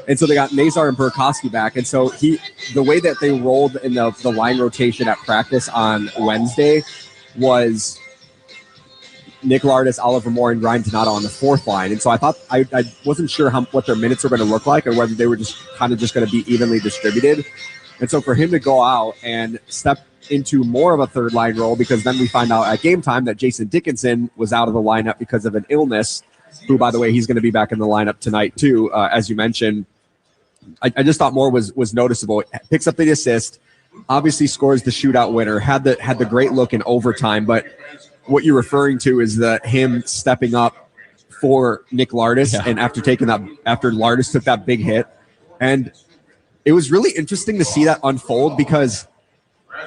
And so they got Nazar and Burakovsky back. And so the way that they rolled in the line rotation at practice on Wednesday was Nick Lardis, Oliver Moore, and Ryan Donato on the fourth line. And so I thought I wasn't sure what their minutes were going to look like or whether they were just kind of just going to be evenly distributed. And so for him to go out and step into more of a third line role, because then we find out at game time that Jason Dickinson was out of the lineup because of an illness, who, by the way, he's going to be back in the lineup tonight too, as you mentioned. I just thought Moore was noticeable. Picks up the assist, obviously scores the shootout winner, had the great look in overtime, but what you're referring to is him stepping up for Nick Lardis, and after Lardis took that big hit. And it was really interesting to see that unfold, because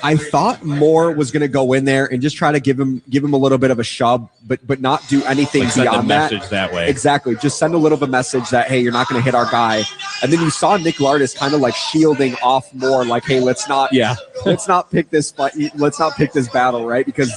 I thought Moore was going to go in there and just try to give him a little bit of a shove, but not do anything beyond that. Message that way. Exactly. Just send a little bit of a message that, hey, you're not going to hit our guy. And then you saw Nick Lardis kind of like shielding off Moore, like, hey, let's not pick this fight. Let's not pick this battle, right? Because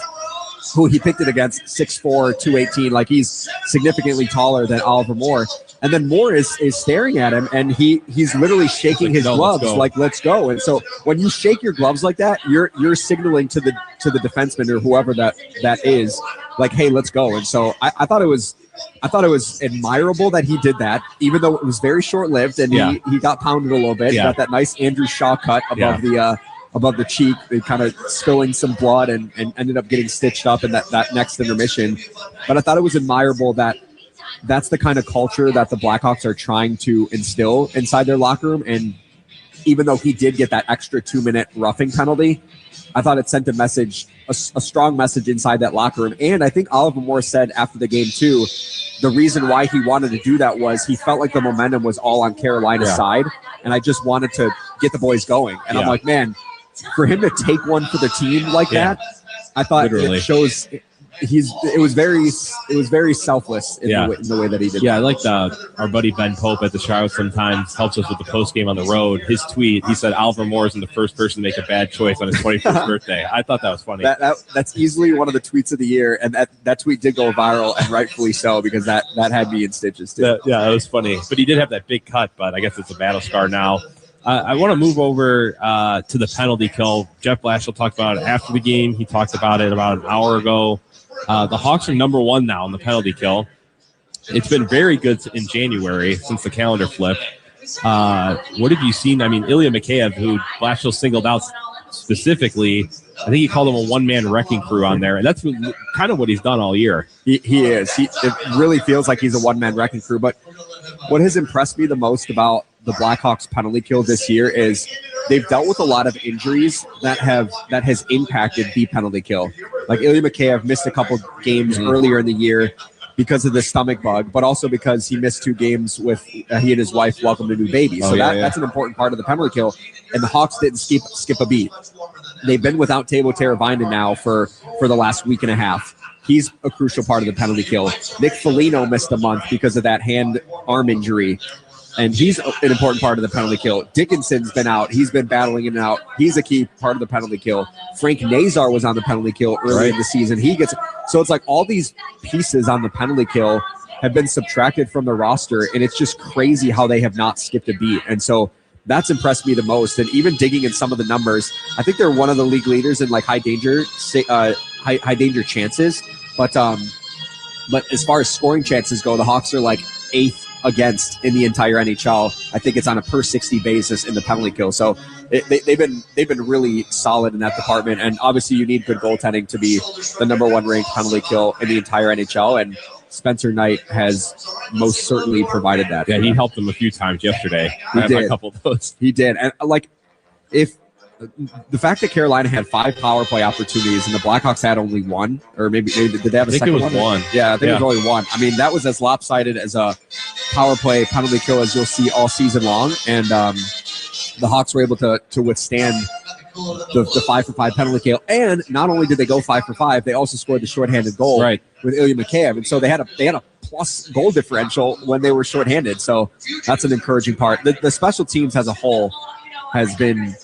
who he picked it against, 6'4", 218, like he's significantly taller than Oliver Moore. And then Moore is staring at him, and he's literally shaking his gloves like, let's go. And so when you shake your gloves like that, you're signaling to the defenseman or whoever that is, like, hey, let's go. And so I thought it was admirable that he did that, even though it was very short-lived, and he got pounded a little bit. He got that nice Andrew Shaw cut above the cheek, they kind of spilling some blood and ended up getting stitched up in that next intermission. But I thought it was admirable that that's the kind of culture that the Blackhawks are trying to instill inside their locker room. And even though he did get that extra 2-minute roughing penalty, I thought it sent a message, a strong message inside that locker room. And I think Oliver Moore said after the game too, the reason why he wanted to do that was he felt like the momentum was all on Carolina's side. And I just wanted to get the boys going. And I'm like, man, for him to take one for the team like that, I thought it shows it was very selfless in the way that he did. Yeah, I like our buddy Ben Pope at the show sometimes helps us with the post game on the road. His tweet, he said Oliver Moore isn't the first person to make a bad choice on his 21st birthday. I thought that was funny. That's easily one of the tweets of the year, and that tweet did go viral, and rightfully so, because that had me in stitches too. That was funny. But he did have that big cut, but I guess it's a battle scar now. I want to move over to the penalty kill. Jeff Blashill talked about it after the game. He talked about it about an hour ago. The Hawks are number one now in the penalty kill. It's been very good in January since the calendar flipped. What have you seen? I mean, Ilya Mikheyev, who Blashill singled out specifically, I think he called him a one-man wrecking crew on there, and that's kind of what he's done all year. He is. It really feels like he's a one-man wrecking crew. But what has impressed me the most about the Blackhawks penalty kill this year is they've dealt with a lot of injuries that has impacted the penalty kill. Like Ilya Mikheyev missed a couple games earlier in the year because of the stomach bug, but also because he missed 2 games with he and his wife welcomed a new baby. So that's an important part of the penalty kill. And the Hawks didn't skip a beat. They've been without Teuvo Teravainen now for the last week and a half. He's a crucial part of the penalty kill. Nick Foligno missed a month because of that hand-arm injury, and he's an important part of the penalty kill. Dickinson's been out. He's been battling in and out. He's a key part of the penalty kill. Frank Nazar was on the penalty kill early in the season. So it's like all these pieces on the penalty kill have been subtracted from the roster, and it's just crazy how they have not skipped a beat. And so that's impressed me the most. And even digging in some of the numbers, I think they're one of the league leaders in like high danger chances. But as far as scoring chances go, the Hawks are like 8th against in the entire NHL. I think it's on a per 60 basis in the penalty kill. So they've been really solid in that department. And obviously you need good goaltending to be the number 1 ranked penalty kill in the entire NHL. And Spencer Knight has most certainly provided that. Yeah, he helped them a few times yesterday. He did. A couple of those. He did. And if the fact that Carolina had 5 power play opportunities and the Blackhawks had only 1, or maybe did they have a second one? I think it was 1. Yeah, I think it was only 1. I mean, that was as lopsided as a power play penalty kill as you'll see all season long. And the Hawks were able to withstand the 5-for-5 penalty kill. And not only did they go 5-for-5, they also scored the shorthanded goal with Ilya Mikheyev. And so they had a plus goal differential when they were shorthanded. So that's an encouraging part. The special teams as a whole has been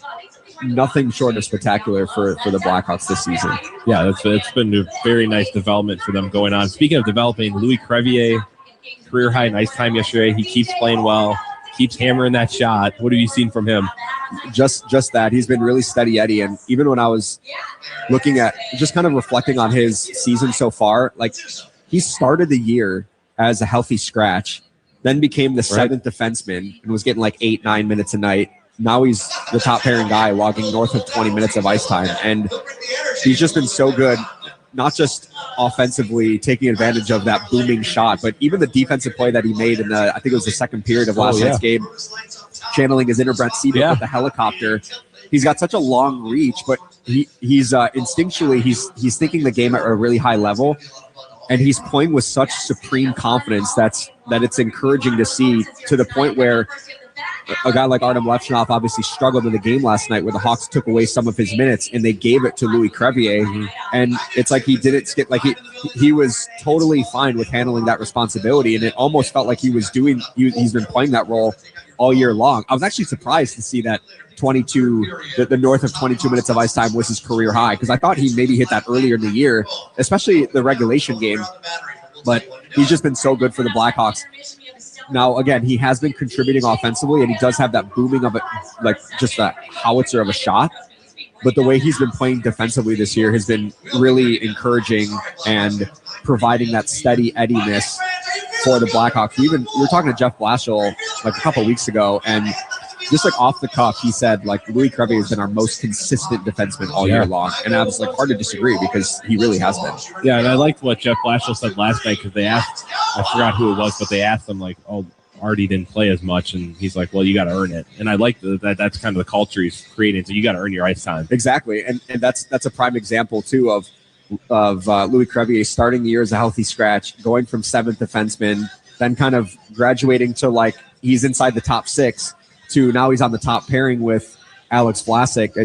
nothing short of spectacular for the Blackhawks this season. Yeah, it's been a very nice development for them going on. Speaking of developing, Louis Crevier career high in ice time yesterday. He keeps playing well, keeps hammering that shot. What have you seen from him? Just that. He's been really steady Eddie. And even when I was looking at just kind of reflecting on his season so far, like he started the year as a healthy scratch, then became the seventh defenseman and was getting like 8-9 minutes a night. Now he's the top pairing guy, logging north of 20 minutes of ice time. And he's just been so good, not just offensively taking advantage of that booming shot, but even the defensive play that he made in the, I think it was the second period of last night's game, channeling his inner Brent Seabrook with the helicopter. He's got such a long reach, but he's instinctually, he's thinking the game at a really high level. And he's playing with such supreme confidence that it's encouraging to see, to the point where a guy like Artem Levchnov obviously struggled in the game last night where the Hawks took away some of his minutes and they gave it to Louis Crevier. And it's like he didn't skip, like he was totally fine with handling that responsibility. And it almost felt like he's been playing that role all year long. I was actually surprised to see that the north of 22 minutes of ice time was his career high, because I thought he maybe hit that earlier in the year, especially the regulation game. But he's just been so good for the Blackhawks. Now, again, he has been contributing offensively, and he does have that booming of it, like just that howitzer of a shot. But the way he's been playing defensively this year has been really encouraging and providing that steady Eddiness for the Blackhawks. We were talking to Jeff Blashill like a couple of weeks ago, and just like off the cuff, he said like Louis Crevier has been our most consistent defenseman all year long. And I was like, hard to disagree, because he really has been. Yeah, and I liked what Jeff Blashill said last night, because they asked, I forgot who it was, but they asked him like, oh, Artie didn't play as much, and he's like, well, you got to earn it. And I like that's kind of the culture he's creating, so you got to earn your ice time. Exactly, and that's a prime example too of Louis Crevier starting the year as a healthy scratch, going from seventh defenseman, then kind of graduating to like he's inside the top six, to now he's on the top pairing with Alex Vlasic.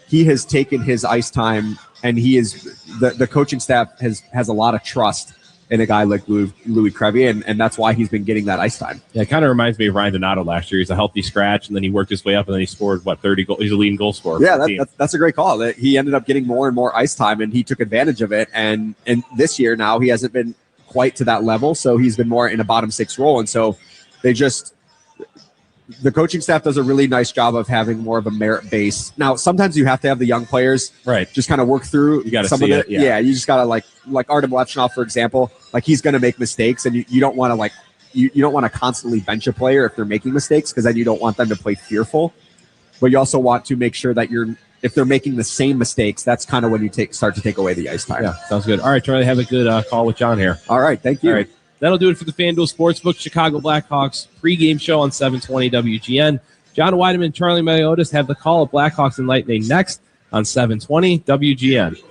He has taken his ice time, and he is the coaching staff has a lot of trust in a guy like Louis Crevier, and that's why he's been getting that ice time. Yeah, it kind of reminds me of Ryan Donato last year. He's a healthy scratch, and then he worked his way up, and then he scored 30 goals. He's a leading goal scorer. Yeah, that's a great call. He ended up getting more and more ice time, and he took advantage of it. And this year now he hasn't been quite to that level, so he's been more in a bottom six role, and so the coaching staff does a really nice job of having more of a merit base. Now, sometimes you have to have the young players just kind of work through some of it. Yeah, you just got to like Artem Levchnov, for example, like he's going to make mistakes, and you don't want to you don't want to constantly bench a player if they're making mistakes, because then you don't want them to play fearful. But you also want to make sure that if they're making the same mistakes, that's kind of when you start to take away the ice time. Yeah, sounds good. All right, Charlie, have a good call with John here. All right, thank you. All right. That'll do it for the FanDuel Sportsbook Chicago Blackhawks pregame show on 720 WGN. John Weideman and Charlie Meliodas have the call of Blackhawks and Lightning next on 720 WGN.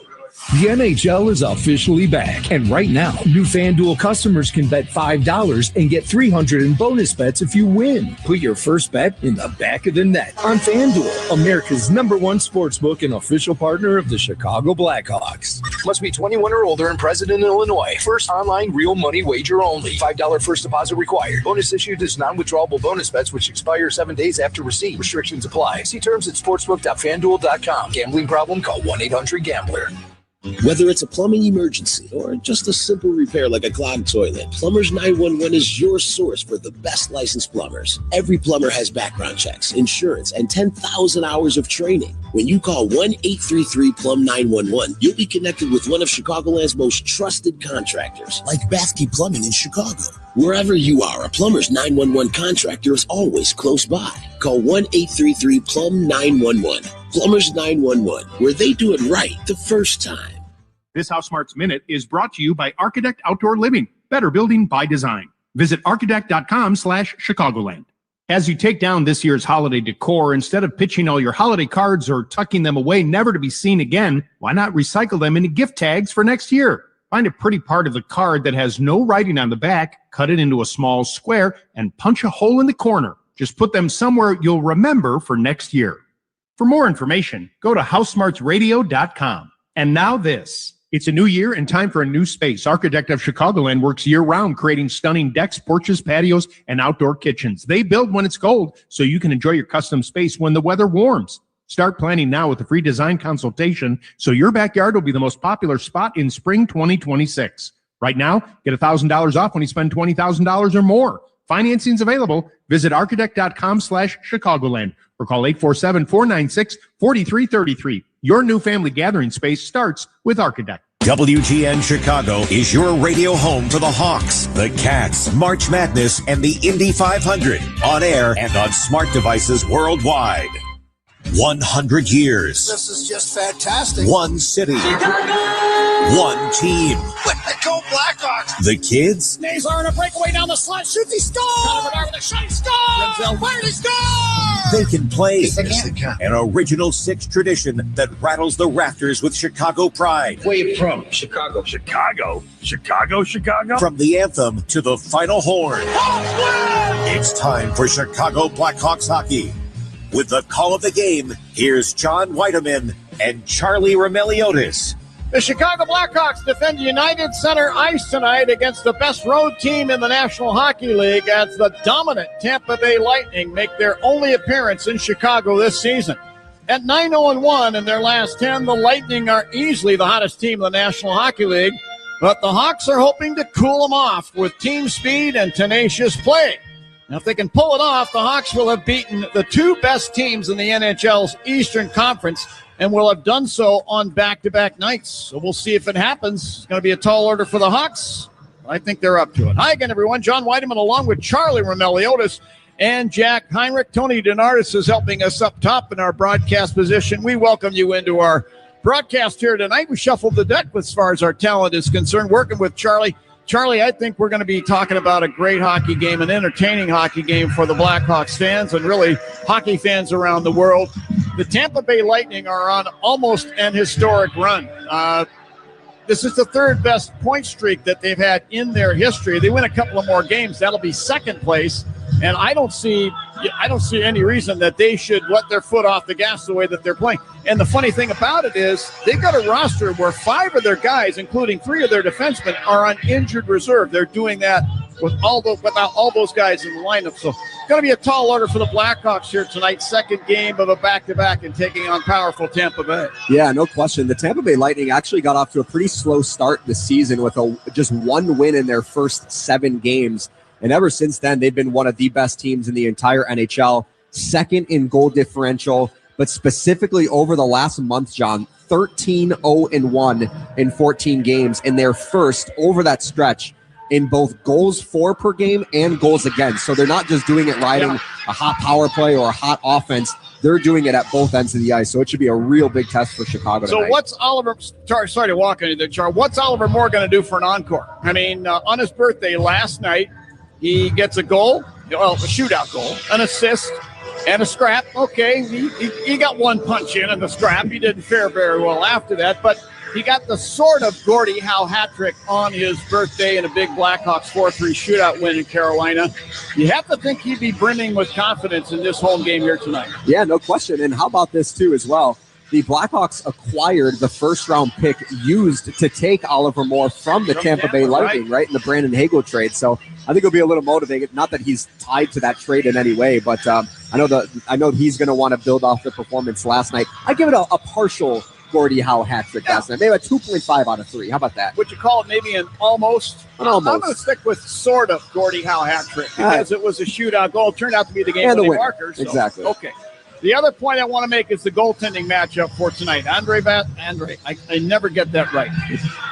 The NHL is officially back, and right now, new FanDuel customers can bet $5 and get $300 in bonus bets if you win. Put your first bet in the back of the net on FanDuel, America's #1 sportsbook and official partner of the Chicago Blackhawks. Must be 21 or older and present in Illinois. First online real money wager only. $5 first deposit required. Bonus issued as non-withdrawable bonus bets which expire 7 days after receipt. Restrictions apply. See terms at sportsbook.fanduel.com. Gambling problem? Call 1-800-GAMBLER. Whether it's a plumbing emergency or just a simple repair like a clogged toilet, Plumbers 911 is your source for the best licensed plumbers. Every plumber has background checks, insurance, and 10,000 hours of training. When you call 1-833-PLUM-911, you'll be connected with one of Chicagoland's most trusted contractors, like Bathke Plumbing in Chicago. Wherever you are, a Plumbers 911 contractor is always close by. Call 1-833-PLUM-911. Plumbers 911, where they do it right the first time. This House Smarts Minute is brought to you by Architect Outdoor Living. Better building by design. Visit architect.com/Chicagoland. As you take down this year's holiday decor, instead of pitching all your holiday cards or tucking them away never to be seen again, why not recycle them into gift tags for next year? Find a pretty part of the card that has no writing on the back, cut it into a small square, and punch a hole in the corner. Just put them somewhere you'll remember for next year. For more information, go to housesmartsradio.com. And now this. It's a new year and time for a new space. Architect of Chicagoland works year-round, creating stunning decks, porches, patios, and outdoor kitchens. They build when it's cold, so you can enjoy your custom space when the weather warms. Start planning now with a free design consultation, so your backyard will be the most popular spot in spring 2026. Right now, get $1,000 off when you spend $20,000 or more. Financing's available. Visit architect.com/Chicagoland or call 847-496-4333. Your new family gathering space starts with Architect. WGN Chicago is your radio home for the Hawks, the Cats, March Madness, and the Indy 500. On air and on smart devices worldwide. 100 years. This is just fantastic. One city. Chicago! One team. Go Blackhawks! The kids. Nazar on a breakaway down the slot. Shoots, he scores! With a shot, he scores! Denzel fired, he scores! They can play. Yes, they can. An original Six tradition that rattles the rafters with Chicago pride. Where you from? Chicago. Chicago. Chicago. Chicago. From the anthem to the final horn. Hawks win! It's time for Chicago Blackhawks hockey. With the call of the game, here's John Whiteman and Charlie Remeliotis. The Chicago Blackhawks defend United Center ice tonight against the best road team in the National Hockey League as the dominant Tampa Bay Lightning make their only appearance in Chicago this season. At 9-0-1 in their last 10, the Lightning are easily the hottest team in the National Hockey League, but the Hawks are hoping to cool them off with team speed and tenacious play. Now, if they can pull it off, the Hawks will have beaten the two best teams in the NHL's Eastern Conference and will have done so on back-to-back nights. So we'll see if it happens. It's going to be a tall order for the Hawks. I think they're up to it. Hi again, everyone. John Whiteman along with Charlie Remeliotis and Jack Heinrich. Tony Donardis is helping us up top in our broadcast position. We welcome you into our broadcast here tonight. We shuffled the deck as far as our talent is concerned, working with Charlie. Charlie, I think we're going to be talking about a great hockey game, an entertaining hockey game for the Blackhawks fans and really hockey fans around the world. The Tampa Bay Lightning are on almost an historic run. This is the third best point streak that they've had in their history. They win a couple of more games, that'll be second place. And I don't see any reason that they should let their foot off the gas the way that they're playing. And the funny thing about it is they've got a roster where 5 of their guys, including 3 of their defensemen, are on injured reserve. They're doing that without all those guys in the lineup. So it's going to be a tall order for the Blackhawks here tonight. Second game of a back-to-back and taking on powerful Tampa Bay. Yeah, no question. The Tampa Bay Lightning actually got off to a pretty slow start this season with just one win in their first 7 games. And ever since then, they've been one of the best teams in the entire NHL, second in goal differential, but specifically over the last month, John, 13-0-1 in 14 games, and they're first over that stretch in both goals for per game and goals against. So they're not just doing it riding a hot power play or a hot offense. They're doing it at both ends of the ice. So it should be a real big test for Chicago tonight. So what's Oliver, sorry to walk into there, Char, what's Oliver Moore going to do for an encore? I mean, on his birthday last night, he gets a goal, a shootout goal, an assist, and a scrap. Okay, he got one punch in the scrap. He didn't fare very well after that, but he got the sort of Gordie Howe hat trick on his birthday in a big Blackhawks 4-3 shootout win in Carolina. You have to think he'd be brimming with confidence in this home game here tonight. Yeah, no question. And how about this too as well? The Blackhawks acquired the first-round pick used to take Oliver Moore from the Tampa Bay Lightning, right, in the Brandon Hagel trade. So I think it'll be a little motivating. Not that he's tied to that trade in any way, but I know he's going to want to build off the performance last night. I give it a partial Gordie Howe hat trick last night. Maybe a 2.5 out of 3. How about that? Would you call it maybe an almost? An almost. I'm going to stick with sort of Gordie Howe hat trick because it was a shootout goal. It turned out to be the game-winning marker. So, exactly. Okay. The other point I want to make is the goaltending matchup for tonight. I never get that right.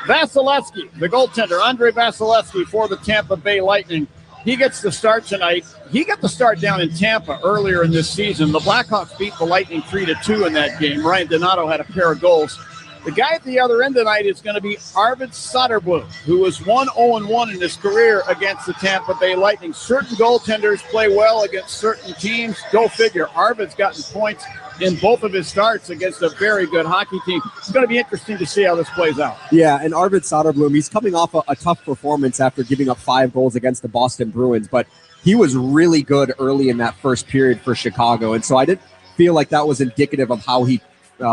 Vasilevsky, the goaltender, Andre Vasilevsky for the Tampa Bay Lightning. He gets the start tonight. He got the start down in Tampa earlier in this season. The Blackhawks beat the Lightning 3-2 in that game. Ryan Donato had a pair of goals. The guy at the other end tonight is going to be Arvid Soderblom, who was 1-0-1 in his career against the Tampa Bay Lightning. Certain goaltenders play well against certain teams. Go figure. Arvid's gotten points in both of his starts against a very good hockey team. It's going to be interesting to see how this plays out. Yeah, and Arvid Soderblom, he's coming off a tough performance after giving up 5 goals against the Boston Bruins, but he was really good early in that first period for Chicago, and so I didn't feel like that was indicative of how he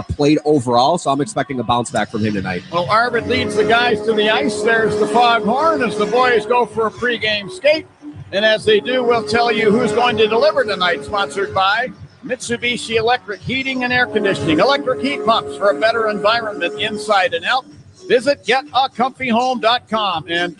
played overall, so I'm expecting a bounce back from him tonight. Well, Arvid leads the guys to the ice. There's the foghorn as the boys go for a pregame skate. And as they do, we'll tell you who's going to deliver tonight, sponsored by Mitsubishi Electric Heating and Air Conditioning. Electric heat pumps for a better environment inside and out. Visit getacomfyhome.com. And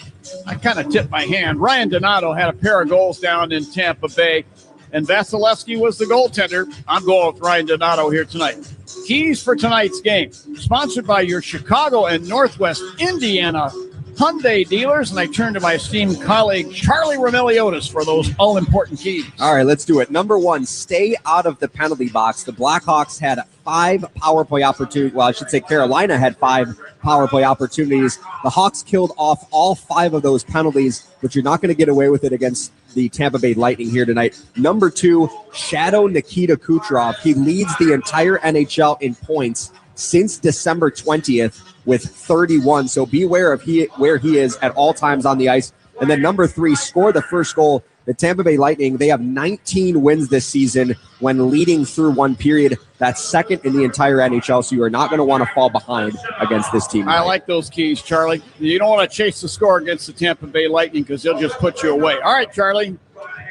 I kind of tipped my hand. Ryan Donato had a pair of goals down in Tampa Bay, and Vasilevsky was the goaltender. I'm going with Ryan Donato here tonight. Keys for tonight's game, sponsored by your Chicago and Northwest Indiana Hyundai dealers, and I turn to my esteemed colleague, Charlie Remiliotis, for those all-important keys. All right, let's do it. Number one, stay out of the penalty box. The Blackhawks had 5 power play opportunities. Well, I should say Carolina had 5 power play opportunities. The Hawks killed off all 5 of those penalties, but you're not going to get away with it against the Tampa Bay Lightning here tonight. Number 2, shadow Nikita Kucherov. He leads the entire NHL in points since December 20th with 31. So beware of where he is at all times on the ice. And then number 3, score the first goal. The Tampa Bay Lightning, they have 19 wins this season when leading through one period. That's second in the entire NHL, so you are not going to want to fall behind against this team tonight. I like those keys, Charlie. You don't want to chase the score against the Tampa Bay Lightning because they'll just put you away. All right, Charlie,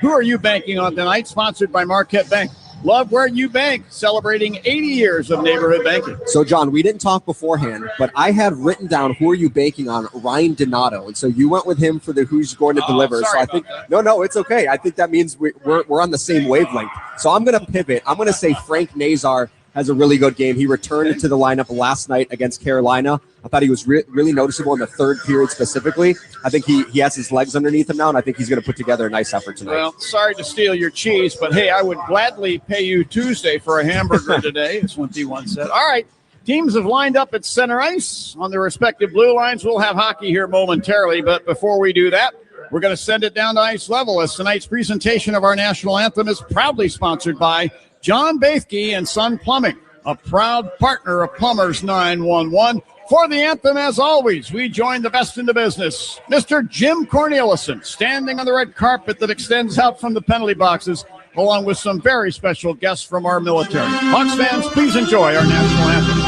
who are you banking on tonight? Sponsored by Marquette Bank. Love where you bank, celebrating 80 years of neighborhood banking. So, John, we didn't talk beforehand, but I had written down who are you banking on, Ryan Donato. And so you went with him for the who's going to deliver. So I think that. No, it's okay. I think that means we're on the same wavelength. So I'm going to pivot. I'm going to say Frank Nazar has a really good game. He returned to the lineup last night against Carolina. I thought he was really noticeable in the third period specifically. I think he has his legs underneath him now, and I think he's going to put together a nice effort tonight. Well, sorry to steal your cheese, but hey, I would gladly pay you Tuesday for a hamburger today, is what D1 said. All right, teams have lined up at center ice on their respective blue lines. We'll have hockey here momentarily, but before we do that, we're going to send it down to ice level as tonight's presentation of our national anthem is proudly sponsored by John Bathke and Son Plumbing, a proud partner of Plumbers 911. For the anthem, as always, we join the best in the business, Mr. Jim Cornelison, standing on the red carpet that extends out from the penalty boxes, along with some very special guests from our military. Hawks fans, please enjoy our national anthem.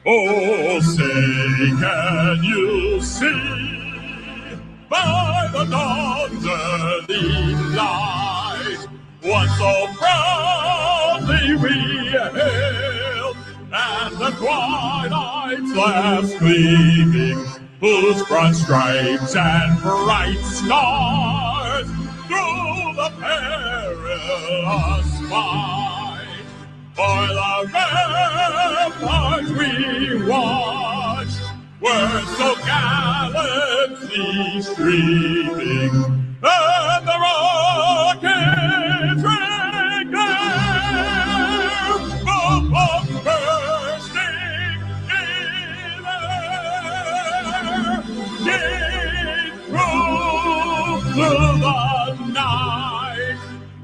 Oh, say, can you see by the dawn's early light what so proudly we hailed, and the twilight's last gleaming, whose broad stripes and bright stars through the perilous fight for the ramparts we watched were so gallantly streaming, and the rockets rang there, the bombs bursting in air, did prove through the night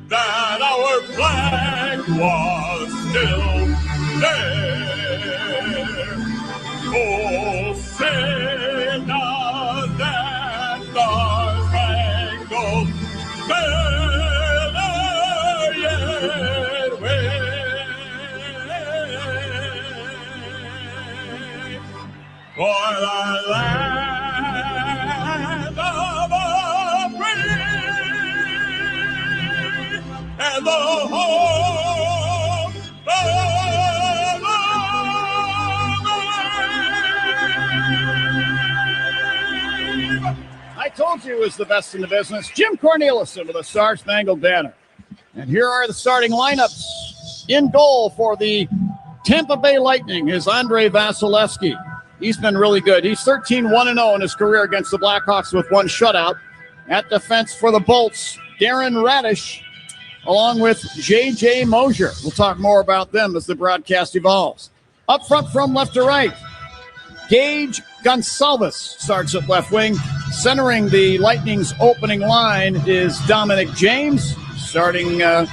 that our flag was still there. Oh, sing that star-spangled banner yet wave, for the land of the free and the home of I told you it was the best in the business. Jim Cornelison with a Star-Spangled Banner. And here are the starting lineups. In goal for the Tampa Bay Lightning is Andrei Vasilevsky. He's been really good. He's 13-1-0 in his career against the Blackhawks with 1 shutout. At defense for the Bolts, Darren Radish, along with J.J. Mosier. We'll talk more about them as the broadcast evolves. Up front from left to right, Gage Gonsalves starts at left wing. Centering the Lightning's opening line is Dominic James. Starting at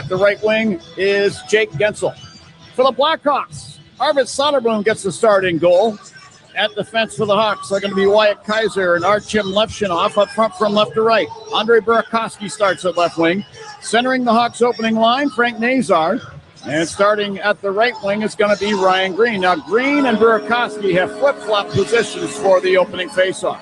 the right wing is Jake Gensel. For the Blackhawks, Arvid Soderblom gets the starting goal. At defense for the Hawks are going to be Wyatt Kaiser and Artyom Levshinov. Up front from left to right, Andrei Burakovsky starts at left wing. Centering the Hawks' opening line, Frank Nazar. And starting at the right wing is going to be Ryan Green. Now, Green and Burakovsky have flip-flop positions for the opening faceoff.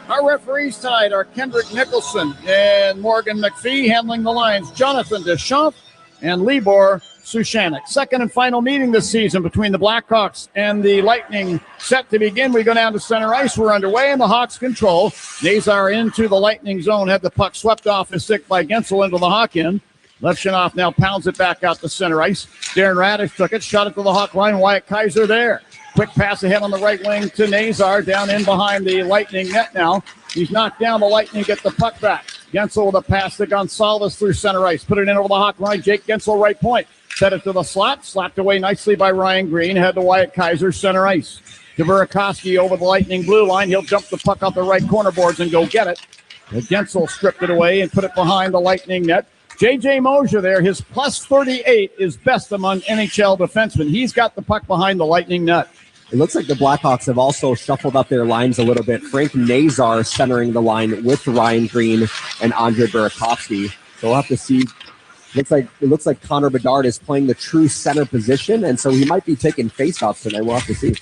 Our referees tonight are Kendrick Nicholson and Morgan McPhee. Handling the lines, Jonathan Deschamps and Libor Sushanik. Second and final meeting this season between the Blackhawks and the Lightning set to begin. We go down to center ice. We're underway, and the Hawks control. Nazar into the Lightning zone, had the puck swept off his stick by Gensel into the Hawk end. Levshinoff now pounds it back out to center ice. Darren Radish took it, shot it to the Hawk line. Wyatt Kaiser there. Quick pass ahead on the right wing to Nazar, down in behind the Lightning net now. He's knocked down. The Lightning get the puck back. Gensel with a pass to Gonsalves through center ice. Put it in over the Hawk line. Jake Gensel, right point. Set it to the slot. Slapped away nicely by Ryan Green. Head to Wyatt Kaiser, center ice. To Burakovsky over the Lightning blue line. He'll jump the puck off the right corner boards and go get it. Gensel stripped it away and put it behind the Lightning net. J.J. Mosier there, his plus 38 is best among NHL defensemen. He's got the puck behind the Lightning net. It looks like the Blackhawks have also shuffled up their lines a little bit. Frank Nazar centering the line with Ryan Green and Andre Burakovsky. So we'll have to see. It looks like Connor Bedard is playing the true center position, and so he might be taking faceoffs tonight. We'll have to see.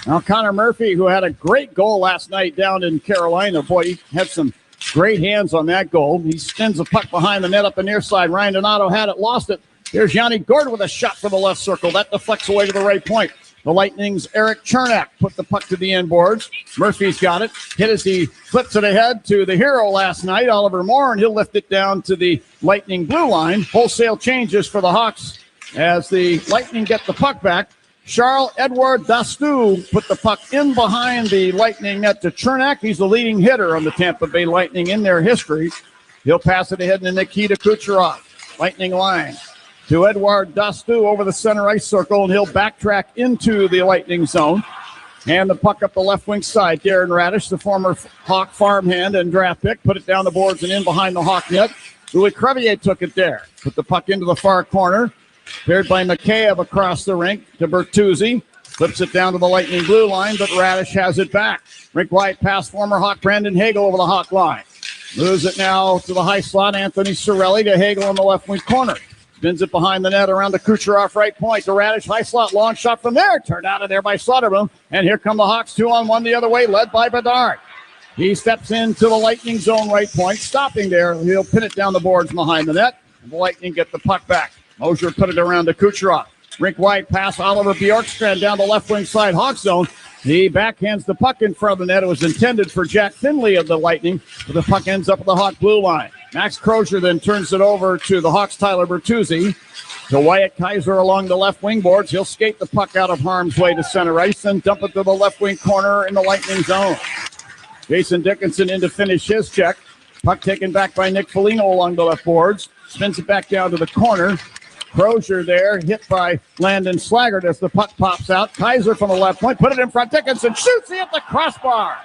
Now Connor Murphy, who had a great goal last night down in Carolina. Boy, he had some great hands on that goal. He spins the puck behind the net up the near side. Ryan Donato had it, lost it. Here's Yanni Gordon with a shot from the left circle. That deflects away to the right point. The Lightning's Eric Chernak put the puck to the end boards. Murphy's got it. Hit as he flips it ahead to the hero last night, Oliver Moore, and he'll lift it down to the Lightning blue line. Wholesale changes for the Hawks as the Lightning get the puck back. Charles-Edouard Dastou put the puck in behind the Lightning net to Chernak. He's the leading hitter on the Tampa Bay Lightning in their history. He'll pass it ahead to Nikita Kucherov. Lightning line to Edouard Dastou over the center ice circle, and he'll backtrack into the Lightning zone. And the puck up the left wing side. Darren Radish, the former Hawk farmhand and draft pick, put it down the boards and in behind the Hawk net. Louis Crevier took it there. Put the puck into the far corner. Paired by Mikheyev across the rink to Bertuzzi. Flips it down to the Lightning blue line, but Radish has it back. Rink-wide pass, former Hawk Brandon Hagel over the Hawk line. Moves it now to the high slot, Anthony Cirelli to Hagel on the left wing corner. Spins it behind the net around the Kucherov right point to Radish. High slot, long shot from there. Turned out of there by Soderblom. And here come the Hawks 2-on-1 the other way, led by Bedard. He steps into the Lightning zone right point, stopping there. He'll pin it down the boards behind the net. And the Lightning get the puck back. Mosier put it around to Kucherov. Rink-wide pass, Oliver Bjorkstrand down the left wing side, Hawk zone. He backhands the puck in front of the net. It was intended for Jack Finley of the Lightning, but the puck ends up at the Hawk blue line. Max Crozier then turns it over to the Hawks' Tyler Bertuzzi. To Wyatt Kaiser along the left wing boards. He'll skate the puck out of harm's way to center ice and dump it to the left wing corner in the Lightning zone. Jason Dickinson in to finish his check. Puck taken back by Nick Foligno along the left boards. Spins it back down to the corner. Crozier there, hit by Landon Slaggert as the puck pops out. Kaiser from the left point, put it in front. Dickinson shoots, he hit the crossbar.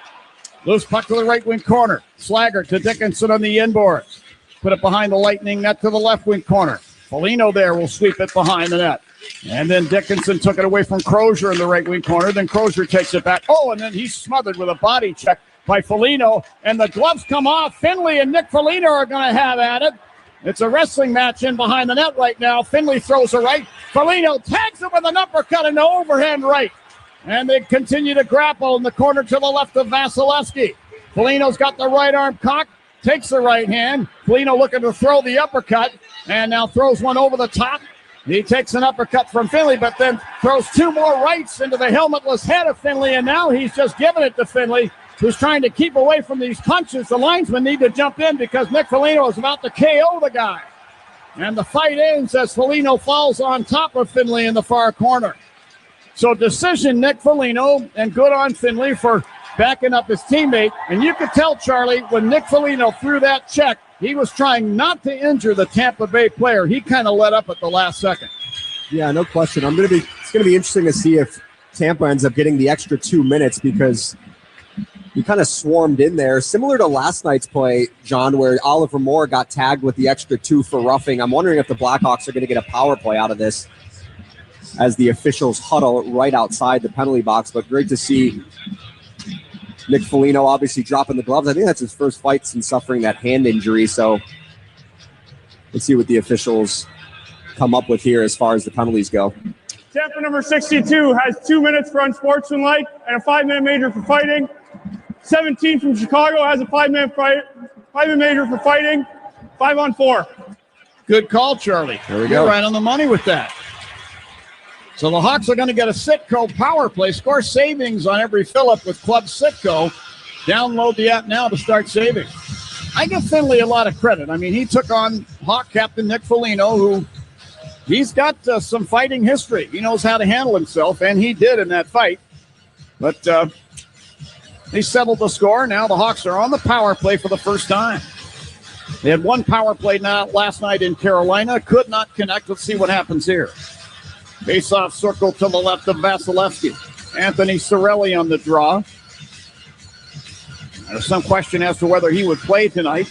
Loose puck to the right wing corner. Slaggert to Dickinson on the inboards. Put it behind the Lightning net to the left wing corner. Foligno there will sweep it behind the net. And then Dickinson took it away from Crozier in the right wing corner. Then Crozier takes it back. Oh, and then he's smothered with a body check by Foligno. And the gloves come off. Finley and Nick Foligno are going to have at it. It's a wrestling match in behind the net right now. Finley throws a right. Foligno tags him with an uppercut and an overhand right. And they continue to grapple in the corner to the left of Vasilevsky. Foligno's got the right arm cocked, takes the right hand. Foligno looking to throw the uppercut and now throws one over the top. He takes an uppercut from Finley, but then throws two more rights into the helmetless head of Finley, and now he's just giving it to Finley, who's trying to keep away from these punches. The linesmen need to jump in because Nick Foligno is about to KO the guy. And the fight ends as Foligno falls on top of Finley in the far corner. So decision, Nick Foligno, and good on Finley for backing up his teammate. And you could tell, Charlie, when Nick Foligno threw that check, he was trying not to injure the Tampa Bay player. He kind of let up at the last second. Yeah, no question. It's going to be interesting to see if Tampa ends up getting the extra 2 minutes because he kind of swarmed in there. Similar to last night's play, John, where Oliver Moore got tagged with the extra 2 for roughing. I'm wondering if the Blackhawks are going to get a power play out of this as the officials huddle right outside the penalty box. But great to see Nick Foligno obviously dropping the gloves. I think that's his first fight since suffering that hand injury. So let's see what the officials come up with here as far as the penalties go. Tampa number 62 has 2 minutes for unsportsmanlike and a 5-minute major for fighting. 17 from Chicago has a 5-minute major for fighting. 5-on-4. Good call, Charlie. There we You're go. right on the money with that. So the Hawks are going to get a Citco power play. Score savings on every fill-up with Club Citco. Download the app now to start saving. I give Finley a lot of credit. I mean, he took on Hawk captain Nick Foligno, who he's got some fighting history. He knows how to handle himself, and he did in that fight. But they settled the score. Now the Hawks are on the power play for the first time. They had one power play last night in Carolina. Could not connect. Let's see what happens here. Face-off circle to the left of Vasilevsky. Anthony Cirelli on the draw. There's some question as to whether he would play tonight.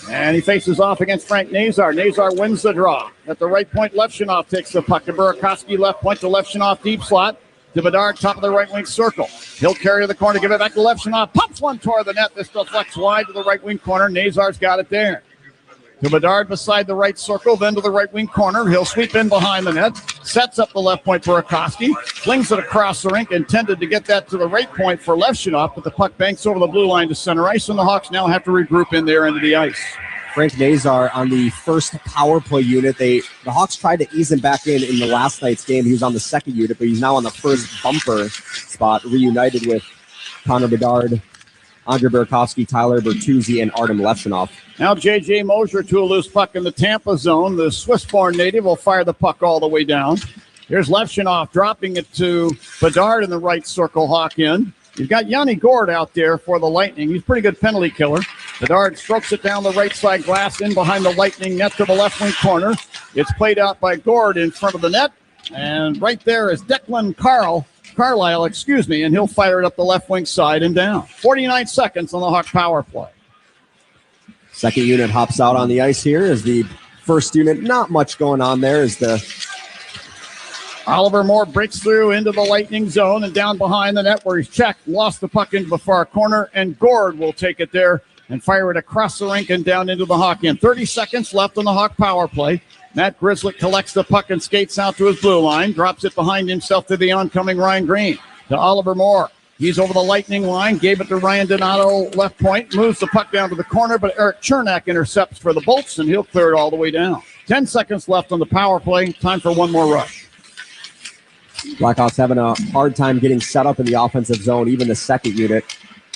And he faces off against Frank Nazar. Nazar wins the draw. At the right point, Levshunov takes the puck to Burakovsky. Left point to Levshunov, deep slot. To Bedard, top of the right wing circle. He'll carry to the corner, give it back to Levshunov. Pumps one toward the net. This deflects wide to the right wing corner. Nazar's got it there. To Bedard beside the right circle, then to the right wing corner. He'll sweep in behind the net. Sets up the left point for Burakovsky. Flings it across the rink. Intended to get that to the right point for Levshunov, but the puck banks over the blue line to center ice, and the Hawks now have to regroup in there into the ice. Frank Nazar on the first power play unit. The Hawks tried to ease him back in the last night's game. He was on the second unit, but he's now on the first bumper spot, reunited with Connor Bedard, Andre Burakovsky, Tyler Bertuzzi, and Artem Levshunov. Now J.J. Mosier to a loose puck in the Tampa zone. The Swiss-born native will fire the puck all the way down. Here's Levshunov dropping it to Bedard in the right circle, Hawk in. You've got Yanni Gourde out there for the Lightning. He's a pretty good penalty killer. Bedard strokes it down the right side glass in behind the Lightning net to the left wing corner. It's played out by Gourde in front of the net. And right there is Declan Carlisle, and he'll fire it up the left wing side and down. 49 seconds on the Hawk power play. Second unit hops out on the ice here as the first unit. Not much going on there as the Oliver Moore breaks through into the Lightning zone and down behind the net where he's checked, lost the puck into the far corner, and Gourde will take it there and fire it across the rink and down into the Hawk end. 30 seconds left on the Hawk power play. Matt Grzelcyk collects the puck and skates out to his blue line, drops it behind himself to the oncoming Ryan Green. To Oliver Moore. He's over the Lightning line, gave it to Ryan Donato, left point, moves the puck down to the corner, but Eric Chernak intercepts for the Bolts, and he'll clear it all the way down. 10 seconds left on the power play. Time for one more rush. Blackhawks having a hard time getting set up in the offensive zone, even the second unit.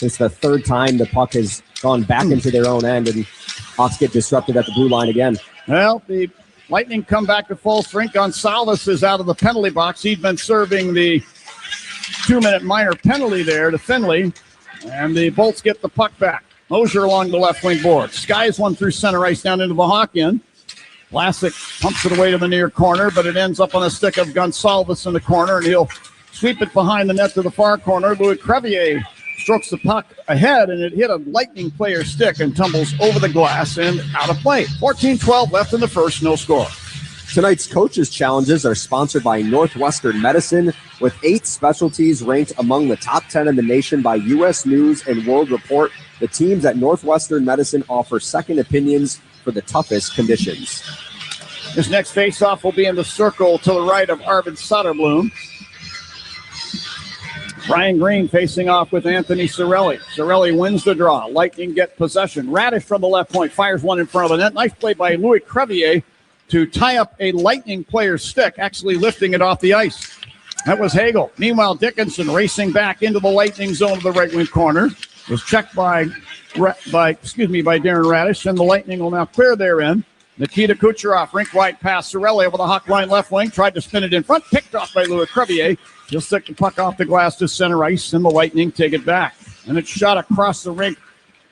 It's the third time the puck has gone back into their own end, and Hawks get disrupted at the blue line again. Well, the Lightning come back to full strength. Gonsalves is out of the penalty box. He'd been serving the 2-minute minor penalty there to Finley, and the Bolts get the puck back. Mosier along the left wing board. Skies one through center ice down into the Hawk end. Vlasic pumps it away to the near corner, but it ends up on a stick of Gonsalves in the corner, and he'll sweep it behind the net to the far corner. Louis Crevier strokes the puck ahead, and it hit a Lightning player's stick and tumbles over the glass and out of play. 14-12 left in the first, no score. Tonight's coaches' challenges are sponsored by Northwestern Medicine, with 8 specialties ranked among the top 10 in the nation by U.S. News and World Report. The teams at Northwestern Medicine offer second opinions for the toughest conditions. This next faceoff will be in the circle to the right of Arvid Soderblom. Ryan Green facing off with Anthony Cirelli. Cirelli wins the draw. Lightning get possession. Radish from the left point fires one in front of the net. Nice play by Louis Crevier to tie up a Lightning player's stick, actually lifting it off the ice. That was Hagel. Meanwhile, Dickinson racing back into the Lightning zone of the right wing corner. Was checked by Darren Radish, and the Lightning will now clear their end. Nikita Kucherov, rink wide pass. Cirelli over the Hawk line left wing, tried to spin it in front, picked off by Louis Crevier. He'll stick the puck off the glass to center ice, and the Lightning take it back. And it's shot across the rink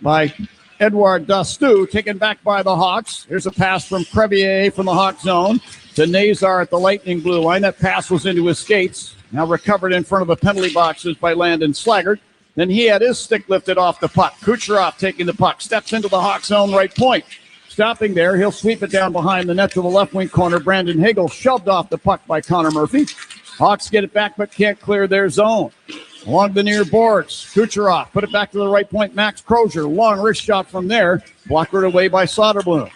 by Edouard Dastu, taken back by the Hawks. Here's a pass from Crevier from the Hawk zone to Nazar at the Lightning blue line. That pass was into his skates. Now recovered in front of the penalty boxes by Landon Slaggert. Then he had his stick lifted off the puck. Kucherov taking the puck, steps into the Hawk zone right point. Stopping there, he'll sweep it down behind the net to the left wing corner. Brandon Hagel shoved off the puck by Connor Murphy. Hawks get it back but can't clear their zone. Along the near boards, Kucherov put it back to the right point. Max Crozier, long wrist shot from there, blockered away by Soderblom.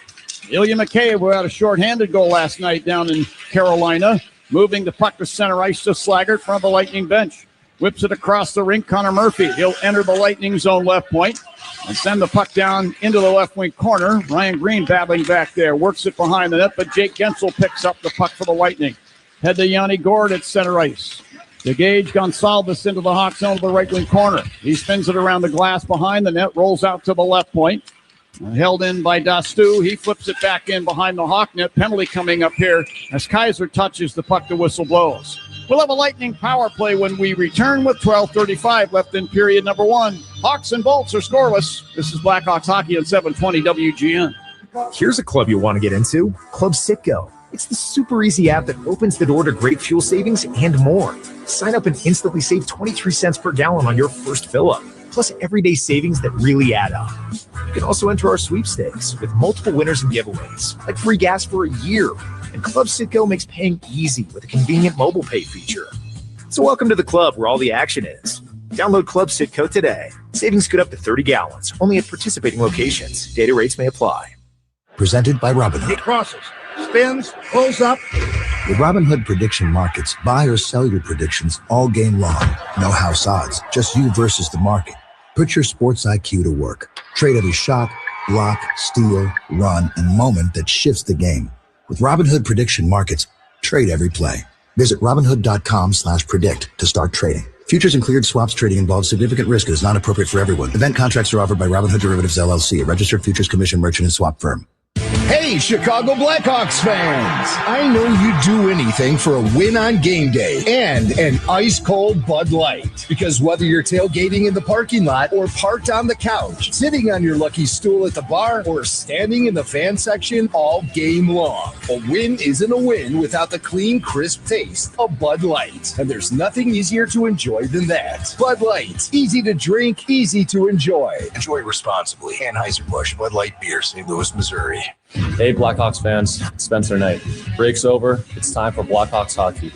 Ilya McCabe, who had a shorthanded goal last night down in Carolina, moving the puck to center ice to Slaggert from the Lightning bench. Whips it across the rink. Connor Murphy, he'll enter the Lightning zone left point. and send the puck down into the left wing corner. Ryan Green battling back there, works it behind the net, but Jake Gensel picks up the puck for the Lightning. Head to Yanni Gord at center ice. DeGage Gonsalves into the Hawk zone to the right wing corner. He spins it around the glass behind the net, rolls out to the left point. Held in by Dastu. He flips it back in behind the Hawk net. Penalty coming up here as Kaiser touches the puck. The whistle blows. We'll have a Lightning power play when we return with 12:35 left in period number 1. Hawks and Bolts are scoreless. This is Blackhawks hockey on 720 WGN. Here's a club you want to get into, Club Citgo. It's the super easy app that opens the door to great fuel savings and more. Sign up and instantly save 23 cents per gallon on your first fill-up, plus everyday savings that really add up. You can also enter our sweepstakes with multiple winners and giveaways, like free gas for a year. And Club Citgo makes paying easy with a convenient mobile pay feature. So welcome to the club where all the action is. Download Club Citgo today. Savings good up to 30 gallons, only at participating locations. Data rates may apply. Presented by Robinhood. He crosses, spins, pulls up. With Robinhood prediction markets, buy or sell your predictions all game long. No house odds, just you versus the market. Put your sports IQ to work. Trade every shot, block, steal, run, and moment that shifts the game. With Robinhood prediction markets, trade every play. Visit Robinhood.com/predict to start trading. Futures and cleared swaps trading involves significant risk and is not appropriate for everyone. Event contracts are offered by Robinhood Derivatives LLC, a registered futures commission merchant and swap firm. Hey, Chicago Blackhawks fans! I know you'd do anything for a win on game day and an ice-cold Bud Light. Because whether you're tailgating in the parking lot or parked on the couch, sitting on your lucky stool at the bar, or standing in the fan section all game long, a win isn't a win without the clean, crisp taste of Bud Light. And there's nothing easier to enjoy than that. Bud Light. Easy to drink, easy to enjoy. Enjoy responsibly. Anheuser-Busch Bud Light Beer, St. Louis, Missouri. Hey, Blackhawks fans, it's Spencer Knight. Break's over. It's time for Blackhawks hockey.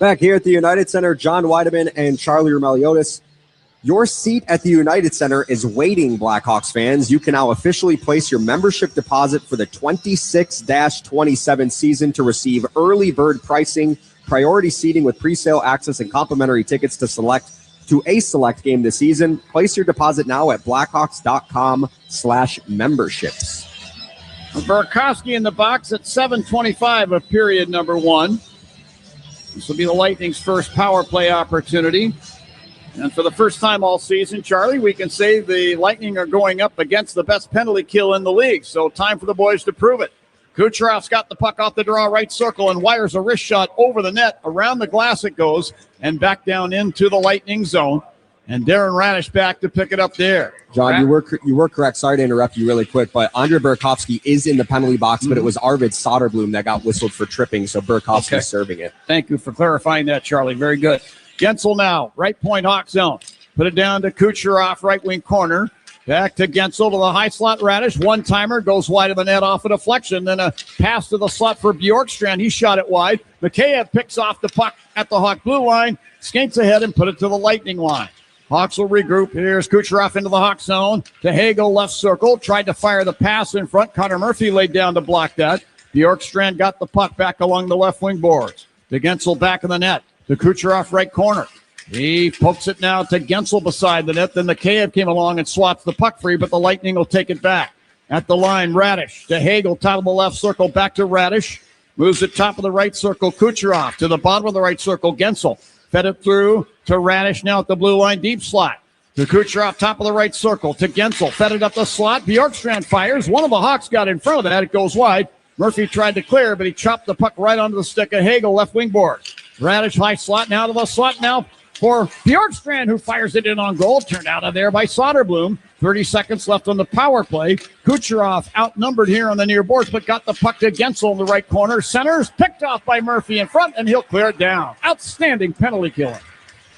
Back here at the United Center, John Weideman and Charlie Roumeliotis. Your seat at the United Center is waiting, Blackhawks fans. You can now officially place your membership deposit for the 26-27 season to receive early bird pricing, priority seating with presale access, and complimentary tickets to a select game this season. Place your deposit now at blackhawks.com/memberships. Burakovsky in the box at 7:25 of period number 1. This will be the Lightning's first power play opportunity. And for the first time all season, Charlie, we can say the Lightning are going up against the best penalty kill in the league. So time for the boys to prove it. Kucherov's got the puck off the draw right circle and wires a wrist shot over the net. Around the glass it goes and back down into the Lightning zone. And Darren Radish back to pick it up there. John, you were correct. Sorry to interrupt you really quick, but Andre Burakovsky is in the penalty box, but it was Arvid Soderblom that got whistled for tripping, so Burakovsky's serving it. Thank you for clarifying that, Charlie. Very good. Gensel now, right point Hawk zone. Put it down to Kucherov, right wing corner. Back to Gensel to the high slot Radish. One-timer goes wide of the net off a deflection. Then a pass to the slot for Bjorkstrand. He shot it wide. Mikheyev picks off the puck at the Hawk blue line, skates ahead and put it to the Lightning line. Hawks will regroup. Here's Kucherov into the Hawk zone. To Hagel, left circle. Tried to fire the pass in front. Connor Murphy laid down to block that. Bjorkstrand got the puck back along the left wing boards. To Gensel back in the net. To Kucherov right corner. He pokes it now to Gensel beside the net. Then Mikheyev came along and swaps the puck free, but the Lightning will take it back. At the line, Radish to Hagel, top of the left circle, back to Radish. Moves it top of the right circle, Kucherov. To the bottom of the right circle, Gensel. Fed it through to Radish now at the blue line, deep slot. To Kucherov, top of the right circle. To Gensel, fed it up the slot. Bjorkstrand fires. One of the Hawks got in front of that. It goes wide. Murphy tried to clear, but he chopped the puck right onto the stick of Hagel, left wing board. Radish high slot now to the slot now for Bjorkstrand, who fires it in on goal. Turned out of there by Soderblom. 30 seconds left on the power play. Kucherov outnumbered here on the near boards, but got the puck to Gensel in the right corner. Centers picked off by Murphy in front, and he'll clear it down. Outstanding penalty killer.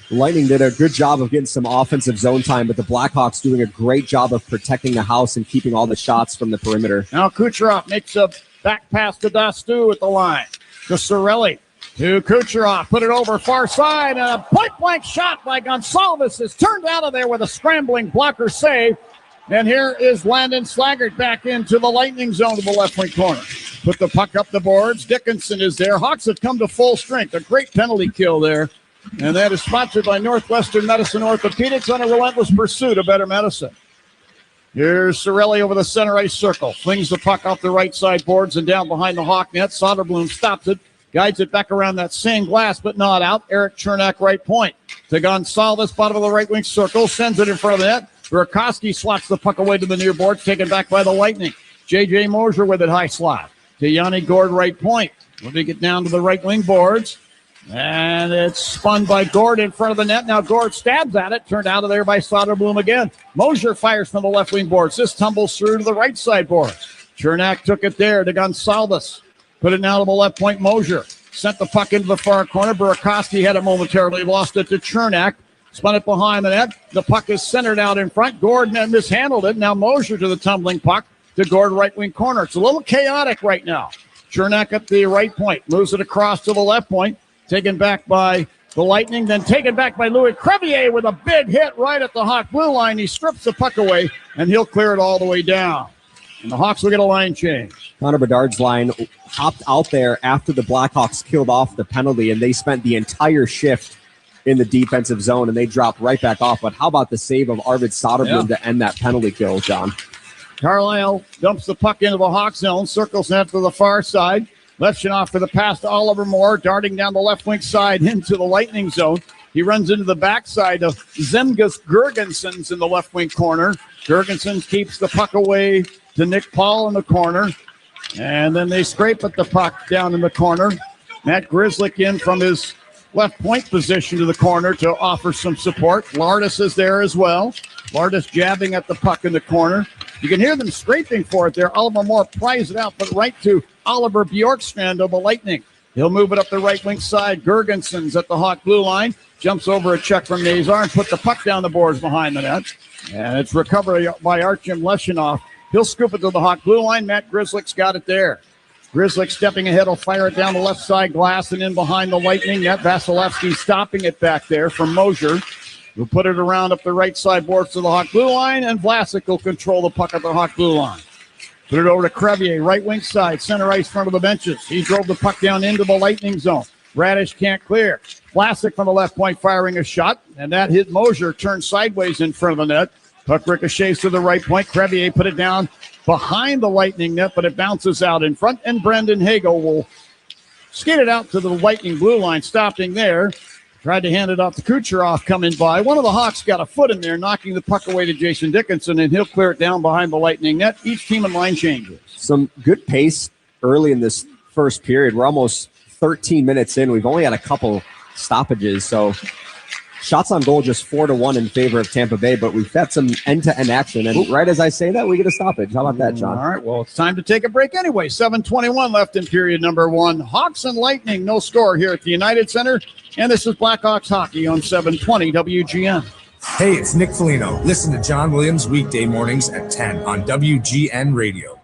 The Lightning did a good job of getting some offensive zone time, but the Blackhawks doing a great job of protecting the house and keeping all the shots from the perimeter. Now Kucherov makes a back pass to Dastu at the line. To Cirelli. To Kucherov, put it over far side, and a point-blank shot by Gonsalves is turned out of there with a scrambling blocker save. And here is Landon Slaggert back into the Lightning zone to the left wing corner. Put the puck up the boards. Dickinson is there. Hawks have come to full strength. A great penalty kill there. And that is sponsored by Northwestern Medicine Orthopedics on a relentless pursuit of better medicine. Here's Cirelli over the center ice circle. Flings the puck off the right side boards and down behind the Hawk net. Soderblom stops it. Guides it back around that same glass, but not out. Eric Chernak, right point. To Gonsalves, bottom of the right wing circle. Sends it in front of the net. Burakovsky slots the puck away to the near boards, taken back by the Lightning. J.J. Mosier with it, high slot. To Yanni Gord, right point. When they get down to the right wing boards. And it's spun by Gord in front of the net. Now Gord stabs at it. Turned out of there by Soderblom again. Mosier fires from the left wing boards. This tumbles through to the right side boards. Chernak took it there to Gonsalves. Put it now to the left point. Mosier sent the puck into the far corner. Burakovsky had it momentarily. Lost it to Chernak. Spun it behind the net. The puck is centered out in front. Gord mishandled it. Now Mosier to the tumbling puck to Gord, right wing corner. It's a little chaotic right now. Chernak at the right point. Moves it across to the left point. Taken back by the Lightning, then taken back by Louis Crevier with a big hit right at the Hawk blue line. He strips the puck away, and he'll clear it all the way down. And the Hawks will get a line change. Connor Bedard's line hopped out there after the Blackhawks killed off the penalty, and they spent the entire shift in the defensive zone, and they dropped right back off. But how about the save of Arvid Soderblom to end that penalty kill, John? Carlisle dumps the puck into the Hawk zone, circles net to the far side. Lefshinoff for the pass to Oliver Moore, darting down the left wing side into the Lightning zone. He runs into the backside of Zemgus Girgensons in the left wing corner. Girgensons keeps the puck away to Nick Paul in the corner. And then they scrape at the puck down in the corner. Matt Grzelcyk in from his left point position to the corner to offer some support. Lardis is there as well. Lardis jabbing at the puck in the corner. You can hear them scraping for it there. Oliver Moore pries it out, but right to Oliver Bjorkstrand of the Lightning. He'll move it up the right wing side. Girgensons at the Hawk blue line. Jumps over a check from Nazar and put the puck down the boards behind the net. And it's recovered by Artyom Leshinoff. He'll scoop it to the Hawk blue line. Matt Grzelcyk's got it there. Grzelcyk stepping ahead will fire it down the left side glass and in behind the Lightning net. Vasilevsky stopping it back there from Mosier. We'll put it around up the right side boards to the Hawk blue line, and Vlasic will control the puck at the Hawk blue line. Put it over to Crevier, right wing side, center ice, front of the benches. He drove the puck down into the Lightning zone. Radish can't clear. Vlasic from the left point firing a shot, and that hit Mosier, turned sideways in front of the net. Puck ricochets to the right point. Crevier put it down behind the Lightning net, but it bounces out in front, and Brendan Hagel will skate it out to the Lightning blue line, stopping there. Tried to hand it off to Kucherov coming by. One of the Hawks got a foot in there, knocking the puck away to Jason Dickinson, and he'll clear it down behind the Lightning net. Each team in line changes. Some good pace early in this first period. We're almost 13 minutes in. We've only had a couple stoppages, so shots on goal just 4-1 in favor of Tampa Bay, but we've got some end-to-end action, and right as I say that, we get a stoppage. How about that, John? All right, well, it's time to take a break anyway. 7:21 left in period number one. Hawks and Lightning, no score here at the United Center, and this is Blackhawks hockey on 720 WGN. Hey, it's Nick Foligno. Listen to John Williams weekday mornings at 10 on WGN Radio.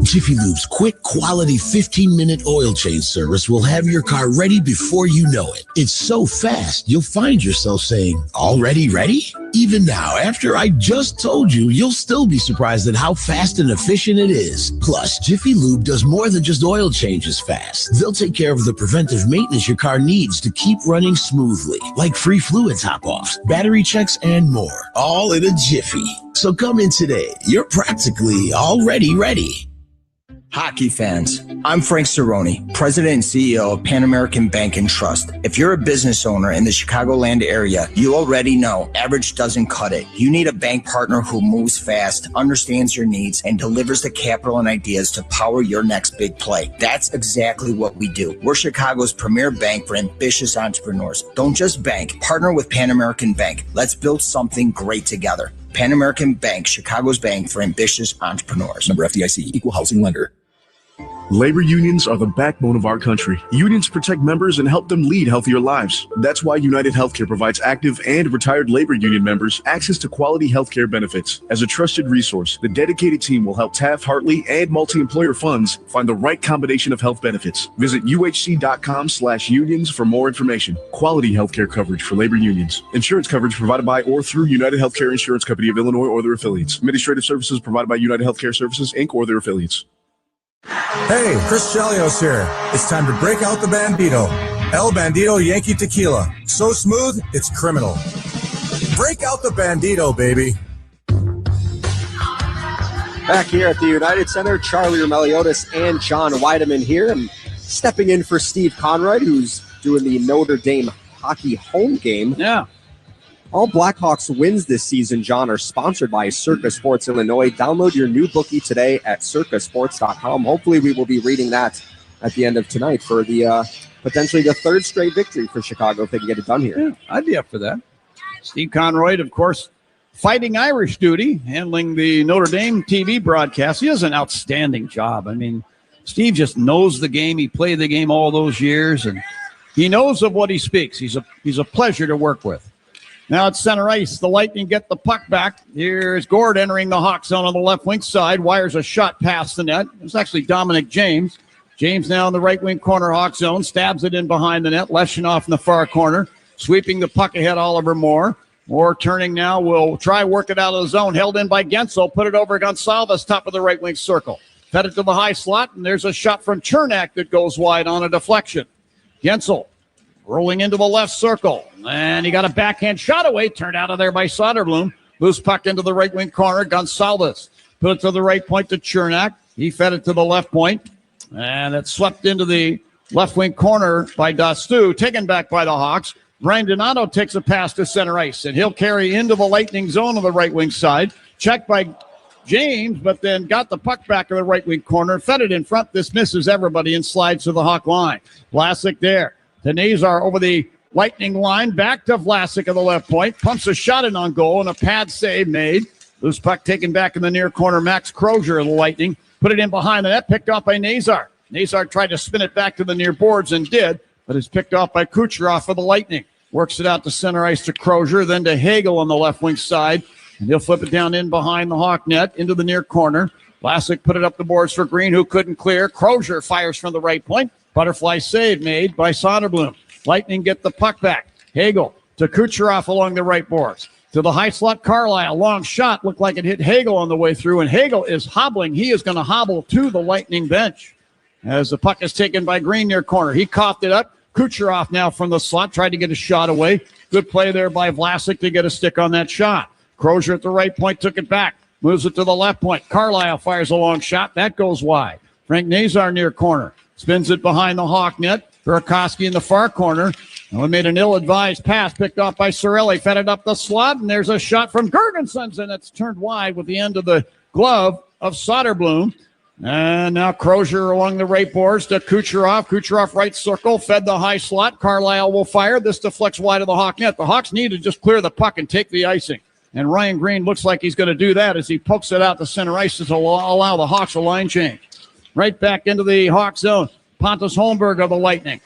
Jiffy Lube's quick, quality 15-minute oil change service will have your car ready before you know it. It's so fast, you'll find yourself saying, already ready? Even now, after I just told you, you'll still be surprised at how fast and efficient it is. Plus, Jiffy Lube does more than just oil changes fast. They'll take care of the preventive maintenance your car needs to keep running smoothly, like free fluid top-offs, battery checks, and more. All in a jiffy. So come in today. You're practically already ready. Hockey fans, I'm Frank Cerrone, President and CEO of Pan American Bank and Trust. If you're a business owner in the Chicagoland area, you already know average doesn't cut it. You need a bank partner who moves fast, understands your needs, and delivers the capital and ideas to power your next big play. That's exactly what we do. We're Chicago's premier bank for ambitious entrepreneurs. Don't just bank, partner with Pan American Bank. Let's build something great together. Pan American Bank, Chicago's bank for ambitious entrepreneurs. Member FDIC, equal housing lender. Labor unions are the backbone of our country. Unions protect members and help them lead healthier lives. That's why United Healthcare provides active and retired labor union members access to quality healthcare benefits. As a trusted resource, the dedicated team will help Taft-Hartley and multi-employer funds find the right combination of health benefits. Visit uhc.com/unions for more information. Quality healthcare coverage for labor unions. Insurance coverage provided by or through United Healthcare Insurance Company of Illinois or their affiliates. Administrative services provided by United Healthcare Services, Inc. or their affiliates. Hey, Chris Chelios here. It's time to break out the Bandito. El Bandito Yankee Tequila. So smooth, it's criminal. Break out the Bandito, baby. Back here at the United Center, Charlie Meliotis and John Weideman here, and stepping in for Steve Conroy, who's doing the Notre Dame hockey home game. Yeah. All Blackhawks wins this season, John, are sponsored by Circa Sports Illinois. Download your new bookie today at circasports.com. Hopefully we will be reading that at the end of tonight for the potentially the third straight victory for Chicago if they can get it done here. Yeah, I'd be up for that. Steve Conroy, of course, fighting Irish duty, handling the Notre Dame TV broadcast. He does an outstanding job. I mean, Steve just knows the game. He played the game all those years, and he knows of what he speaks. He's a pleasure to work with. Now at center ice, the Lightning get the puck back. Here's Gord entering the Hawk zone on the left wing side. Wires a shot past the net. It's actually Dominic James. James now in the right wing corner Hawk zone. Stabs it in behind the net. Leschinoff in the far corner. Sweeping the puck ahead, Oliver Moore. Moore turning now, will try work it out of the zone. Held in by Gensel. Put it over Gonsalves, top of the right wing circle. Fed it to the high slot, and there's a shot from Chernak that goes wide on a deflection. Gensel rolling into the left circle. And he got a backhand shot away. Turned out of there by Soderblom. Loose puck into the right wing corner. Gonsalves put it to the right point to Chernak. He fed it to the left point. And it's swept into the left wing corner by Dastu. Taken back by the Hawks. Brian Donato takes a pass to center ice, and he'll carry into the Lightning zone on the right wing side. Checked by James, but then got the puck back to the right wing corner. Fed it in front. This misses everybody and slides to the Hawk line. Vlasic there. To Nazar over the Lightning line. Back to Vlasic at the left point. Pumps a shot in on goal, and a pad save made. Loose puck taken back in the near corner. Max Crozier of the Lightning. Put it in behind the net. Picked off by Nazar. Nazar tried to spin it back to the near boards and did, but is picked off by Kucherov for the Lightning. Works it out to center ice to Crozier, then to Hagel on the left wing side. And he'll flip it down in behind the Hawk net into the near corner. Vlasic put it up the boards for Green, who couldn't clear. Crozier fires from the right point. Butterfly save made by Soderblom. Lightning get the puck back. Hagel to Kucherov along the right boards. To the high slot, Carlisle. Long shot. Looked like it hit Hagel on the way through, and Hagel is hobbling. He is going to hobble to the Lightning bench as the puck is taken by Green near corner. He coughed it up. Kucherov now from the slot, tried to get a shot away. Good play there by Vlasic to get a stick on that shot. Crozier at the right point took it back. Moves it to the left point. Carlisle fires a long shot. That goes wide. Frank Nazar near corner. Spins it behind the Hawk net. Burakovsky in the far corner. And we made an ill-advised pass picked off by Cirelli. Fed it up the slot, and there's a shot from Girgensons, and it's turned wide with the end of the glove of Soderblom. And now Crozier along the right boards to Kucherov. Kucherov right circle, fed the high slot. Carlisle will fire. This deflects wide of the Hawk net. The Hawks need to just clear the puck and take the icing. And Ryan Green looks like he's going to do that as he pokes it out to center ice to allow the Hawks a line change. Right back into the Hawk zone. Pontus Holmberg of the Lightning.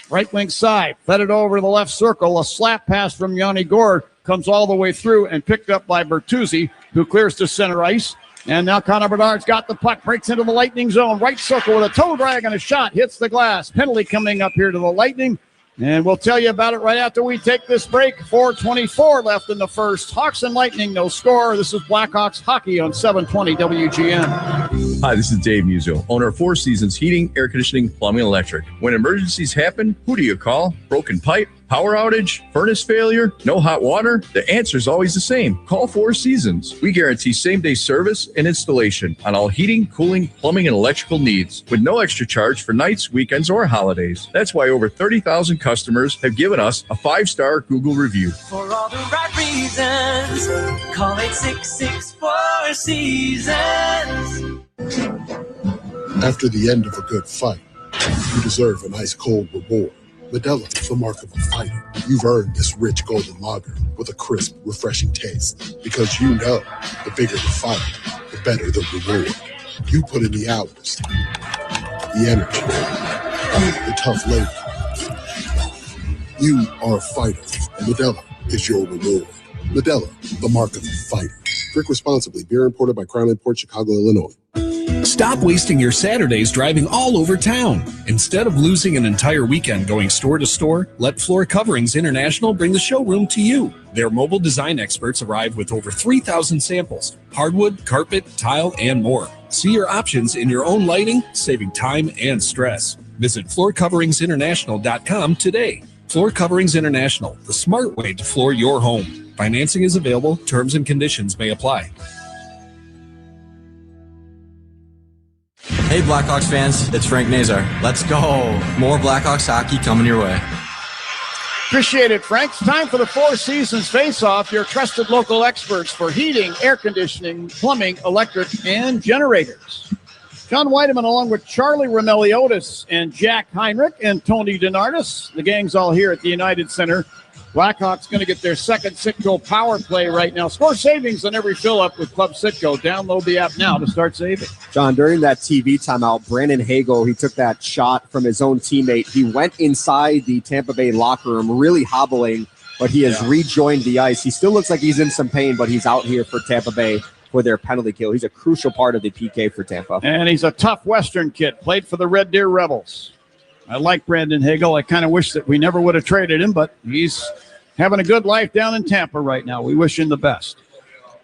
Right wing side. Fed it over to the left circle. A slap pass from Yanni Gord comes all the way through and picked up by Bertuzzi, who clears to center ice. And now Connor Bedard's got the puck, breaks into the Lightning zone. Right circle with a toe drag and a shot. Hits the glass. Penalty coming up here to the Lightning. And we'll tell you about it right after we take this break. 4:24 left in the first. Hawks and Lightning, no score. This is Blackhawks hockey on 720 WGN. Hi, this is Dave Musil, owner of Four Seasons Heating, Air Conditioning, Plumbing, and Electric. When emergencies happen, who do you call? Broken pipe? Power outage? Furnace failure? No hot water? The answer is always the same. Call Four Seasons. We guarantee same-day service and installation on all heating, cooling, plumbing, and electrical needs with no extra charge for nights, weekends, or holidays. That's why over 30,000 customers have given us a 5-star Google review. For all the right reasons, call 866-4 Seasons. After the end of a good fight, you deserve an ice-cold reward. Modelo is the mark of a fighter. You've earned this rich golden lager with a crisp, refreshing taste. Because you know, the bigger the fight, the better the reward. You put in the hours, the energy, the tough labor. You are a fighter, and Modelo is your reward. Modelo, the mark of a fighter. Drink responsibly. Beer imported by Crown Imports, Chicago, Illinois. Stop wasting your Saturdays driving all over town. Instead of losing an entire weekend going store to store, let Floor Coverings International bring the showroom to you. Their mobile design experts arrive with over 3,000 samples, hardwood, carpet, tile, and more. See your options in your own lighting, saving time and stress. Visit floorcoveringsinternational.com today. Floor Coverings International, the smart way to floor your home. Financing is available. Terms and conditions may apply. Hey, Blackhawks fans, it's Frank Nazar. Let's go. More Blackhawks hockey coming your way. Appreciate it, Frank. It's time for the Four Seasons Face-Off, your trusted local experts for heating, air conditioning, plumbing, electric, and generators. John Weideman along with Charlie Romeliotis and Jack Heinrich and Tony DeNardis. The gang's all here at the United Center. Blackhawks going to get their second Citgo power play right now. Score savings on every fill-up with Club Citgo. Download the app now to start saving. John, during that TV timeout, Brandon Hagel, he took that shot from his own teammate. He went inside the Tampa Bay locker room, really hobbling, but he has rejoined the ice. He still looks like he's in some pain, but he's out here for Tampa Bay for their penalty kill. He's a crucial part of the PK for Tampa. And he's a tough Western kid. Played for the Red Deer Rebels. I like Brandon Hagel. I kind of wish that we never would have traded him, but he's having a good life down in Tampa right now. We wish him the best.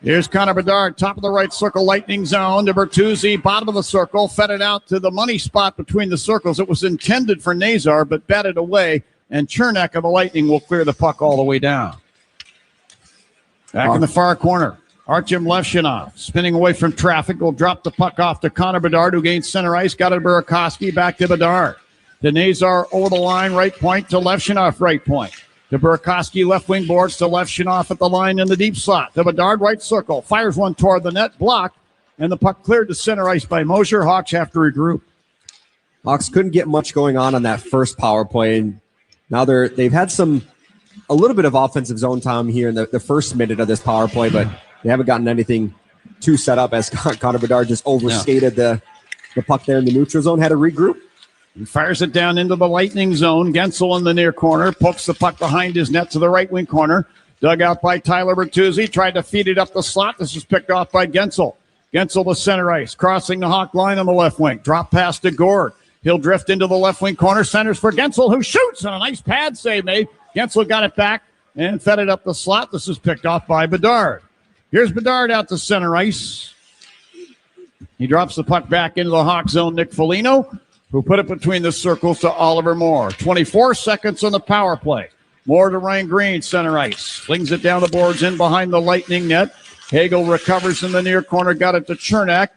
Here's Connor Bedard, top of the right circle, Lightning zone to Bertuzzi, bottom of the circle, fed it out to the money spot between the circles. It was intended for Nazar, but batted away, and Chernak of the Lightning will clear the puck all the way down. Back in the far corner, Artyom Levshinov, spinning away from traffic, will drop the puck off to Connor Bedard, who gains center ice, got it to Burakovsky, back to Bedard. To Nazar over the line, right point, to Levshinov, right point. To Burakovsky, left wing boards, to Levshinov at the line in the deep slot. To Bedard, right circle, fires one toward the net, blocked, and the puck cleared to center ice by Mosher. Hawks have to regroup. Hawks couldn't get much going on that first power play, and now they've had a little bit of offensive zone time here in the first minute of this power play, but they haven't gotten anything too set up as Connor Bedard just overskated the puck there in the neutral zone, had to regroup. He fires it down into the Lightning zone. Gensel in the near corner. Pokes the puck behind his net to the right wing corner. Dug out by Tyler Bertuzzi. Tried to feed it up the slot. This is picked off by Gensel. Gensel to center ice. Crossing the Hawk line on the left wing. Drop pass to Gord. He'll drift into the left wing corner. Centers for Gensel, who shoots. And a nice pad save made. Gensel got it back and fed it up the slot. This is picked off by Bedard. Here's Bedard out to center ice. He drops the puck back into the Hawk zone. Nick Foligno, who put it between the circles to Oliver Moore. 24 seconds on the power play. Moore to Ryan Green, center ice. Flings it down the boards in behind the Lightning net. Hagel recovers in the near corner, got it to Chernak.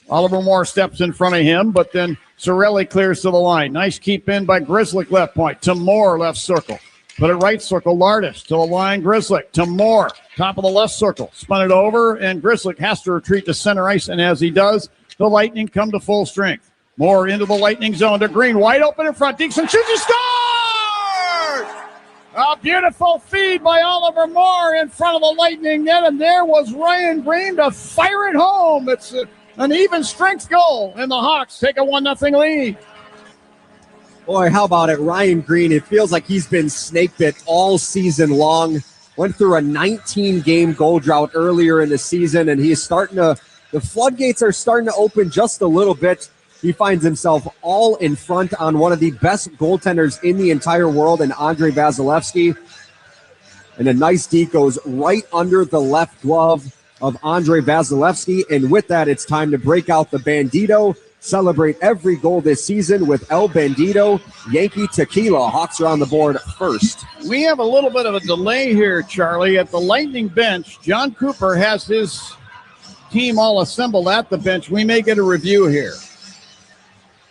Oliver Moore steps in front of him, but then Cirelli clears to the line. Nice keep in by Grzelcyk, left point. To Moore, left circle. Put it right circle, Lardis. To the line, Grzelcyk. To Moore, top of the left circle. Spun it over, and Grzelcyk has to retreat to center ice, and as he does, the Lightning come to full strength. Moore into the Lightning zone to Green, wide open in front. Dixon shoots, he scores! A beautiful feed by Oliver Moore in front of the Lightning net, and there was Ryan Green to fire it home. It's an even strength goal, and the Hawks take a 1-0 lead. Boy, how about it? Ryan Green, it feels like he's been snake bit all season long. Went through a 19-game goal drought earlier in the season, and he's the floodgates are starting to open just a little bit. He finds himself all in front on one of the best goaltenders in the entire world, and Andrei Vasilevsky. And a nice deke goes right under the left glove of Andrei Vasilevsky. And with that, it's time to break out the Bandito. Celebrate every goal this season with El Bandito Yankee Tequila. Hawks are on the board first. We have a little bit of a delay here, Charlie. At the Lightning bench, John Cooper has his team all assembled at the bench. We may get a review here.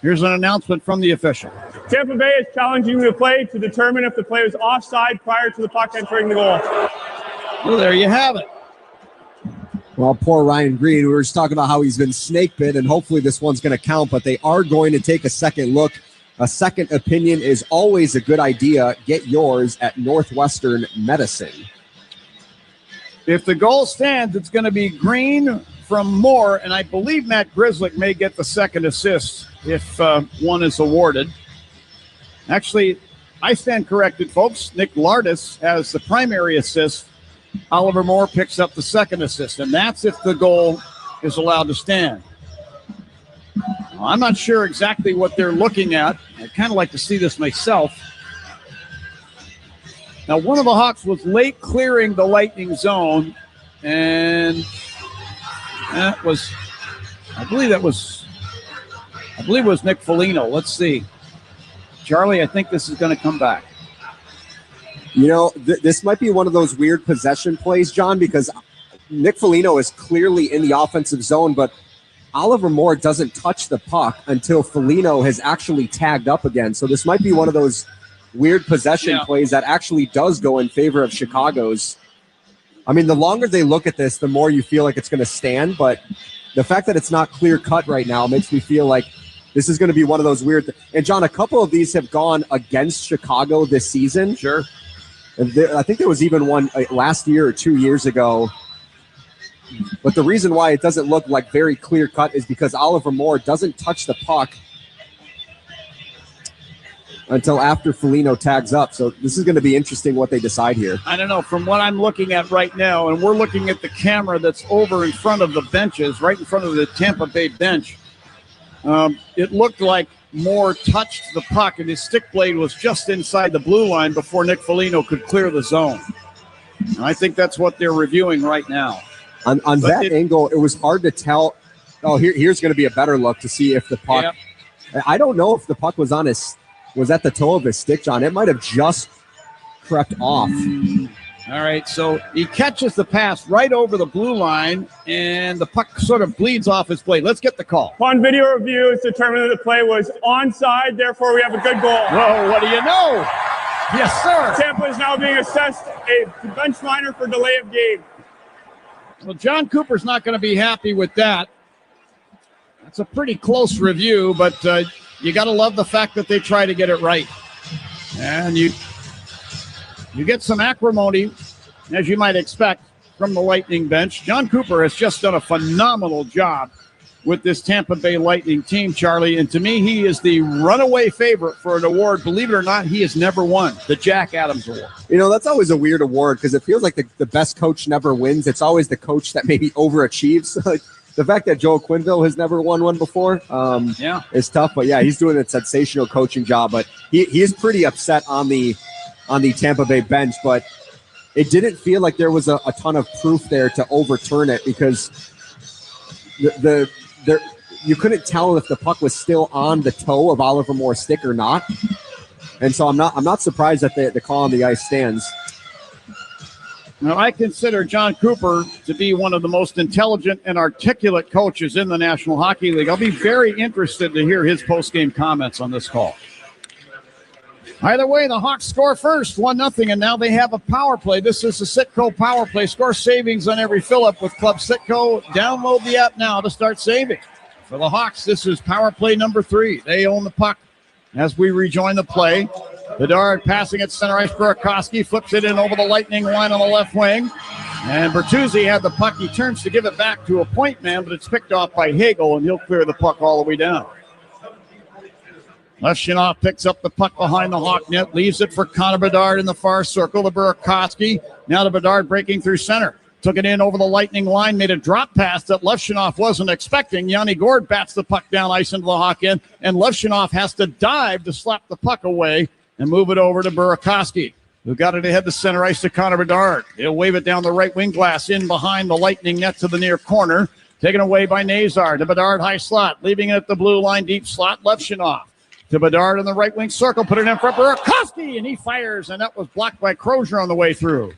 Here's an announcement from the official. Tampa Bay is challenging the play to determine if the play was offside prior to the puck entering the goal. Well, there you have it. Well, poor Ryan Green. We were just talking about how he's been snake bit, and hopefully this one's going to count, but they are going to take a second look. A second opinion is always a good idea. Get yours at Northwestern Medicine. If the goal stands, it's going to be Green from Moore, and I believe Matt Grzelcyk may get the second assist if one is awarded. Actually, I stand corrected, folks. Nick Lardis has the primary assist. Oliver Moore picks up the second assist, and that's if the goal is allowed to stand. Well, I'm not sure exactly what they're looking at. I'd kind of like to see this myself. Now, one of the Hawks was late clearing the Lightning zone, and that was, I believe it was Nick Foligno. Let's see. Charlie, I think this is going to come back. You know, this might be one of those weird possession plays, John, because Nick Foligno is clearly in the offensive zone, but Oliver Moore doesn't touch the puck until Foligno has actually tagged up again. So this might be one of those weird possession plays that actually does go in favor of Chicago's. I mean, the longer they look at this, the more you feel like it's going to stand. But the fact that it's not clear cut right now makes me feel like this is going to be one of those weird. And John, a couple of these have gone against Chicago this season. Sure. And I think there was even one last year or 2 years ago. But the reason why it doesn't look like very clear cut is because Oliver Moore doesn't touch the puck until after Foligno tags up. So this is going to be interesting what they decide here. I don't know. From what I'm looking at right now, and we're looking at the camera that's over in front of the benches, right in front of the Tampa Bay bench, it looked like Moore touched the puck, and his stick blade was just inside the blue line before Nick Foligno could clear the zone. And I think that's what they're reviewing right now. On that angle, it was hard to tell. Oh, here's going to be a better look to see if the puck. Yep. I don't know if the puck was at the toe of his stick, John. It might have just crept off. All right, so he catches the pass right over the blue line, and the puck sort of bleeds off his blade. Let's get the call. Upon video review, it's determined that the play was onside. Therefore, we have a good goal. Whoa, what do you know? Yes, sir. Tampa is now being assessed a bench minor for delay of game. Well, John Cooper's not going to be happy with that. That's a pretty close review, but you got to love the fact that they try to get it right. And you get some acrimony, as you might expect, from the Lightning bench. John Cooper has just done a phenomenal job with this Tampa Bay Lightning team, Charlie. And to me, he is the runaway favorite for an award. Believe it or not, he has never won the Jack Adams Award. You know, that's always a weird award because it feels like the best coach never wins. It's always the coach that maybe overachieves. Like the fact that Joe Quenneville has never won one before is tough. But, yeah, he's doing a sensational coaching job. But he is pretty upset on the Tampa Bay bench. But it didn't feel like there was a ton of proof there to overturn it because you couldn't tell if the puck was still on the toe of Oliver Moore's stick or not. And so I'm not surprised that the call on the ice stands. Now, I consider John Cooper to be one of the most intelligent and articulate coaches in the National Hockey League. I'll be very interested to hear his post-game comments on this call. Either way, the Hawks score first, 1-0, and now they have a power play. This is the Citco power play. Score savings on every fill-up with Club Citco. Download the app now to start saving. For the Hawks, this is power play number 3. They own the puck as we rejoin the play. Bedard passing at center ice. Burakovsky flips it in over the Lightning line on the left wing. And Bertuzzi had the puck. He turns to give it back to a point man, but it's picked off by Hagel, and he'll clear the puck all the way down. Lefshunov picks up the puck behind the Hawk net, leaves it for Connor Bedard in the far circle to Burakovsky. Now to Bedard breaking through center. Took it in over the Lightning line, made a drop pass that Lefshunov wasn't expecting. Yanni Gourde bats the puck down ice into the Hawk end, and Lefshunov has to dive to slap the puck away and move it over to Burakovsky, who got it ahead to center ice to Connor Bedard. He'll wave it down the right wing glass in behind the Lightning net to the near corner. Taken away by Nazar to Bedard, high slot, leaving it at the blue line, deep slot, Lefshunov. To Bedard in the right wing circle, put it in for Burakovsky, and he fires, and that was blocked by Crozier on the way through.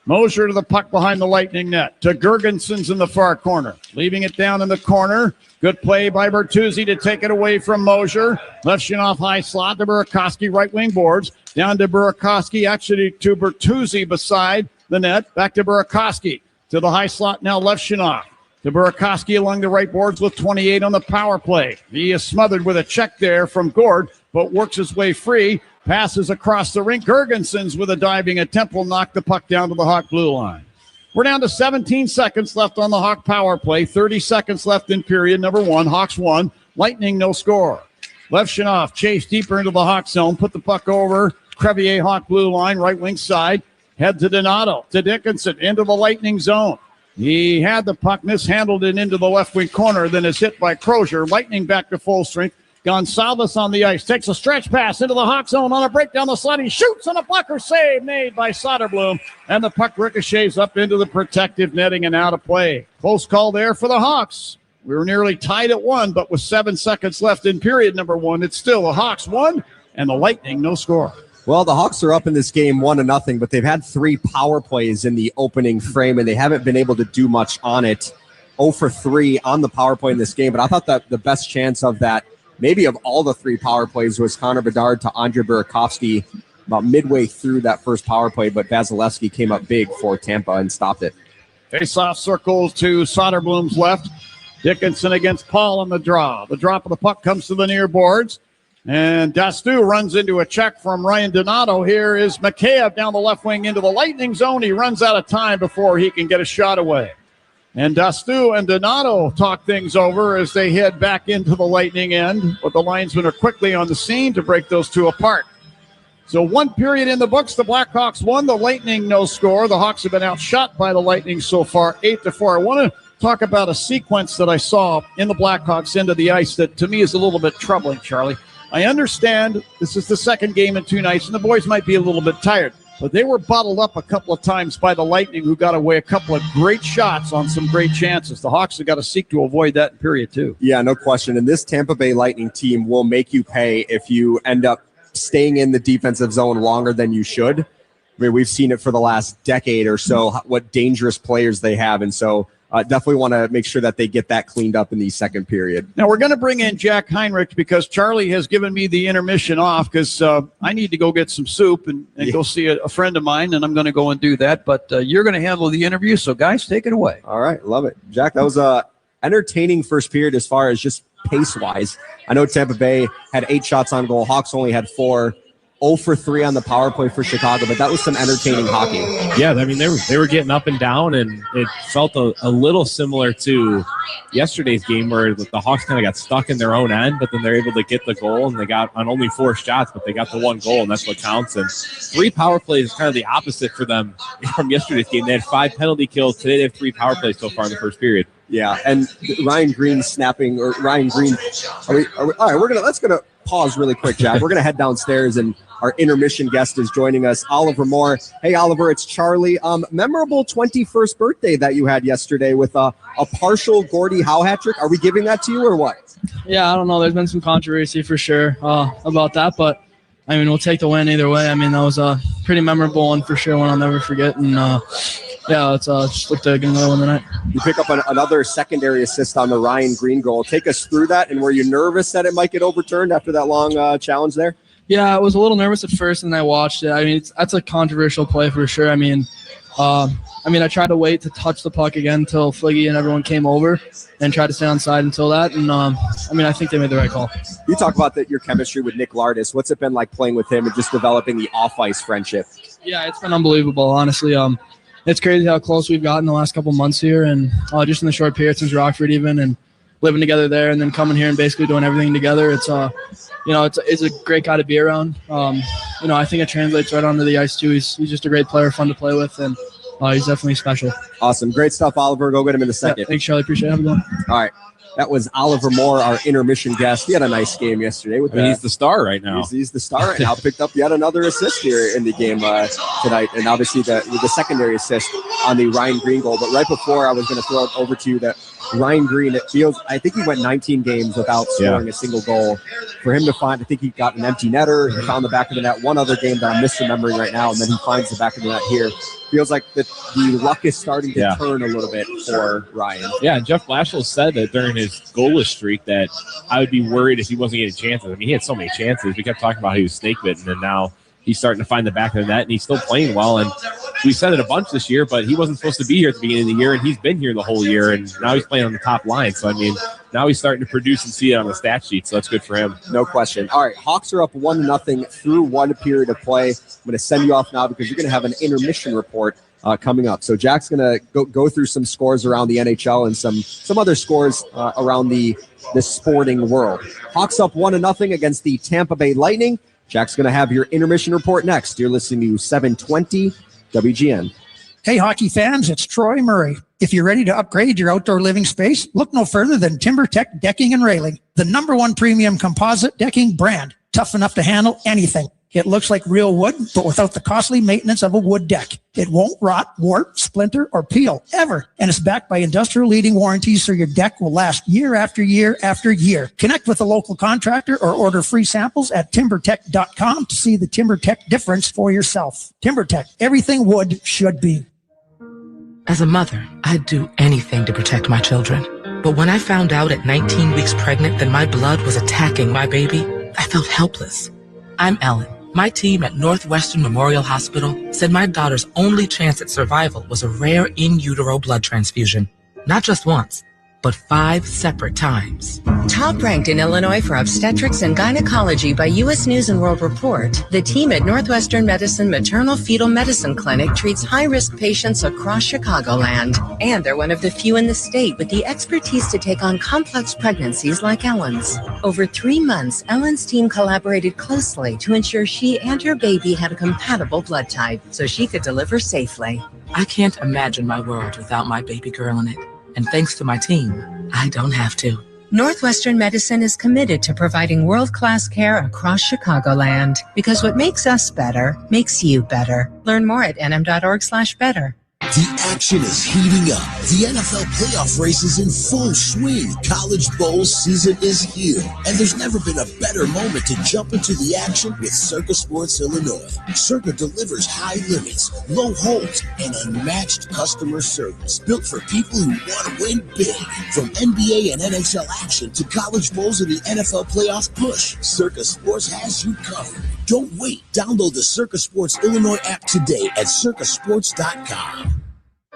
Mosier to the puck behind the Lightning net. To Gergensons in the far corner. Leaving it down in the corner. Good play by Bertuzzi to take it away from Mosier. Lefshunov high slot to Burakovsky, right wing boards. Down to Burakovsky, actually to Bertuzzi beside the net. Back to Burakovsky. To the high slot now, Lefshunov. To Burakovsky along the right boards with 28 on the power play. He is smothered with a check there from Gourde, but works his way free. Passes across the rink. Gergensons with a diving attempt will knock the puck down to the Hawk blue line. We're down to 17 seconds left on the Hawk power play. 30 seconds left in period number 1. Hawks 1. Lightning no score. Lefshunov chase deeper into the Hawk zone. Put the puck over. Crevier Hawk blue line, right wing side. Head to Donato. To Dickinson into the Lightning zone. He had the puck, mishandled it into the left wing corner, then is hit by Crozier. Lightning back to full strength. Gonsalves on the ice, takes a stretch pass into the Hawk zone on a break down the slot. He shoots on a blocker save made by Soderblom, and the puck ricochets up into the protective netting and out of play. Close call there for the Hawks. We were nearly tied at 1, but with 7 seconds left in period number 1, it's still the Hawks 1 and the Lightning no score. Well, the Hawks are up in this game 1-0, but they've had 3 power plays in the opening frame, and they haven't been able to do much on it 0 for 3 on the power play in this game, but I thought that the best chance of that, maybe of all the 3 power plays, was Connor Bedard to Andre Burakovsky about midway through that first power play, but Vasilevsky came up big for Tampa and stopped it. Face-off circles to Soderblom's left. Dickinson against Paul on the draw. The drop of the puck comes to the near boards. And Dastu runs into a check from Ryan Donato. Here is Mikheyev down the left wing into the Lightning zone. He runs out of time before he can get a shot away. And Dastu and Donato talk things over as they head back into the Lightning end. But the linesmen are quickly on the scene to break those two apart. So 1 period in the books. The Blackhawks won. The Lightning no score. The Hawks have been outshot by the Lightning so far, 8-4. I want to talk about a sequence that I saw in the Blackhawks end of the ice that to me is a little bit troubling, Charlie. I understand this is the second game in 2 nights, and the boys might be a little bit tired, but they were bottled up a couple of times by the Lightning, who got away a couple of great shots on some great chances. The Hawks have got to seek to avoid that in period 2. Yeah, no question. And this Tampa Bay Lightning team will make you pay if you end up staying in the defensive zone longer than you should. I mean, we've seen it for the last decade or so, what dangerous players they have, and so definitely want to make sure that they get that cleaned up in the second period. Now, we're going to bring in Jack Heinrich because Charlie has given me the intermission off because I need to go get some soup and go see a friend of mine, and I'm going to go and do that. But you're going to handle the interview, so guys, take it away. All right, love it. Jack, that was a entertaining first period as far as just pace-wise. I know Tampa Bay had 8 shots on goal. Hawks only had 4. 0 for 3 on the power play for Chicago, but that was some entertaining hockey. Yeah, I mean, they were getting up and down, and it felt a little similar to yesterday's game where the Hawks kind of got stuck in their own end, but then they're able to get the goal, and they got on only 4 shots, but they got the 1 goal, and that's what counts. And 3 power plays is kind of the opposite for them from yesterday's game. They had 5 penalty kills. Today they have 3 power plays so far in the first period. Yeah, and Ryan Green snapping, or Ryan Green. All right, let's pause really quick, Jack. We're gonna head downstairs, and our intermission guest is joining us, Oliver Moore. Hey, Oliver, it's Charlie. Memorable 21st birthday that you had yesterday with a partial Gordie Howe hat trick. Are we giving that to you or what? Yeah, I don't know. There's been some controversy for sure about that, but I mean, we'll take the win either way. I mean, that was a pretty memorable one for sure, one I'll never forget. And yeah, let's just look to get another one tonight. You pick up another secondary assist on the Ryan Green goal. Take us through that, and were you nervous that it might get overturned after that long challenge there? Yeah, I was a little nervous at first, and then I watched it. I mean, that's a controversial play for sure. I mean, I tried to wait to touch the puck again until Fliggy and everyone came over and tried to stay on side until that. And, I think they made the right call. You talk about your chemistry with Nick Lardis. What's it been like playing with him and just developing the off-ice friendship? Yeah, it's been unbelievable, honestly. It's crazy how close we've gotten the last couple months here, and just in the short period since Rockford even, and living together there and then coming here and basically doing everything together. It's it's a great guy to be around. I think it translates right onto the ice too. He's just a great player, fun to play with, and he's definitely special. Awesome. Great stuff, Oliver. Go get him in a second. Yeah, thanks, Charlie. Appreciate it. Have a good one. All right. That was Oliver Moore, our intermission guest. He had a nice game yesterday. He's the star right now. He's the star right now. Picked up yet another assist here in the game tonight. And obviously the secondary assist on the Ryan Green goal. But right before I was going to throw it over to you, that Ryan Green, I think he went 19 games without scoring a single goal. For him to find, I think he got an empty netter. He found the back of the net. One other game that I'm misremembering right now, and then he finds the back of the net here. Feels like the luck is starting to turn a little bit for Ryan. Yeah, and Jeff Blashill said that during his goalless streak that I would be worried if he wasn't getting chances. I mean, he had so many chances. We kept talking about how he was snake-bitten, and now he's starting to find the back of the net, and he's still playing well. And we said it a bunch this year, but he wasn't supposed to be here at the beginning of the year, and he's been here the whole year, and now he's playing on the top line. So, I mean, now he's starting to produce and see it on the stat sheet, so that's good for him. No question. All right, Hawks are up 1-0 through 1 period of play. I'm going to send you off now because you're going to have an intermission report coming up. So Jack's going to go through some scores around the NHL and some other scores around the sporting world. Hawks up 1-0 against the Tampa Bay Lightning. Jack's going to have your intermission report next. You're listening to 720 WGN. Hey, hockey fans, it's Troy Murray. If you're ready to upgrade your outdoor living space, look no further than TimberTech Decking and Railing, the #1 premium composite decking brand, tough enough to handle anything. It looks like real wood, but without the costly maintenance of a wood deck. It won't rot, warp, splinter, or peel, ever. And it's backed by industrial-leading warranties, so your deck will last year after year after year. Connect with a local contractor or order free samples at TimberTech.com to see the TimberTech difference for yourself. TimberTech, everything wood should be. As a mother, I'd do anything to protect my children. But when I found out at 19 weeks pregnant that my blood was attacking my baby, I felt helpless. I'm Ellen. My team at Northwestern Memorial Hospital said my daughter's only chance at survival was a rare in utero blood transfusion. Not just once, but 5 separate times. Top ranked in Illinois for obstetrics and gynecology by U.S. News & World Report, the team at Northwestern Medicine Maternal Fetal Medicine Clinic treats high-risk patients across Chicagoland. And they're one of the few in the state with the expertise to take on complex pregnancies like Ellen's. Over 3 months, Ellen's team collaborated closely to ensure she and her baby had a compatible blood type so she could deliver safely. I can't imagine my world without my baby girl in it. And thanks to my team, I don't have to. Northwestern Medicine is committed to providing world-class care across Chicagoland because what makes us better makes you better. Learn more at nm.org/better. The action is heating up. The NFL playoff race is in full swing. College Bowl season is here. And there's never been a better moment to jump into the action with Circa Sports Illinois. Circa delivers high limits, low holds, and unmatched customer service. Built for people who want to win big. From NBA and NHL action to college bowls and the NFL playoff push, Circa Sports has you covered. Don't wait. Download the Circa Sports Illinois app today at circasports.com.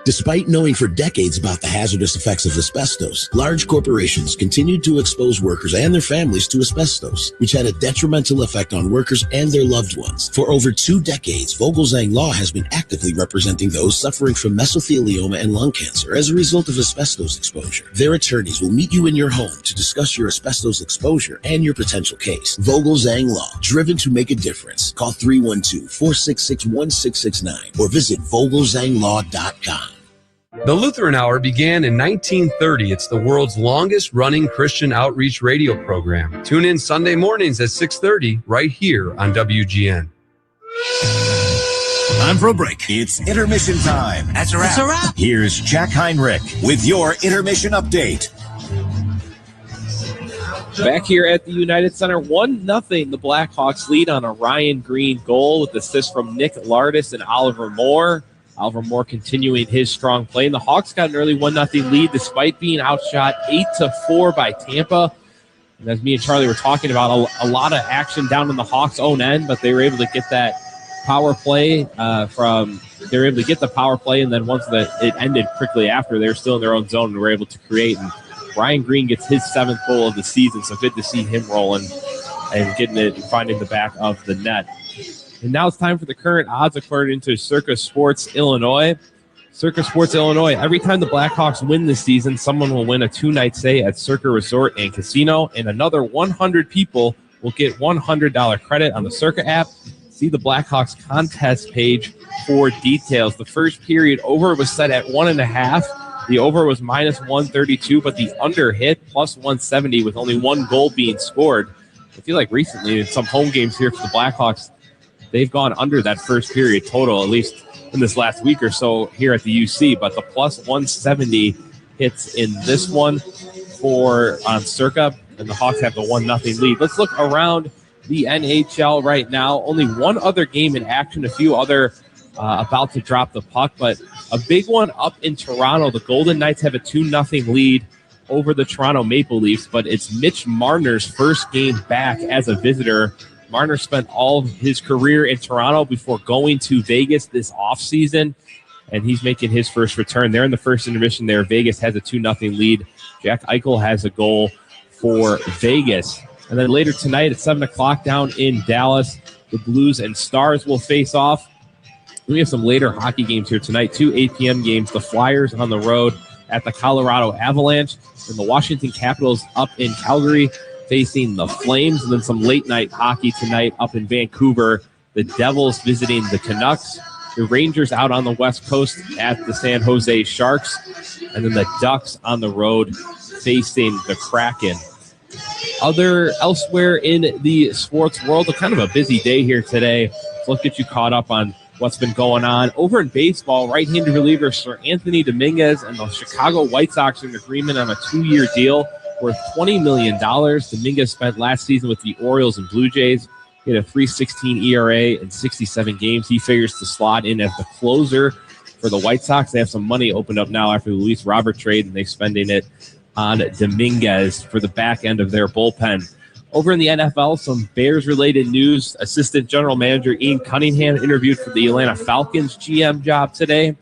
Despite knowing for decades about the hazardous effects of asbestos, large corporations continued to expose workers and their families to asbestos, which had a detrimental effect on workers and their loved ones. For over 2 decades, Vogelzang Law has been actively representing those suffering from mesothelioma and lung cancer as a result of asbestos exposure. Their attorneys will meet you in your home to discuss your asbestos exposure and your potential case. Vogelzang Law, driven to make a difference. Call 312-466-1669 or visit vogelzanglaw.com. The Lutheran Hour began in 1930. It's the world's longest running Christian outreach radio program. Tune in Sunday mornings at 6:30 right here on WGN. Time for a break. It's intermission time. That's a wrap. Here's Jack Heinrich with your intermission update. Back here at the United Center, 1-0. The Blackhawks lead on a Ryan Green goal with assists from Nick Lardis and Oliver Moore. Oliver Moore continuing his strong play. And the Hawks got an early 1-0 lead despite being outshot 8-4 by Tampa. And as me and Charlie were talking about, a lot of action down in the Hawks' own end, but they were able to get that power play and then once it ended quickly after, they were still in their own zone and were able to create. And Ryan Green gets his 7th goal of the season, so good to see him rolling and getting it and finding the back of the net. And now it's time for the current odds according to Circa Sports Illinois. Circa Sports Illinois, every time the Blackhawks win this season, someone will win a 2-night stay at Circa Resort and Casino, and another 100 people will get $100 credit on the Circa app. See the Blackhawks contest page for details. The first period over was set at 1.5. The over was -132, but the under hit +170 with only 1 goal being scored. I feel like recently in some home games here for the Blackhawks, they've gone under that first period total, at least in this last week or so here at the UC. But the +170 hits in this one on Circa, and the Hawks have the 1-0 lead. Let's look around the NHL right now. Only one other game in action, a few other about to drop the puck, but a big one up in Toronto. The Golden Knights have a 2-0 lead over the Toronto Maple Leafs, but it's Mitch Marner's first game back as a visitor. Marner spent all of his career in Toronto before going to Vegas this offseason, and he's making his first return. They're in the first intermission there. Vegas has a 2-0 lead. Jack Eichel has a goal for Vegas. And then later tonight at 7 o'clock down in Dallas, the Blues and Stars will face off. We have some later hockey games here tonight, 2 8 p.m. games. The Flyers on the road at the Colorado Avalanche, and the Washington Capitals up in Calgary facing the Flames, and then some late-night hockey tonight up in Vancouver. The Devils visiting the Canucks. The Rangers out on the West Coast at the San Jose Sharks, and then the Ducks on the road facing the Kraken. Elsewhere in the sports world, kind of a busy day here today. So let's get you caught up on what's been going on. Over in baseball, right-handed reliever Sir Anthony Dominguez and the Chicago White Sox are in agreement on a 2-year deal worth $20 million. Dominguez spent last season with the Orioles and Blue Jays. He had a 3.16 ERA in 67 games. He figures to slot in as the closer for the White Sox. They have some money opened up now after the Luis Robert trade, and they're spending it on Dominguez for the back end of their bullpen. Over in the NFL, some Bears-related news. Assistant General Manager Ian Cunningham interviewed for the Atlanta Falcons GM job today.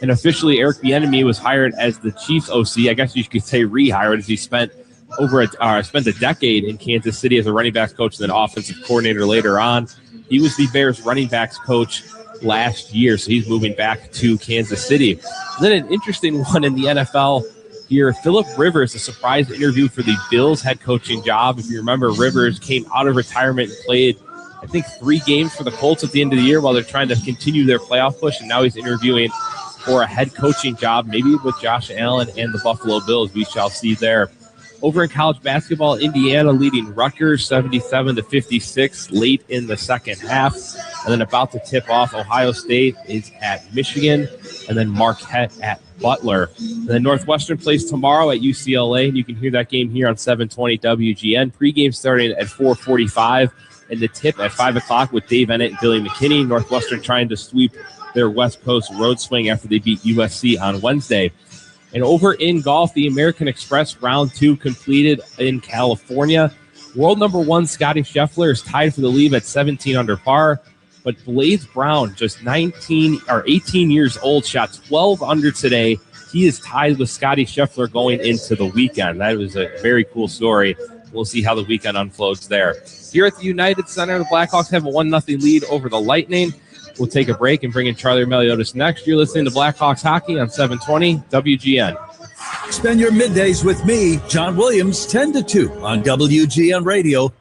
And officially, Eric Bieniemy was hired as the Chiefs OC. I guess you could say rehired, as he spent a decade in Kansas City as a running backs coach and then offensive coordinator later on. He was the Bears running backs coach last year, so he's moving back to Kansas City. And then an interesting one in the NFL here. Phillip Rivers, a surprise interview for the Bills head coaching job. If you remember, Rivers came out of retirement and played, I think, 3 games for the Colts at the end of the year while they're trying to continue their playoff push, and now he's interviewing for a head coaching job, maybe with Josh Allen and the Buffalo Bills. We shall see there. Over in college basketball, Indiana leading Rutgers 77-56 late in the second half. And then about to tip off, Ohio State is at Michigan, and then Marquette at Butler. And then Northwestern plays tomorrow at UCLA, and you can hear that game here on 720 WGN. Pregame starting at 4:45, and the tip at 5 o'clock with Dave Ennett and Billy McKinney. Northwestern trying to sweep their West Coast road swing after they beat USC on Wednesday. And over in golf, the American Express Round 2 completed in California. World number 1 Scotty Scheffler is tied for the lead at 17 under par. But Blaze Brown, just 18 years old, shot 12 under today. He is tied with Scotty Scheffler going into the weekend. That was a very cool story. We'll see how the weekend unfolds there. Here at the United Center, the Blackhawks have a 1-0 lead over the Lightning. We'll take a break and bring in Charlie Meliodas next. You're listening to Blackhawks Hockey on 720 WGN. Spend your middays with me, John Williams, 10 to 2 on WGN Radio.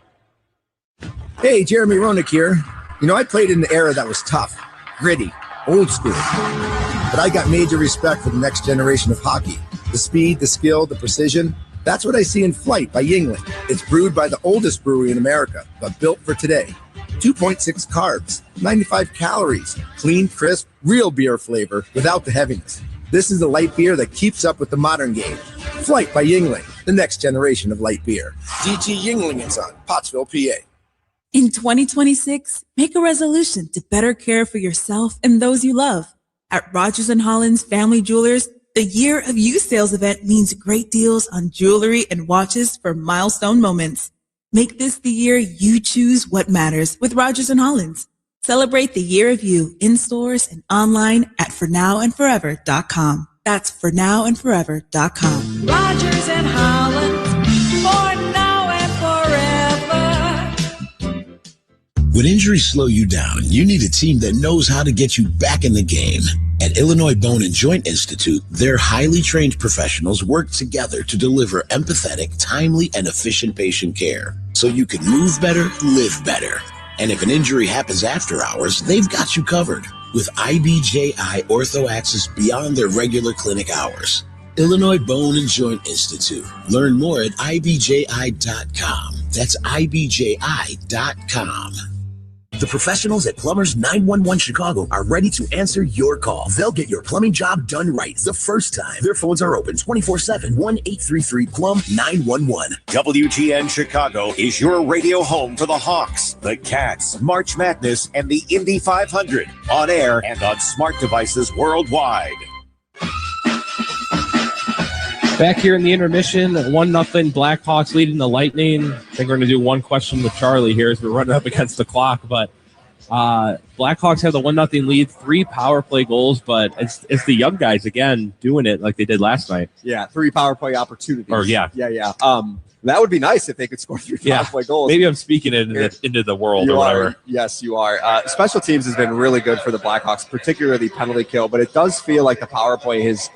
Hey, Jeremy Roenick here. You know, I played in an era that was tough, gritty, old school. But I got major respect for the next generation of hockey. The speed, the skill, the precision. That's what I see in Flight by Yuengling. It's brewed by the oldest brewery in America, but built for today. 2.6 carbs, 95 calories, clean, crisp, real beer flavor without the heaviness. This is a light beer that keeps up with the modern game. Flight by Yuengling, the next generation of light beer. DG Yuengling and Son, Pottsville, PA. In 2026, make a resolution to better care for yourself and those you love. At Rogers & Hollins Family Jewelers, the Year of You sales event means great deals on jewelry and watches for milestone moments. Make this the year you choose what matters with Rogers & Hollins. Celebrate the Year of You in stores and online at fornowandforever.com. That's fornowandforever.com. Rogers and Hollins, for now and forever. When injuries slow you down, you need a team that knows how to get you back in the game. At Illinois Bone and Joint Institute, their highly trained professionals work together to deliver empathetic, timely, and efficient patient care so you can move better, live better. And if an injury happens after hours, they've got you covered with IBJI Ortho Access beyond their regular clinic hours. Illinois Bone and Joint Institute. Learn more at IBJI.com. That's IBJI.com. The professionals at Plumbers 911 Chicago are ready to answer your call. They'll get your plumbing job done right the first time. Their phones are open 24/7, 1-833-PLUM-911. WGN Chicago is your radio home for the Hawks, the Cats, March Madness, and the Indy 500. On air and on smart devices worldwide. Back here in the intermission, 1-0 Blackhawks leading the Lightning. I think we're going to do one question with Charlie here as we're running up against the clock. But Blackhawks have the 1-0 lead, 3 power play goals, but it's the young guys again doing it like they did last night. Yeah, 3 power play opportunities. Yeah. That would be nice if they could score 3 power play goals. Maybe I'm speaking into the world or whatever. Yes, you are. Special teams has been really good for the Blackhawks, particularly penalty kill, but it does feel like the power play has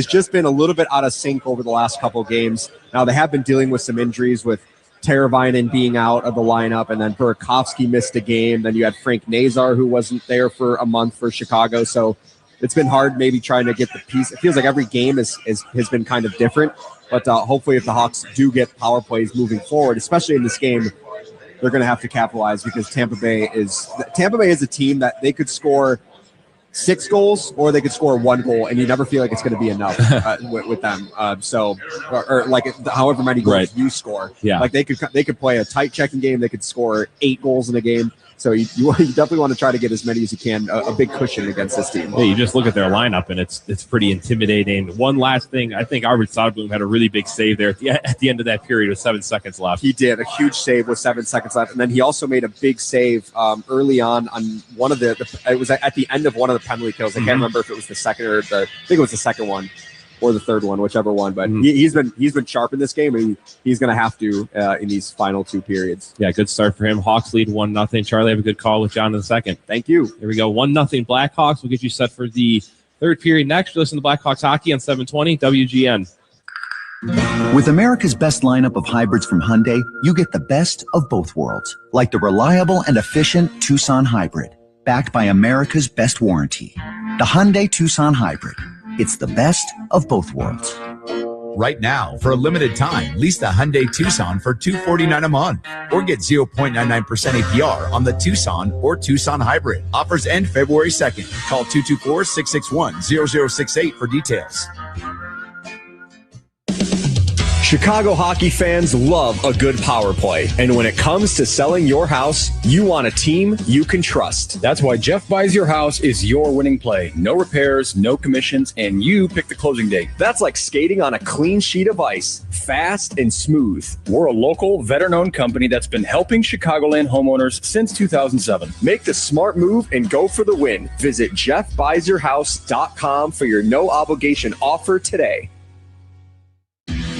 just been a little bit out of sync over the last couple games. Now, they have been dealing with some injuries with Teravainen being out of the lineup, and then Burakovsky missed a game. Then you had Frank Nazar, who wasn't there for a month for Chicago. So it's been hard maybe trying to get the piece. It feels like every game has been kind of different. But hopefully if the Hawks do get power plays moving forward, especially in this game, they're going to have to capitalize because Tampa Bay is a team that they could score 6 goals or they could score 1 goal, and you never feel like it's going to be enough with them. Or like however many goals you score. Yeah. Like they could play a tight checking game. They could score 8 goals in a game. So you definitely want to try to get as many as you can, a big cushion against this team. Yeah, you just look at their lineup, and it's pretty intimidating. One last thing, I think Arvid Soderblom had a really big save there at the end of that period with 7 seconds left. He did a huge save with 7 seconds left, and then he also made a big save early on one of the it was at the end of one of the penalty kills. I can't remember if it was the second or I think it was the second one or the third one, whichever one. But he's been sharp in this game, and he's going to have to in these final 2 periods. Yeah, good start for him. Hawks lead 1-0. Charlie, have a good call with John in the second. Thank you. Here we go, 1-0 Blackhawks. We'll get you set for the third period next. Listen to Blackhawks hockey on 720 WGN. With America's best lineup of hybrids from Hyundai, you get the best of both worlds, like the reliable and efficient Tucson Hybrid, backed by America's best warranty. The Hyundai Tucson Hybrid. It's the best of both worlds. Right now, for a limited time, lease the Hyundai Tucson for $249 a month or get 0.99% APR on the Tucson or Tucson Hybrid. Offers end February 2nd. Call 224-661-0068 for details. Chicago hockey fans love a good power play. And when it comes to selling your house, you want a team you can trust. That's why Jeff Buys Your House is your winning play. No repairs, no commissions, and you pick the closing date. That's like skating on a clean sheet of ice, fast and smooth. We're a local, veteran-owned company that's been helping Chicagoland homeowners since 2007. Make the smart move and go for the win. Visit JeffBuysYourHouse.com for your no-obligation offer today.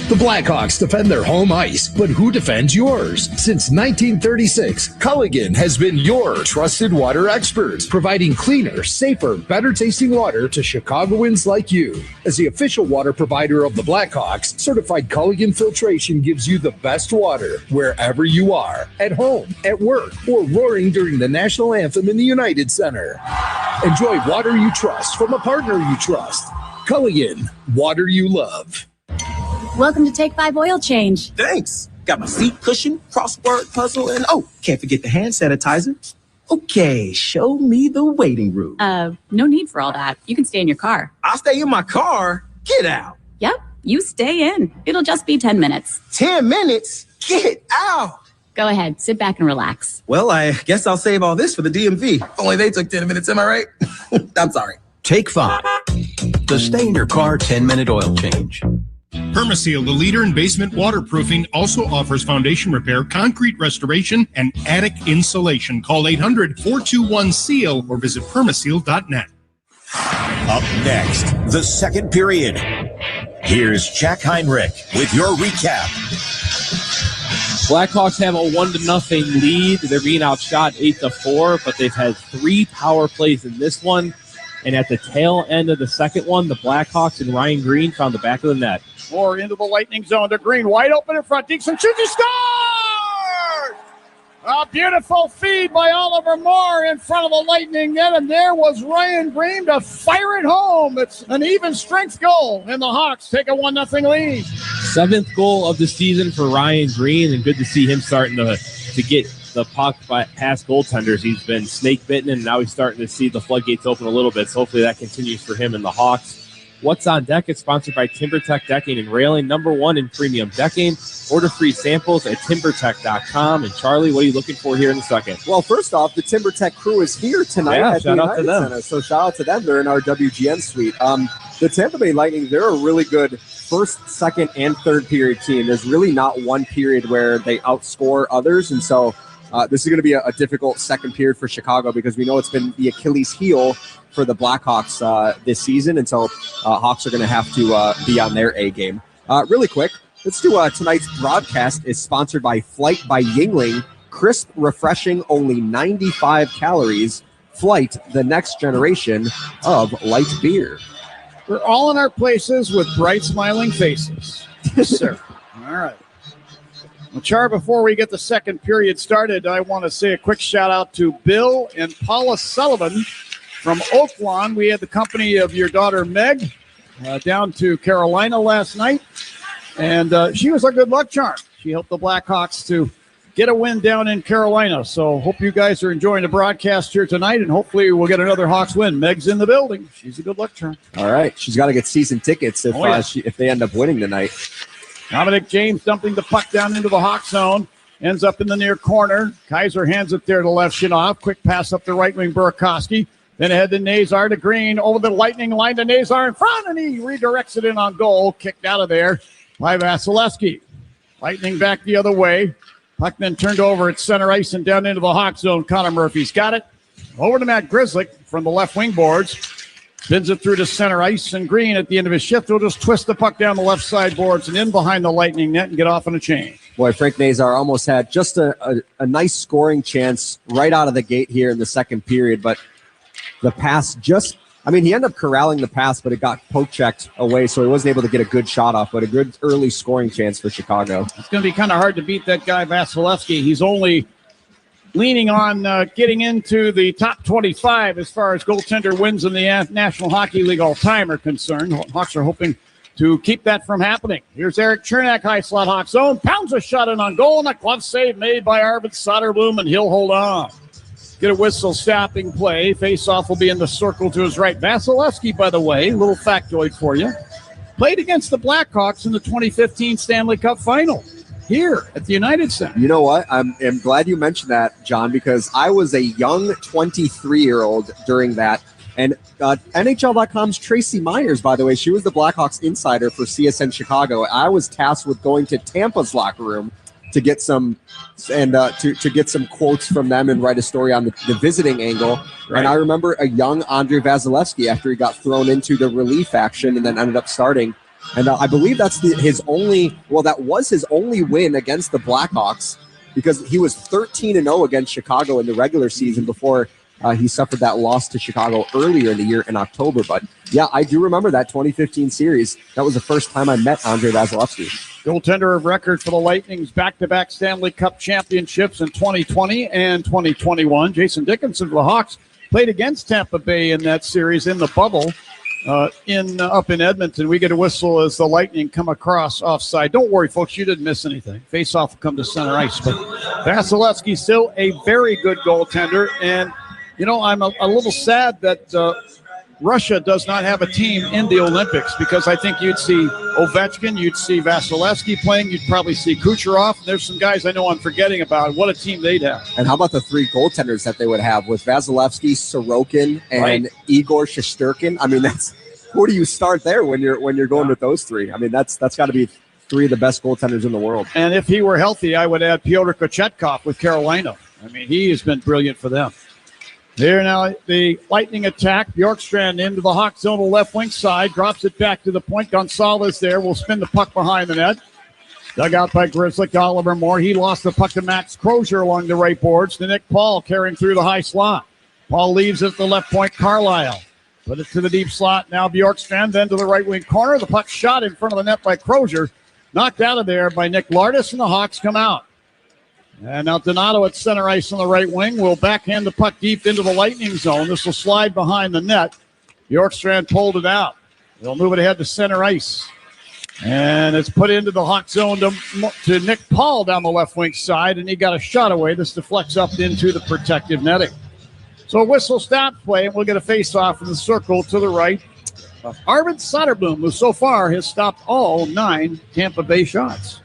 The Blackhawks defend their home ice, but who defends yours? Since 1936, Culligan has been your trusted water expert, providing cleaner, safer, better-tasting water to Chicagoans like you. As the official water provider of the Blackhawks, certified Culligan filtration gives you the best water wherever you are, at home, at work, or roaring during the national anthem in the United Center. Enjoy water you trust from a partner you trust. Culligan, water you love. Welcome to Take 5 Oil Change. Thanks. Got my seat cushion, crossword puzzle, and can't forget the hand sanitizer. Okay, show me the waiting room. No need for all that. You can stay in your car. I'll stay in my car? Get out. Yep, you stay in. It'll just be 10 minutes. 10 minutes? Get out. Go ahead, sit back and relax. Well, I guess I'll save all this for the DMV. Only they took 10 minutes, am I right? I'm sorry. Take 5. The stay in your car 10-minute oil change. Permaseal, the leader in basement waterproofing, also offers foundation repair, concrete restoration, and attic insulation. Call 800-421-SEAL or visit permaseal.net. Up next, the second period. Here's Jack Heinrich with your recap. Blackhawks have a 1-0 lead. They're being outshot 8-4, but they've had 3 power plays in this one. And at the tail end of the second one, the Blackhawks and Ryan Green found the back of the net. More into the Lightning zone. To Green, wide open in front. Dixon shoots, he scores! A beautiful feed by Oliver Moore in front of the Lightning net, and there was Ryan Green to fire it home. It's an even strength goal, and the Hawks take a 1-0 lead. 7th goal of the season for Ryan Green, and good to see him starting to get the puck past goaltenders. He's been snake bitten, and now he's starting to see the floodgates open a little bit. So hopefully that continues for him and the Hawks. What's on Deck is sponsored by TimberTech Decking and Railing, #1 in premium decking. Order free samples at timbertech.com. And Charlie, what are you looking for here in a second? Well, first off, the TimberTech crew is here tonight at the United Center. So shout out to them. They're in our WGN suite. The Tampa Bay Lightning, they're a really good first, second, and third period team. There's really not one period where they outscore others. And so this is going to be a difficult second period for Chicago because we know it's been the Achilles heel for the Blackhawks this season. And so Hawks are going to have to be on their A game. Really quick, let's do tonight's broadcast is sponsored by Flight by Yingling. Crisp, refreshing, only 95 calories. Flight, the next generation of light beer. We're all in our places with bright, smiling faces. Yes, sir. All right. Well, Char, before we get the second period started, I want to say a quick shout-out to Bill and Paula Sullivan from Oaklawn. We had the company of your daughter, Meg, down to Carolina last night, and she was a good luck charm. She helped the Blackhawks to get a win down in Carolina. So hope you guys are enjoying the broadcast here tonight, and hopefully we'll get another Hawks win. Meg's in the building. She's a good luck charm. All right. She's got to get season tickets if they end up winning tonight. Dominic James dumping the puck down into the Hawk zone. Ends up in the near corner. Kaiser hands it there to Levshunov. Quick pass up the right wing, Burakovsky. Then ahead to Nazar to Green. Over the Lightning line to Nazar in front, and he redirects it in on goal. Kicked out of there by Vasilevsky. Lightning back the other way. Puck then turned over at center ice and down into the Hawk zone. Connor Murphy's got it. Over to Matt Grzelcyk from the left wing boards. Spins it through to center ice, and Green at the end of his shift will just twist the puck down the left side boards and in behind the Lightning net and get off on a change. Boy, Frank Nazar almost had just a nice scoring chance right out of the gate here in the second period, but the pass he ended up corralling the pass, but it got poke-checked away, so he wasn't able to get a good shot off, but a good early scoring chance for Chicago. It's going to be kind of hard to beat that guy, Vasilevsky. He's only leaning on getting into the top 25 as far as goaltender wins in the National Hockey League all-time are concerned. Hawks are hoping to keep that from happening. Here's Eric Chernak, high slot Hawk zone, pounds a shot in on goal, and a glove save made by Arvid Soderblom, and he'll hold on. Get a whistle stopping play. Face-off will be in the circle to his right. Vasilevsky, by the way, a little factoid for you, played against the Blackhawks in the 2015 Stanley Cup Final here at the United Center. You know what? I'm glad you mentioned that, John, because I was a young 23-year-old during that. And NHL.com's Tracy Myers, by the way, she was the Blackhawks insider for CSN Chicago. I was tasked with going to Tampa's locker room to get some to get some quotes from them and write a story on the visiting angle. Right. And I remember a young Andrei Vasilevsky after he got thrown into the relief action and then ended up starting. And I believe that's his only win against the Blackhawks, because he was 13-0 against Chicago in the regular season before he suffered that loss to Chicago earlier in the year in October. But yeah, I do remember that 2015 series. That was the first time I met Andrei Vasilevsky. Goaltender of record for the Lightning's back-to-back Stanley Cup championships in 2020 and 2021. Jason Dickinson for the Hawks played against Tampa Bay in that series in the bubble up in Edmonton. We get a whistle as the Lightning come across offside. Don't worry, folks, you didn't miss anything. Face-off will come to center ice. But Vasilevsky's still a very good goaltender, and I'm a little sad that Russia does not have a team in the Olympics, because I think you'd see Ovechkin, you'd see Vasilevsky playing, you'd probably see Kucherov. And there's some guys I know I'm forgetting about. What a team they'd have. And how about the three goaltenders that they would have with Vasilevsky, Sorokin, and Igor Shesterkin? I mean, who do you start there when you're going with those three? I mean, that's got to be three of the best goaltenders in the world. And if he were healthy, I would add Pyotr Kochetkov with Carolina. I mean, he has been brilliant for them. Here now, the Lightning attack. Bjorkstrand into the Hawk zone, left wing side. Drops it back to the point. Gonzalez there will spin the puck behind the net. Dug out by Grzelcyk, Oliver Moore. He lost the puck to Max Crozier along the right boards. To Nick Paul carrying through the high slot. Paul leaves at the left point. Carlisle put it to the deep slot. Now Bjorkstrand then to the right wing corner. The puck shot in front of the net by Crozier. Knocked out of there by Nick Lardis, and the Hawks come out. And now Donato at center ice on the right wing will backhand the puck deep into the Lightning zone. This will slide behind the net. Bjorkstrand pulled it out. They'll move it ahead to center ice. And it's put into the Hawk zone to Nick Paul down the left wing side, and he got a shot away. This deflects up into the protective netting. So a whistle stop play, and we'll get a face-off in the circle to the right. Arvid Soderblom, who so far has stopped all 9 Tampa Bay shots.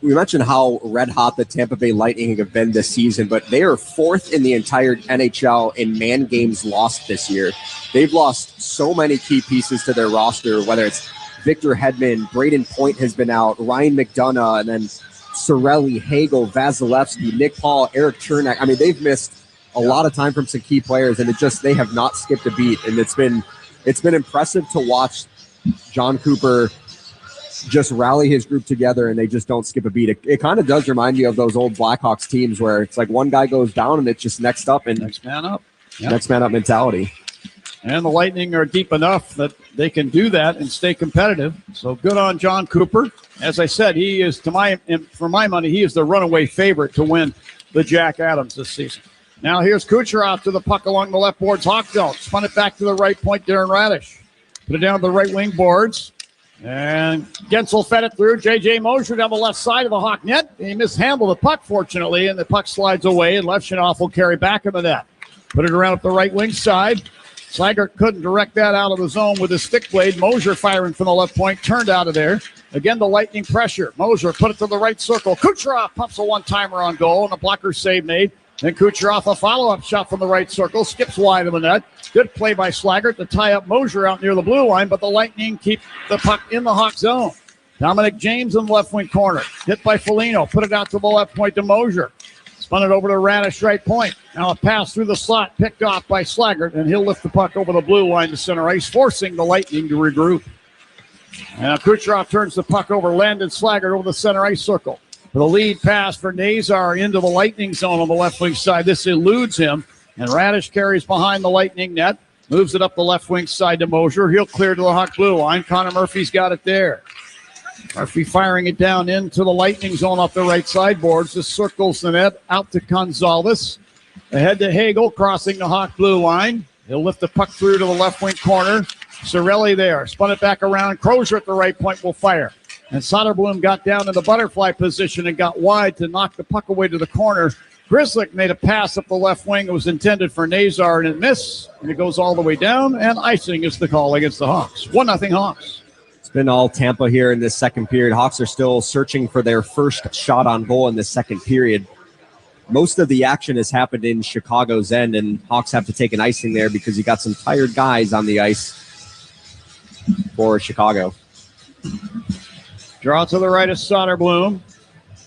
We mentioned how red hot the Tampa Bay Lightning have been this season, but they are 4th in the entire NHL in man games lost this year. They've lost so many key pieces to their roster, whether it's Victor Hedman, Braden Point has been out, Ryan McDonough, and then Cirelli, Hagel, Vasilevsky, Nick Paul, Eric Chernak. I mean, they've missed a lot of time from some key players, and they have not skipped a beat. And it's been impressive to watch John Cooper just rally his group together, and they just don't skip a beat. It kind of does remind you of those old Blackhawks teams where it's like one guy goes down and it's just next up and next man up. Yep. Next man up mentality. And the Lightning are deep enough that they can do that and stay competitive. So good on John Cooper. As I said, he is, for my money, he is the runaway favorite to win the Jack Adams this season. Now here's Kucherov to the puck along the left boards. Hawk zone. Spun it back to the right point. Darren Radish put it down to the right wing boards. And Gensel fed it through. J.J. Mosier down the left side of the Hawk net. He mishandled the puck, fortunately, and the puck slides away, and Levshunov will carry back into that. Put it around up the right wing side. Slaggert couldn't direct that out of the zone with his stick blade. Mosier firing from the left point, turned out of there. Again, the Lightning pressure. Moser put it to the right circle. Kucherov pumps a one-timer on goal, and a blocker save made. Then Kucherov, a follow-up shot from the right circle, skips wide of the net. Good play by Slaggert to tie up Moser out near the blue line, but the Lightning keep the puck in the Hawk zone. Dominic James in the left wing corner. Hit by Foligno. Put it out to the left point to Moser. Spun it over to Radish right point. Now a pass through the slot, picked off by Slaggert, and he'll lift the puck over the blue line to center ice, forcing the Lightning to regroup. And Kucherov turns the puck over, landed Slaggert over the center ice circle. For the lead pass for Nazar into the Lightning zone on the left wing side. This eludes him, and Radish carries behind the Lightning net. Moves it up the left wing side to Moser. He'll clear to the Hawk blue line. Connor Murphy's got it there. Murphy firing it down into the Lightning zone off the right side boards. This circles the net out to Gonzalez. Ahead to Hagel, crossing the Hawk blue line. He'll lift the puck through to the left wing corner. Cirelli there. Spun it back around. Crozier at the right point will fire. And Soderblom got down in the butterfly position and got wide to knock the puck away to the corner. Grzelcyk made a pass up the left wing. It was intended for Nazar, and it missed. And it goes all the way down, and icing is the call against the Hawks. 1-0 Hawks. It's been all Tampa here in this second period. Hawks are still searching for their first shot on goal in this second period. Most of the action has happened in Chicago's end, and Hawks have to take an icing there because you got some tired guys on the ice for Chicago. Draw to the right of Soderblom.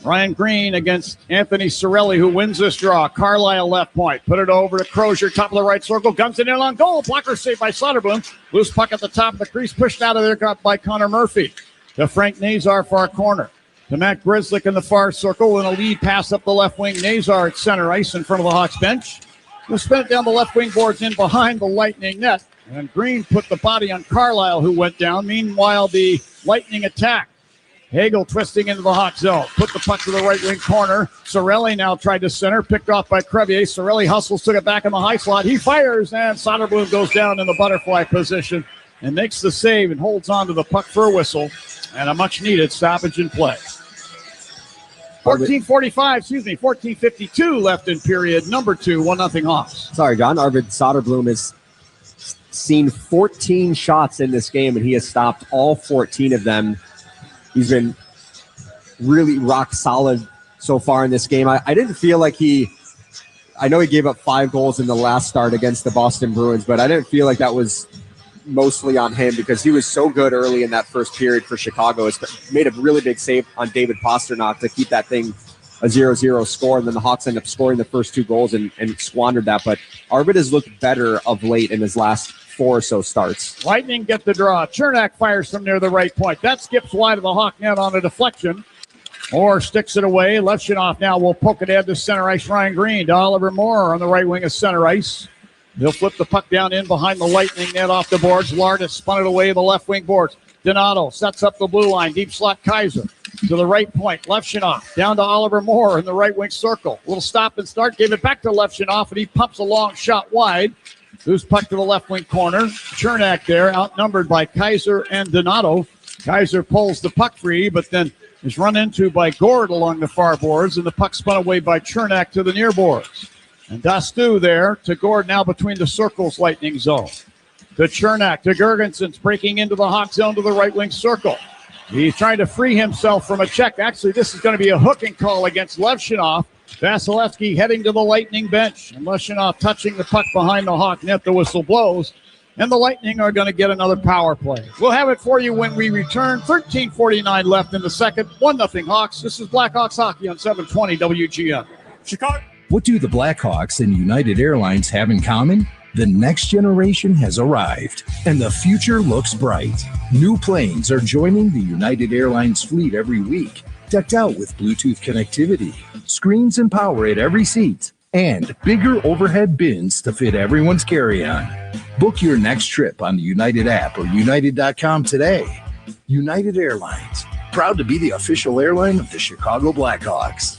Ryan Green against Anthony Cirelli, who wins this draw. Carlisle left point. Put it over to Crozier, top of the right circle. Guns it in on goal. Blocker saved by Soderblom. Loose puck at the top of the crease. Pushed out of there got by Connor Murphy. To Frank Nazar, far corner. To Matt Grzelcyk in the far circle. And a lead pass up the left wing. Nazar at center ice in front of the Hawks bench. We'll spin it down the left wing boards in behind the Lightning net. And Green put the body on Carlisle, who went down. Meanwhile, the Lightning attack. Hagel twisting into the Hawk zone. Put the puck to the right wing corner. Cirelli now tried to center. Picked off by Crevier. Cirelli hustles, took it back in the high slot. He fires, and Soderblom goes down in the butterfly position and makes the save and holds on to the puck for a whistle. And a much-needed stoppage in play. 14:52 left in period number 2. 1-0 Hawks. Sorry, John. Arvid Soderblom has seen 14 shots in this game, and he has stopped all 14 of them. He's been really rock solid so far in this game. I didn't feel like I know he gave up 5 goals in the last start against the Boston Bruins, but I didn't feel like that was mostly on him because he was so good early in that first period for Chicago. It's made a really big save on David Pastrnak to keep that thing a 0-0 score, and then the Hawks end up scoring the first 2 goals and squandered that. But Arvid has looked better of late in his last 4 or so starts. Lightning get the draw. Chernak fires from near the right point. That skips wide of the Hawk net on a deflection. Moore sticks it away. Levshunov now will poke it ahead to center ice. Ryan Green to Oliver Moore on the right wing of center ice. He'll flip the puck down in behind the Lightning net off the boards. Lardis spun it away to the left wing boards. Donato sets up the blue line. Deep slot Kaiser to the right point. Levshunov down to Oliver Moore in the right wing circle. Little stop and start. Gave it back to Levshunov, and he pumps a long shot wide. Loose puck to the left wing corner. Chernak there, outnumbered by Kaiser and Donato. Kaiser pulls the puck free, but then is run into by Gord along the far boards, and the puck spun away by Chernak to the near boards. And Dastu there to Gord now between the circles, Lightning zone. To Chernak, to Gergensons, breaking into the Hawk zone to the right wing circle. He's trying to free himself from a check. Actually, this is going to be a hooking call against Levshunov. Vasilevsky heading to the Lightning bench. And Levshunov touching the puck behind the Hawk net. The whistle blows. And the Lightning are going to get another power play. We'll have it for you when we return. 13:49 left in the second. 1-0 Hawks. This is Blackhawks hockey on 720 WGN. Chicago. What do the Blackhawks and United Airlines have in common? The next generation has arrived, and the future looks bright. New planes are joining the United Airlines fleet every week, decked out with Bluetooth connectivity, screens and power at every seat, and bigger overhead bins to fit everyone's carry-on. Book your next trip on the United app or united.com today. United Airlines, proud to be the official airline of the Chicago Blackhawks.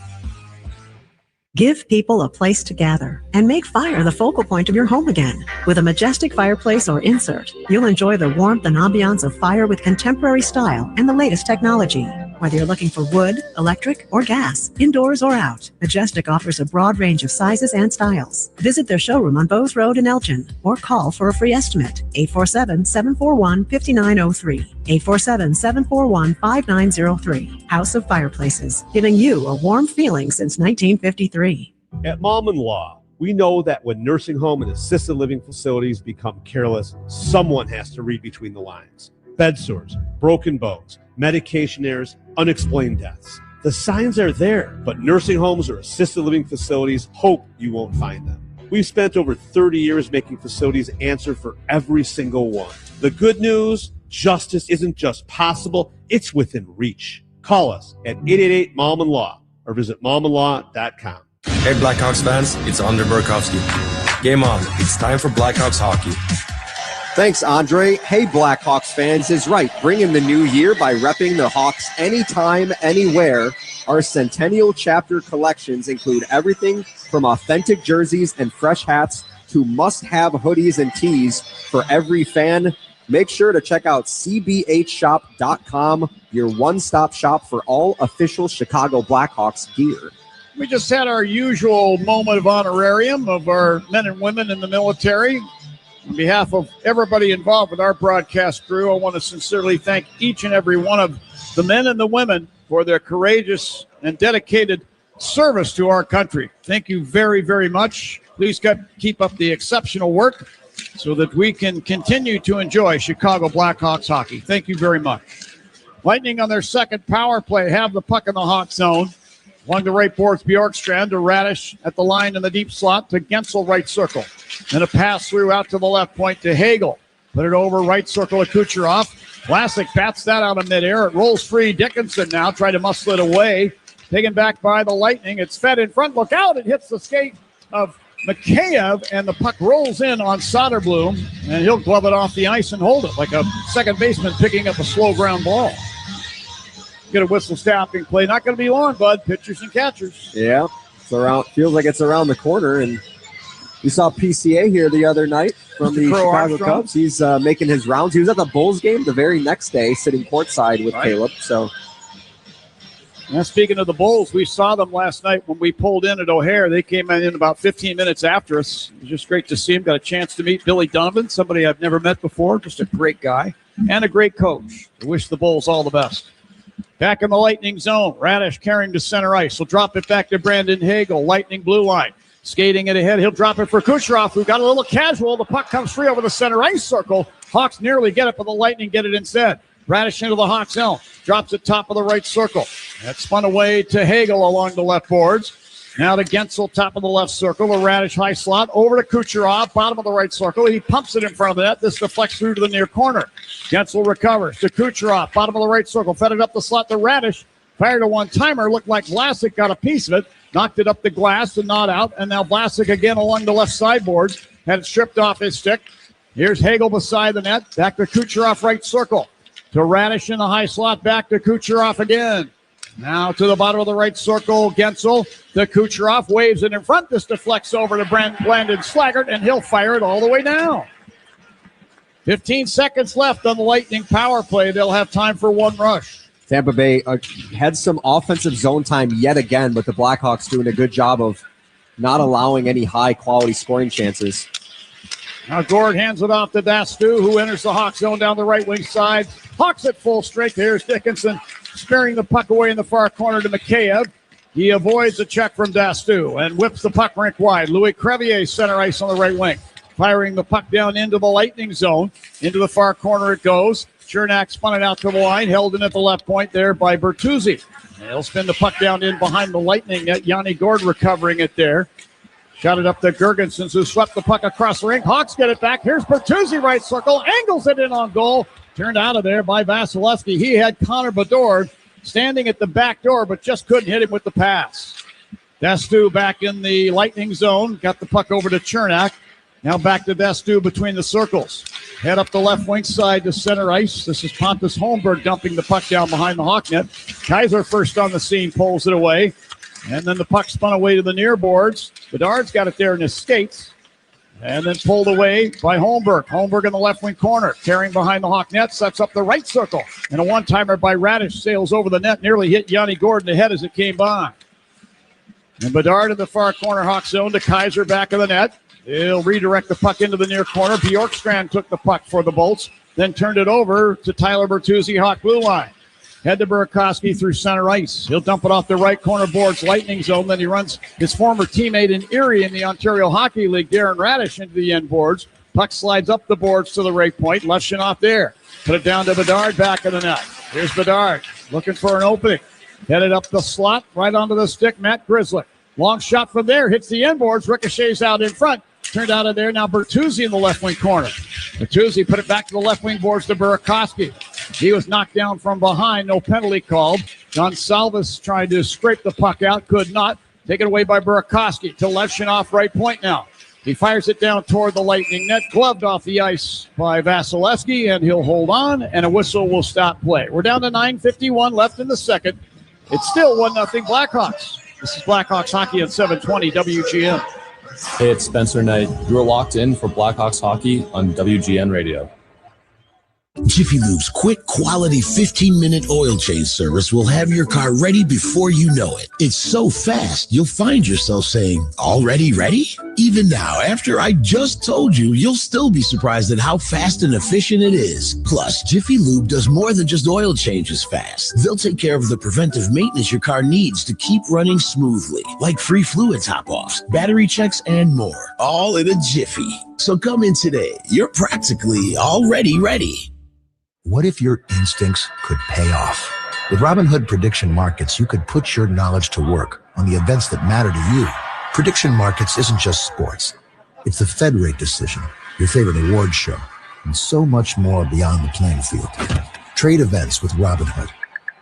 Give people a place to gather and make fire the focal point of your home again. With a majestic fireplace or insert, you'll enjoy the warmth and ambiance of fire with contemporary style and the latest technology. Whether you're looking for wood, electric, or gas, indoors or out, Majestic offers a broad range of sizes and styles. Visit their showroom on Bowes Road in Elgin or call for a free estimate. 847-741-5903. 847-741-5903. House of Fireplaces, giving you a warm feeling since 1953. At Mom and Law, we know that when nursing home and assisted living facilities become careless, someone has to read between the lines. Bed sores, broken bones, medication errors, unexplained deaths. The signs are there, but nursing homes or assisted living facilities hope you won't find them. We've spent over 30 years making facilities answer for every single one. The good news, justice isn't just possible, it's within reach. Call us at 888-MOM-AND-LAW or visit momandlaw.com. Hey Blackhawks fans, it's Andre Burakovsky. Game on, it's time for Blackhawks hockey. Thanks, Andre. Hey, Blackhawks fans is right. Bring in the new year by repping the Hawks anytime, anywhere. Our Centennial Chapter collections include everything from authentic jerseys and fresh hats to must-have hoodies and tees for every fan. Make sure to check out cbhshop.com, your one-stop shop for all official Chicago Blackhawks gear. We just had our usual moment of honorarium of our men and women in the military. On behalf of everybody involved with our broadcast crew, I want to sincerely thank each and every one of the men and the women for their courageous and dedicated service to our country. Thank you very, very much. Please keep up the exceptional work so that we can continue to enjoy Chicago Blackhawks hockey. Thank you very much. Lightning on their second power play have the puck in the Hawk zone. Along the right boards, Bjorkstrand to Radish at the line in the deep slot to Gensel, right circle. Then a pass through out to the left point to Hagel. Put it over right circle to Kucherov. Vlasic bats that out of midair. It rolls free. Dickinson now trying to muscle it away. Taken back by the Lightning. It's fed in front. Look out. It hits the skate of Mikheyev, and the puck rolls in on Soderblom, and he'll glove it off the ice and hold it like a second baseman picking up a slow ground ball. Get a whistle stopping play. Not going to be long, bud. Pitchers and catchers. Yeah, it's around. Feels like it's around the corner. And we saw PCA here the other night from the Chicago Armstrong. Cubs. He's making his rounds. He was at the Bulls game the very next day, sitting courtside with Caleb. So, and speaking of the Bulls, we saw them last night when we pulled in at O'Hare. They came in about 15 minutes after us. It was just great to see him. Got a chance to meet Billy Donovan, somebody I've never met before. Just a great guy and a great coach. I wish the Bulls all the best. Back in the Lightning zone. Radish carrying to center ice. He'll drop it back to Brandon Hagel. Lightning blue line. Skating it ahead. He'll drop it for Kucherov, who got a little casual. The puck comes free over the center ice circle. Hawks nearly get it, but the Lightning get it instead. Radish into the Hawk zone. Drops it top of the right circle. That's spun away to Hagel along the left boards. Now to Gensel, top of the left circle. The Radish high slot. Over to Kucherov, bottom of the right circle. He pumps it in front of the net. This deflects through to the near corner. Gensel recovers to Kucherov, bottom of the right circle. Fed it up the slot to Radish. Fired a one-timer. Looked like Vlasic got a piece of it. Knocked it up the glass and not out. And now Vlasic again along the left sideboard. Had it stripped off his stick. Here's Hagel beside the net. Back to Kucherov, right circle. To Radish in the high slot. Back to Kucherov again. Now to the bottom of the right circle, Gensel. The Kucherov waves it in front. This deflects over to Brandon Slaggert, and he'll fire it all the way down. 15 seconds left on the Lightning power play. They'll have time for one rush. Tampa Bay had some offensive zone time yet again, but the Blackhawks doing a good job of not allowing any high-quality scoring chances. Now Gord hands it off to Dastu, who enters the Hawk zone down the right wing side. Hawks at full strength. Here's Dickinson spearing the puck away in the far corner to Mikheyev. He avoids a check from Dastu and whips the puck rink wide. Louis Crevier center ice on the right wing. Firing the puck down into the Lightning zone. Into the far corner it goes. Chernak spun it out to the line. Held in at the left point there by Bertuzzi. He'll spin the puck down in behind the Lightning net. Yanni Gord recovering it there. Shot it up to Gergensons, who swept the puck across the rink. Hawks get it back. Here's Bertuzzi, right circle. Angles it in on goal. Turned out of there by Vasilevsky. He had Connor Bedard standing at the back door, but just couldn't hit him with the pass. Dastu back in the Lightning zone. Got the puck over to Chernak. Now back to Dastu between the circles. Head up the left wing side to center ice. This is Pontus Holmberg dumping the puck down behind the Hawk net. Kaiser first on the scene, pulls it away. And then the puck spun away to the near boards. Bedard's got it there in his skates. And then pulled away by Holmberg. Holmberg in the left wing corner, carrying behind the Hawk net, sets up the right circle. And a one-timer by Radish sails over the net, nearly hit Yanni Gordon ahead as it came by. And Bedard in the far corner, Hawk zone to Kaiser, back of the net. He'll redirect the puck into the near corner. Bjorkstrand took the puck for the Bolts, then turned it over to Tyler Bertuzzi, Hawk blue line. Head to Burakovsky through center ice. He'll dump it off the right corner boards, Lightning zone. Then he runs his former teammate in Erie in the Ontario Hockey League, Darren Radish, into the end boards. Puck slides up the boards to the right point. Leshinoff there. Put it down to Bedard, back of the net. Here's Bedard looking for an opening. Headed up the slot, right onto the stick, Matt Grzelcyk. Long shot from there, hits the end boards, ricochets out in front. Turned out of there. Now Bertuzzi in the left wing corner. Bertuzzi put it back to the left wing boards to Burakovsky. He was knocked down from behind. No penalty called. Gonsalves tried to scrape the puck out. Could not. Taken away by Burakovsky to Leshinoff, right point now. He fires it down toward the Lightning net. Gloved off the ice by Vasilevsky, and he'll hold on, and a whistle will stop play. We're down to 9:51 left in the second. It's still 1-0 Blackhawks. This is Blackhawks hockey at 720 WGN. Hey, it's Spencer Knight. You're locked in for Blackhawks hockey on WGN Radio. Jiffy Lube's quick, quality 15-minute oil change service will have your car ready before you know it. It's so fast, you'll find yourself saying, already ready? Even now, after I just told you, you'll still be surprised at how fast and efficient it is. Plus, Jiffy Lube does more than just oil changes fast. They'll take care of the preventive maintenance your car needs to keep running smoothly, like free fluid top-offs, battery checks, and more. All in a jiffy. So come in today. You're practically already ready. What if your instincts could pay off? With Robinhood Prediction Markets, you could put your knowledge to work on the events that matter to you. Prediction Markets isn't just sports. It's the Fed rate decision, your favorite award show, and so much more beyond the playing field. Trade events with Robinhood.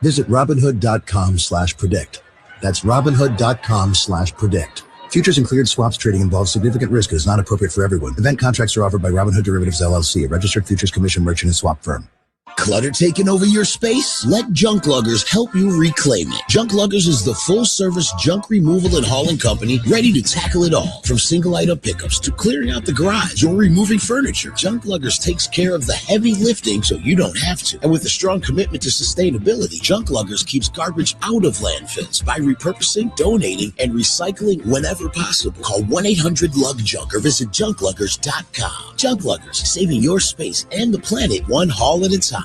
Visit Robinhood.com/predict. That's Robinhood.com/predict. Futures and cleared swaps trading involves significant risk and is not appropriate for everyone. Event contracts are offered by Robinhood Derivatives LLC, a registered futures commission merchant and swap firm. Clutter taking over your space? Let Junk Luggers help you reclaim it. Junk Luggers is the full-service junk removal and hauling company ready to tackle it all. From single-item pickups to clearing out the garage or removing furniture, Junk Luggers takes care of the heavy lifting so you don't have to. And with a strong commitment to sustainability, Junk Luggers keeps garbage out of landfills by repurposing, donating, and recycling whenever possible. Call 1-800-LUG-JUNK or visit junkluggers.com. Junk Luggers, saving your space and the planet one haul at a time.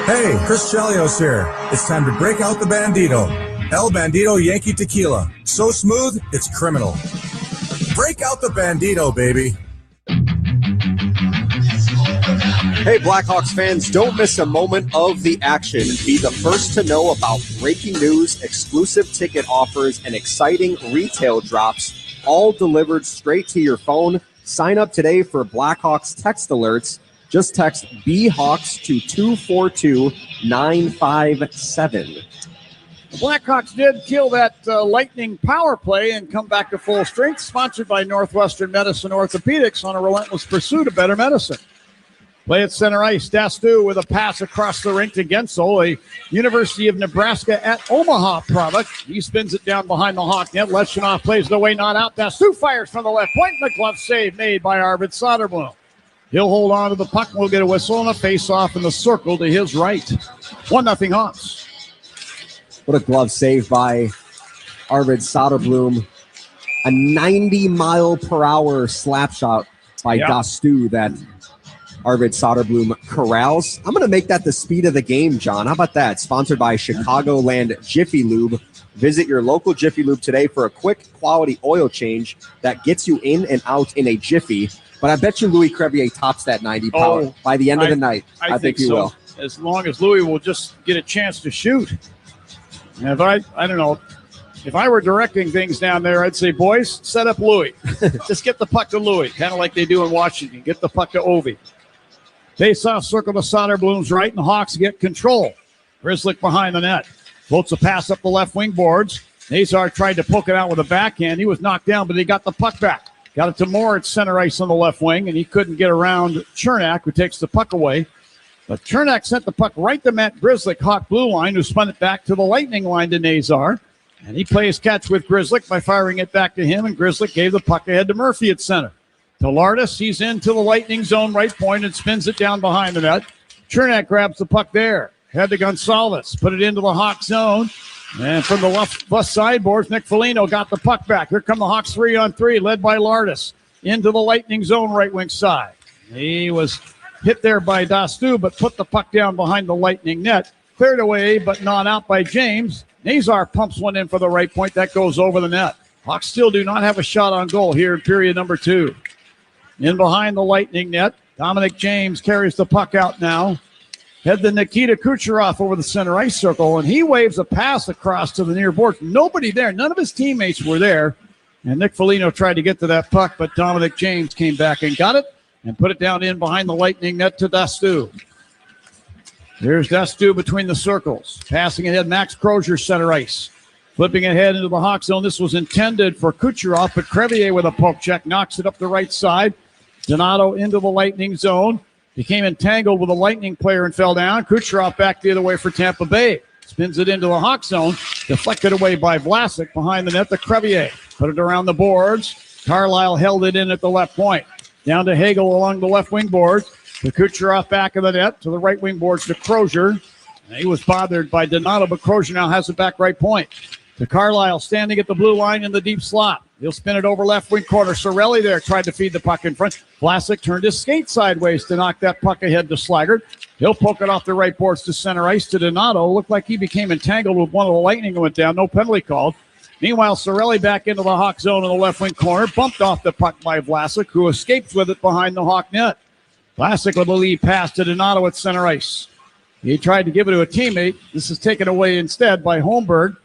Hey, Chris Chelios here. It's time to break out the Bandito. El Bandito Yankee Tequila. So smooth, it's criminal. Break out the Bandito, baby. Hey, Blackhawks fans, don't miss a moment of the action. Be the first to know about breaking news, exclusive ticket offers, and exciting retail drops, all delivered straight to your phone. Sign up today for Blackhawks text alerts. Just text BHawks to 242-957. The Blackhawks did kill that lightning power play and come back to full strength, sponsored by Northwestern Medicine Orthopedics on a relentless pursuit of better medicine. Play at center ice. Dastu with a pass across the rink to Gensel, a University of Nebraska at Omaha product. He spins it down behind the Hawk net. Leshinoff plays it away, not out. Dastu fires from the left point. The glove save made by Arvid Soderblom. He'll hold on to the puck and we'll get a whistle and a face-off in the circle to his right. 1-0 Hawks. What a glove save by Arvid Soderblom. A 90-mile-per-hour slap shot by Dastu that Arvid Soderblom corrals. I'm going to make that the speed of the game, John. How about that? Sponsored by Chicagoland Jiffy Lube. Visit your local Jiffy Lube today for a quick, quality oil change that gets you in and out in a jiffy. But I bet you Louis Crevier tops that 90 power by the end of the night. I think he will. As long as Louis will just get a chance to shoot. And if I don't know, if I were directing things down there, I'd say, boys, set up Louis. Just get the puck to Louis, kind of like they do in Washington. Get the puck to Ovi. Face-off circle to Soderblom's right, and the Hawks get control. Grzelcyk behind the net. Floats a pass up the left wing boards. Nazar tried to poke it out with a backhand. He was knocked down, but he got the puck back. Got it to Moore at center ice on the left wing, and he couldn't get around Chernak, who takes the puck away. But Chernak sent the puck right to Matt Grzelcyk, Hawk blue line, who spun it back to the Lightning line to Nazar. And he plays catch with Grzelcyk by firing it back to him, and Grzelcyk gave the puck ahead to Murphy at center. to Lardis. He's into the Lightning zone right point and spins it down behind the net. Chernak grabs the puck there. Head to Gonzalez. Put it into the Hawks zone. And from the left sideboards, Nick Foligno got the puck back. Here come the Hawks 3-on-3, led by Lardis. Into the Lightning zone right wing side. He was hit there by Dastu, but put the puck down behind the Lightning net. Cleared away, but not out by James. Nazar pumps one in for the right point. That goes over the net. Hawks still do not have a shot on goal here in period number 2. In behind the Lightning net, Dominic James carries the puck out now. Head to Nikita Kucherov over the center ice circle, and he waves a pass across to the near board. Nobody there. None of his teammates were there. And Nick Foligno tried to get to that puck, but Dominic James came back and got it and put it down in behind the Lightning net to Dastu. There's Dastu between the circles. Passing ahead, Max Crozier, center ice. Flipping ahead into the Hawk zone. This was intended for Kucherov, but Crevier with a poke check knocks it up the right side. Donato into the Lightning zone. Became entangled with a Lightning player and fell down. Kucherov back the other way for Tampa Bay. Spins it into the Hawk zone. Deflected away by Vlasic behind the net to Crevier. Put it around the boards. Carlisle held it in at the left point. Down to Hagel along the left wing boards. To Kucherov back of the net. To the right wing boards to Crozier. And he was bothered by Donato, but Crozier now has it back right point. To Carlisle standing at the blue line in the deep slot. He'll spin it over left wing corner. Sorelli there tried to feed the puck in front. Vlasic turned his skate sideways to knock that puck ahead to Slaggert. He'll poke it off the right boards to center ice to Donato. Looked like he became entangled with one of the Lightning and went down. No penalty called. Meanwhile, Sorelli back into the Hawk zone in the left wing corner. Bumped off the puck by Vlasic, who escapes with it behind the Hawk net. Vlasic with the lead pass to Donato at center ice. He tried to give it to a teammate. This is taken away instead by Holmberg.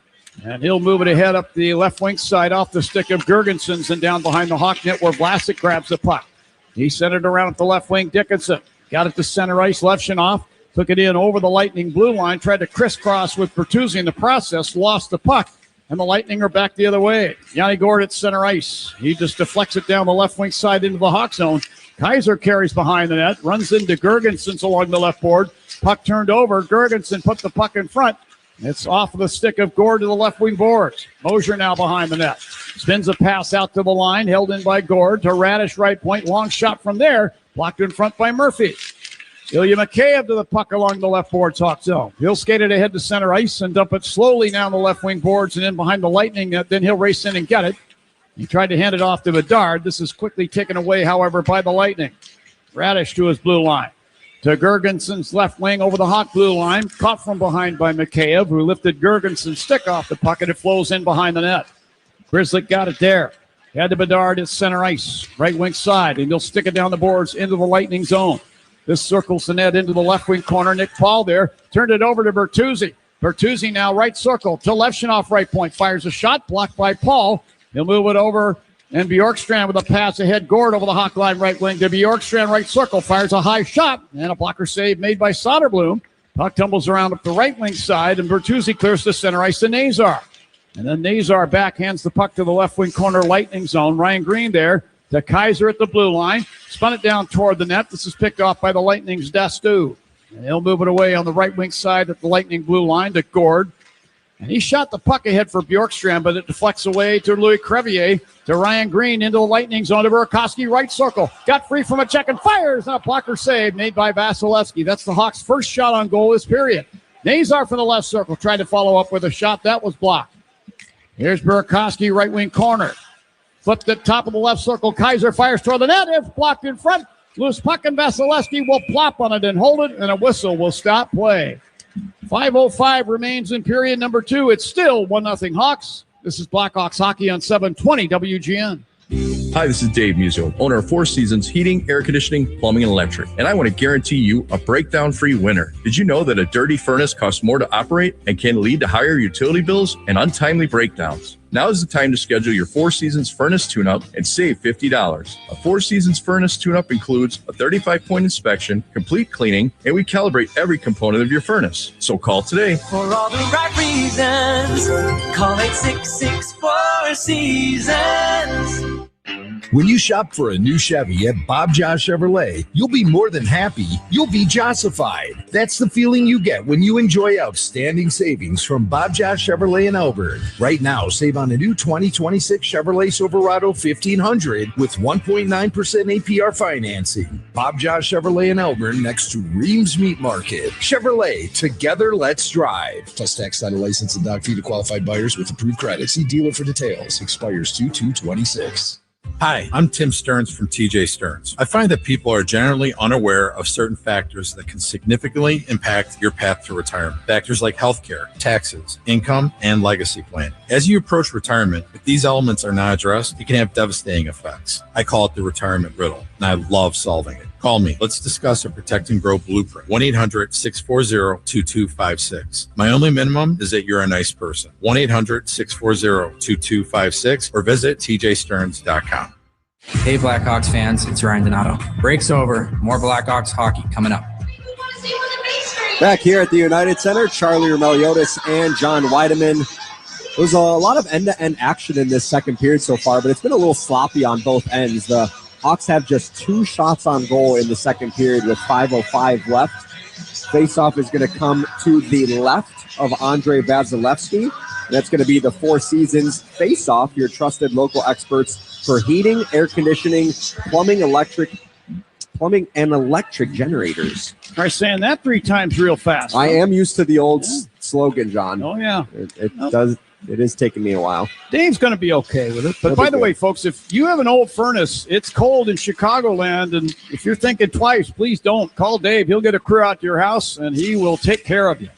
And he'll move it ahead up the left wing side off the stick of Girgensons and down behind the Hawk net where Vlasic grabs the puck. He sent it around at the left wing. Dickinson got it to center ice. Levshunov took it in over the Lightning blue line. Tried to crisscross with Bertuzzi in the process. Lost the puck. And the Lightning are back the other way. Yanni Gord at center ice. He just deflects it down the left wing side into the Hawk zone. Kaiser carries behind the net. Runs into Girgensons along the left board. Puck turned over. Girgensson put the puck in front. It's off of the stick of Gord to the left wing boards. Mosier now behind the net. Spins a pass out to the line. Held in by Gord to Radish right point. Long shot from there. Blocked in front by Murphy. Ilya Mikheyev to the puck along the left boards, Hawk zone. He'll skate it ahead to center ice and dump it slowly down the left wing boards and in behind the Lightning net. Then he'll race in and get it. He tried to hand it off to Bedard. This is quickly taken away, however, by the Lightning. Radish to his blue line. To Girgenson's left wing over the Hawk blue line. Caught from behind by Mikheyev, who lifted Girgenson's stick off the puck, and it flows in behind the net. Grizzly got it there. Had to Bedard at center ice, right wing side, and he'll stick it down the boards into the Lightning zone. This circles the net into the left wing corner. Nick Paul there. Turned it over to Bertuzzi. Bertuzzi now right circle to Levshunov right point. Fires a shot, blocked by Paul. He'll move it over. And Bjorkstrand with a pass ahead. Gord over the Hawk line right wing to Bjorkstrand right circle. Fires a high shot. And a blocker save made by Soderblom. Puck tumbles around up the right wing side. And Bertuzzi clears the center ice to Nazar. And then Nazar backhands the puck to the left wing corner Lightning zone. Ryan Green there to Kaiser at the blue line. Spun it down toward the net. This is picked off by the Lightning's Dastu. And he'll move it away on the right wing side at the Lightning blue line to Gord. And he shot the puck ahead for Bjorkstrand, but it deflects away to Louis Crevier, to Ryan Green into the Lightning zone to Burakovsky, right circle. Got free from a check and fires. And a blocker save made by Vasilevsky. That's the Hawks' first shot on goal this period. Nazar from the left circle tried to follow up with a shot. That was blocked. Here's Burakovsky, right wing corner. Flipped at top of the left circle. Kaiser fires toward the net. It's blocked in front. Loose puck, and Vasilevsky will plop on it and hold it, and a whistle will stop play. 5:05 remains in period number 2. It's still 1-0 Hawks. This is Blackhawks hockey on 720 WGN. Hi, this is Dave Muzio, owner of Four Seasons Heating, Air Conditioning, Plumbing, and Electric, and I want to guarantee you a breakdown-free winter. Did you know that a dirty furnace costs more to operate and can lead to higher utility bills and untimely breakdowns? Now is the time to schedule your Four Seasons furnace tune-up and save $50. A Four Seasons furnace tune-up includes a 35-point inspection, complete cleaning, and we calibrate every component of your furnace. So call today. For all the right reasons, call 866 Four Seasons. When you shop for a new Chevy at Bob Josh Chevrolet, you'll be more than happy. You'll be Jossified. That's the feeling you get when you enjoy outstanding savings from Bob Josh Chevrolet in Elbert. Right now, save on a new 2026 Chevrolet Silverado 1500 with 1.9% APR financing. Bob Josh Chevrolet in Elbert next to Reams Meat Market. Chevrolet, together let's drive. Plus tax, title, license, and doc fee to qualified buyers with approved credit. See dealer for details. Expires 2/2/26. Hi, I'm Tim Stearns from TJ Stearns. I find that people are generally unaware of certain factors that can significantly impact your path to retirement. Factors like healthcare, taxes, income, and legacy planning. As you approach retirement, if these elements are not addressed, it can have devastating effects. I call it the retirement riddle, and I love solving it. Call me. Let's discuss a Protect and Grow blueprint. 1-800-640-2256. My only minimum is that you're a nice person. 1-800-640-2256 or visit tjstearns.com. Hey, Blackhawks fans, it's Ryan Donato. Break's over. More Blackhawks hockey coming up. Back here at the United Center, Charlie Romeliotis and John Weideman. There's a lot of end-to-end action in this second period so far, but it's been a little sloppy on both ends. The Hawks have just 2 shots on goal in the second period with 5:05 left. Faceoff is going to come to the left of Andrei Vasilevsky. That's going to be the Four Seasons Faceoff, your trusted local experts for heating, air conditioning, plumbing, and electric generators. Try saying that 3 times real fast. I am used to the old slogan, John. Oh, yeah. It is taking me a while. Dave's going to be okay with it. But by the way, folks, if you have an old furnace, it's cold in Chicagoland, and if you're thinking twice, please don't. Call Dave. He'll get a crew out to your house, and he will take care of you.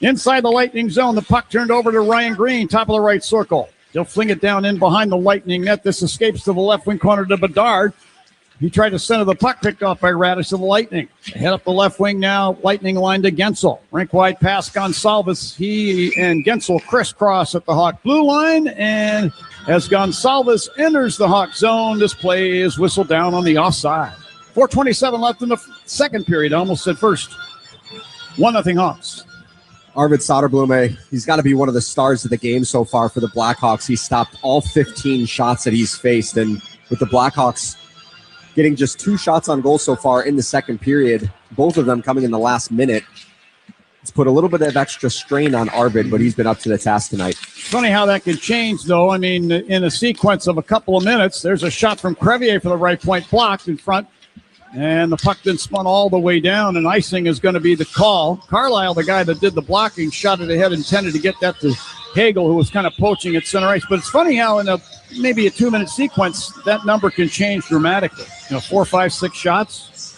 Inside the Lightning zone, the puck turned over to Ryan Green, top of the right circle. He'll fling it down in behind the Lightning net. This escapes to the left wing corner to Bedard. He tried to center the puck, picked off by Radish of the Lightning. Head up the left wing now, Lightning line to Gensel. Rink wide pass, Gonsalves. He and Gensel crisscross at the Hawk blue line. And as Gonsalves enters the Hawk zone, this play is whistled down on the offside. 4:27 left in the second period. I almost said first. 1-0 Hawks. Arvid Soderblom, he's got to be one of the stars of the game so far for the Blackhawks. He stopped all 15 shots that he's faced. And with the Blackhawks getting just 2 shots on goal so far in the second period, both of them coming in the last minute, it's put a little bit of extra strain on Arvid, but he's been up to the task tonight. Funny how that can change, though. I mean, in a sequence of a couple of minutes, there's a shot from Crevier for the right point, blocked in front, and the puck then spun all the way down, and icing is going to be the call. Carlisle, the guy that did the blocking, shot it ahead, intended to get that to Hagel, who was kind of poaching at center ice. But it's funny how in maybe a 2-minute sequence, that number can change dramatically. 4, 5, 6 shots,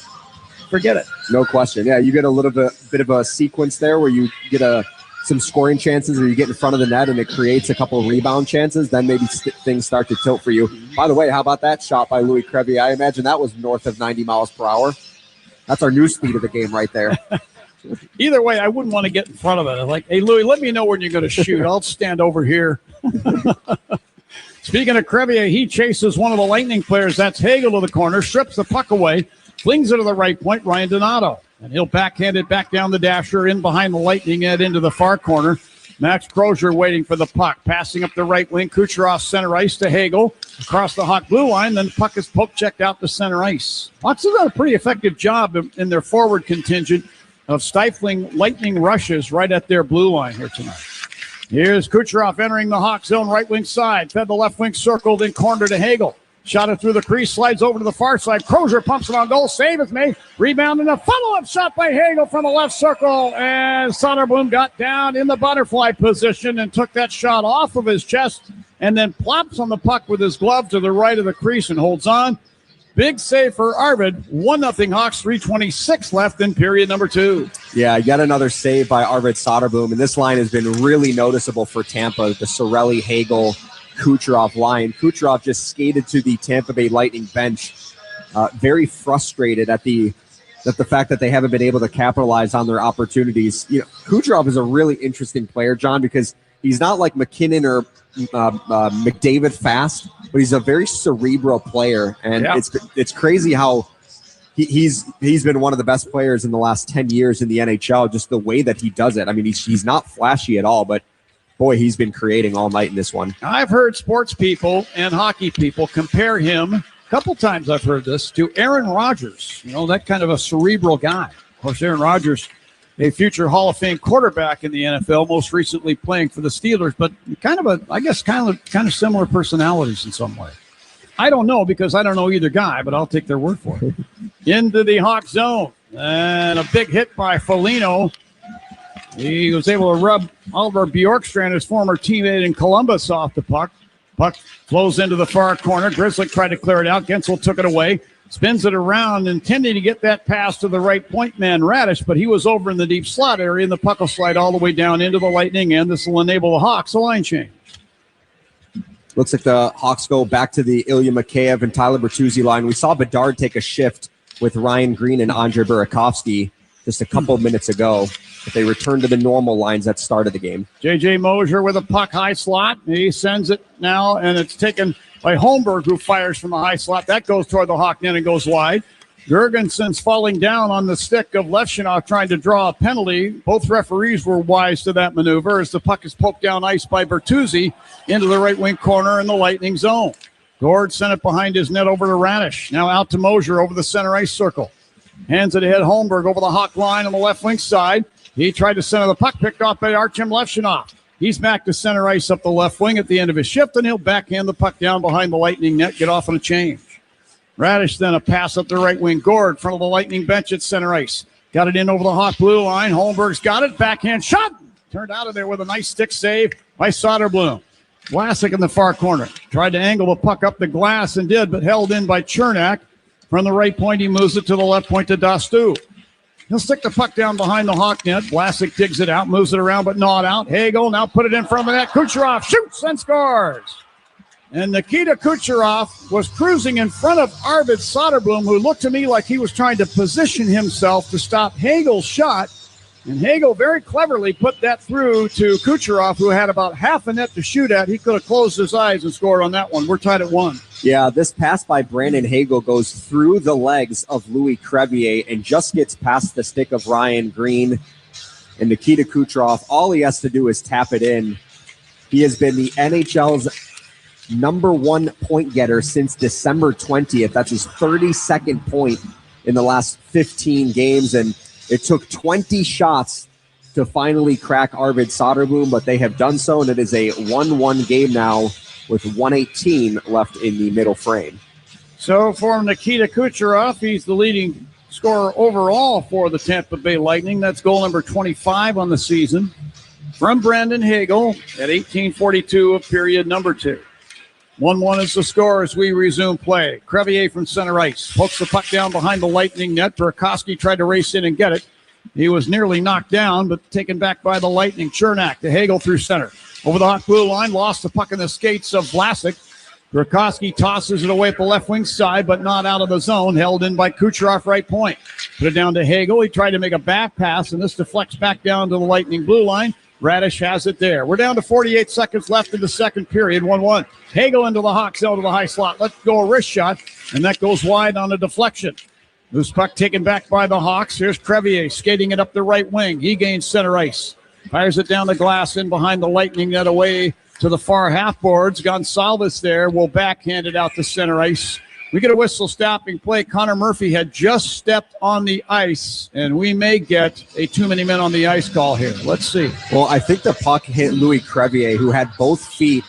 forget it. No question. Yeah, you get a little bit of a sequence there where you get some scoring chances or you get in front of the net and it creates a couple of rebound chances. Then maybe things start to tilt for you. By the way, how about that shot by Louis Crevier? I imagine that was north of 90 miles per hour. That's our new speed of the game right there. Either way, I wouldn't want to get in front of it. I'm like, hey, Louis, let me know when you're going to shoot. I'll stand over here. Speaking of Crevier, he chases one of the Lightning players. That's Hagel to the corner, strips the puck away, flings it to the right point, Ryan Donato. And he'll backhand it back down the dasher, in behind the Lightning net into the far corner. Max Crozier waiting for the puck, passing up the right wing. Kucherov center ice to Hagel, across the Hawk blue line. Then the puck is poke checked out to center ice. Hawks have done a pretty effective job in their forward contingent of stifling Lightning rushes right at their blue line here tonight. Here's Kucherov entering the Hawk zone, right wing side. Fed the left wing circle, then corner to Hagel. Shot it through the crease, slides over to the far side. Crozier pumps it on goal. Save is made. Rebound and a follow-up shot by Hagel from the left circle. And Soderblom got down in the butterfly position and took that shot off of his chest and then plops on the puck with his glove to the right of the crease and holds on. Big save for Arvid. 1-0 Hawks, 3:26 left in period number 2. Yeah, yet another save by Arvid Soderblom. And this line has been really noticeable for Tampa, the Sorelli, Hagel, Kucherov line. Kucherov just skated to the Tampa Bay Lightning bench, very frustrated at the fact that they haven't been able to capitalize on their opportunities. Kucherov is a really interesting player, John, because he's not like McKinnon or McDavid fast, but he's a very cerebral player, and it's crazy how he's been one of the best players in the last 10 years in the NHL. Just the way that he does it. I mean, he's not flashy at all, but boy, he's been creating all night in this one. I've heard sports people and hockey people compare him, a couple times I've heard this, to Aaron Rodgers. That kind of a cerebral guy. Of course, Aaron Rodgers, a future Hall of Fame quarterback in the NFL, most recently playing for the Steelers, but kind of similar personalities in some way. I don't know because I don't know either guy, but I'll take their word for it. Into the Hawk zone. And a big hit by Foligno. He was able to rub Oliver Bjorkstrand, his former teammate in Columbus, off the puck. Puck flows into the far corner. Grizzly tried to clear it out. Gensel took it away. Spins it around, intending to get that pass to the right point man, Radish, but he was over in the deep slot area, and the puck will slide all the way down into the Lightning, and this will enable the Hawks a line change. Looks like the Hawks go back to the Ilya Mikheyev and Tyler Bertuzzi line. We saw Bedard take a shift with Ryan Green and Andre Burakovsky just a couple of minutes ago. But they return to the normal lines that started the game. J.J. Mosier with a puck high slot. He sends it now, and it's taken by Holmberg, who fires from the high slot. That goes toward the Hawk net and goes wide. Gergensen's falling down on the stick of Levshunov, trying to draw a penalty. Both referees were wise to that maneuver as the puck is poked down ice by Bertuzzi into the right wing corner in the Lightning zone. Gord sent it behind his net over to Radish. Now out to Mosier over the center ice circle. Hands it ahead Holmberg over the Hawk line on the left wing side. He tried to center the puck, picked off by Artem Levshunov. He's back to center ice up the left wing at the end of his shift, and he'll backhand the puck down behind the Lightning net, get off on a change. Radish then a pass up the right wing. Gord, front of the Lightning bench at center ice. Got it in over the Hawk blue line. Holmberg's got it. Backhand shot. Turned out of there with a nice stick save by Soderblom. Vlasic in the far corner. Tried to angle the puck up the glass and did, but held in by Chernak. From the right point, he moves it to the left point to Dastu. He'll stick the puck down behind the Hawk net. Vlasic digs it out, moves it around, but not out. Hagel now put it in front of the net. Kucherov shoots and scores. And Nikita Kucherov was cruising in front of Arvid Soderblom, who looked to me like he was trying to position himself to stop Hagel's shot. And Hagel very cleverly put that through to Kucherov, who had about half a net to shoot at. He could have closed his eyes and scored on that one. We're tied at 1. Yeah, this pass by Brandon Hagel goes through the legs of Louis Crevier and just gets past the stick of Ryan Green and Nikita Kucherov. All he has to do is tap it in. He has been the NHL's #1 point getter since December 20th. That's his 32nd point in the last 15 games, and it took 20 shots to finally crack Arvid Soderblom, but they have done so, and it is a 1-1 game now with 1:18 left in the middle frame. So for Nikita Kucherov, he's the leading scorer overall for the Tampa Bay Lightning. That's goal number 25 on the season from Brandon Hagel at 18:42 of period number 2. 1-1 is the score as we resume play. Crevier from center ice pokes the puck down behind the Lightning net. Burakovsky tried to race in and get it. He was nearly knocked down, but taken back by the Lightning. Chernak to Hagel through center. Over the Hawk blue line, lost the puck in the skates of Vlasic. Burakovsky tosses it away at the left wing side, but not out of the zone. Held in by Kucherov right point. Put it down to Hagel. He tried to make a back pass, and this deflects back down to the Lightning blue line. Radish has it there. We're down to 48 seconds left in the second period, 1-1. Hagel into the Hawks out of the high slot. Let's go a wrist shot, and that goes wide on a deflection. Loose puck taken back by the Hawks. Here's Crevier skating it up the right wing. He gains center ice. Fires it down the glass in behind the Lightning net away to the far half boards. Gonsalves there will backhand it out to center ice. We get a whistle stopping play. Connor Murphy had just stepped on the ice, and we may get a too many men on the ice call here. Let's see. Well, I think the puck hit Louis Crevier, who had both feet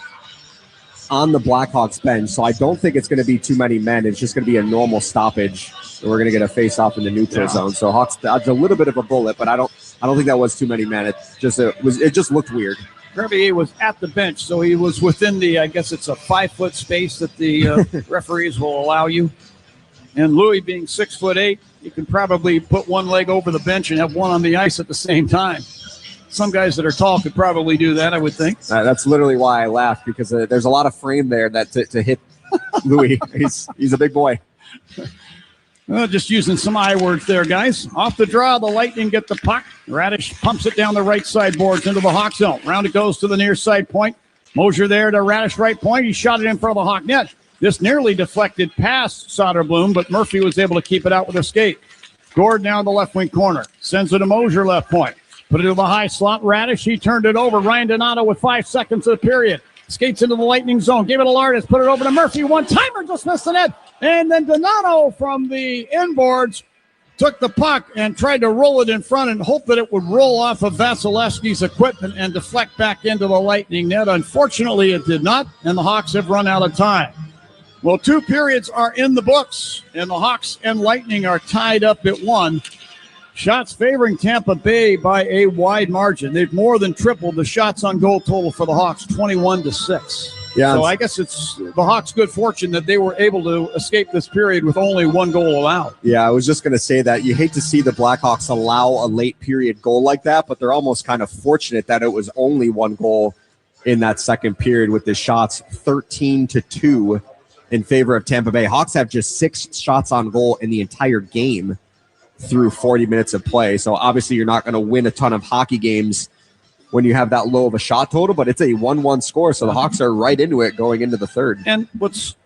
on the Blackhawks bench, so I don't think it's going to be too many men. It's just going to be a normal stoppage, and we're going to get a face-off in the neutral zone. So Hawks dodged a little bit of a bullet, but I don't think that was too many men. It just looked weird. Crevier was at the bench, so he was within the, I guess it's a 5-foot space that the referees will allow you. And Louis being 6'8", you can probably put one leg over the bench and have one on the ice at the same time. Some guys that are tall could probably do that, I would think. That's literally why I laughed, because there's a lot of frame there that to hit Louis. He's a big boy. Well, just using some I words there, guys. Off the draw, the Lightning get the puck. Radish pumps it down the right side boards into the Hawk zone. Round it goes to the near side point. Mosier there to Radish right point. He shot it in front of the Hawk net. This nearly deflected past Soderblom, but Murphy was able to keep it out with a skate. Gord now in the left wing corner. Sends it to Mosier left point. Put it to the high slot. Radish, he turned it over. Ryan Donato with 5 seconds of the period. Skates into the Lightning zone. Gave it to Lardis. Put it over to Murphy. One-timer, just missed the net. And then Donato from the inboards took the puck and tried to roll it in front and hope that it would roll off of Vasilevsky's equipment and deflect back into the Lightning net. Unfortunately, it did not, and the Hawks have run out of time. Well, 2 periods are in the books, and the Hawks and Lightning are tied up at 1. Shots favoring Tampa Bay by a wide margin. They've more than tripled the shots on goal total for the Hawks, 21-6. Yeah. So I guess it's the Hawks' good fortune that they were able to escape this period with only 1 goal allowed. Yeah, I was just going to say that you hate to see the Blackhawks allow a late period goal like that, but they're almost kind of fortunate that it was only 1 goal in that second period with the shots 13-2 in favor of Tampa Bay. Hawks have just 6 shots on goal in the entire game through 40 minutes of play. So obviously you're not going to win a ton of hockey games when you have that low of a shot total, but it's a 1-1 score. So the Hawks are right into it going into the third. And what's,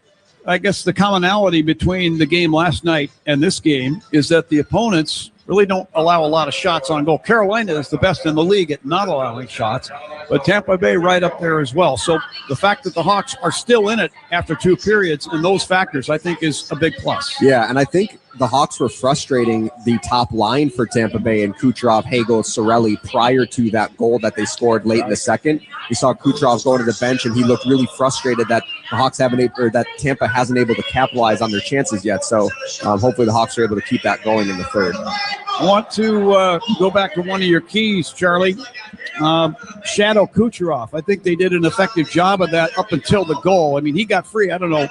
I guess, the commonality between the game last night and this game is that the opponents really don't allow a lot of shots on goal. Carolina is the best in the league at not allowing shots, but Tampa Bay right up there as well. So the fact that the Hawks are still in it after 2 periods and those factors, I think, is a big plus. Yeah, and I think the Hawks were frustrating the top line for Tampa Bay and Kucherov, Hagel, Cirelli prior to that goal that they scored late in the second. We saw Kucherov going to the bench, and he looked really frustrated that the Hawks that Tampa hasn't able to capitalize on their chances yet. So hopefully the Hawks are able to keep that going in the third. I want to go back to one of your keys, Charlie. Shadow Kucherov. I think they did an effective job of that up until the goal. I mean, he got free. I don't know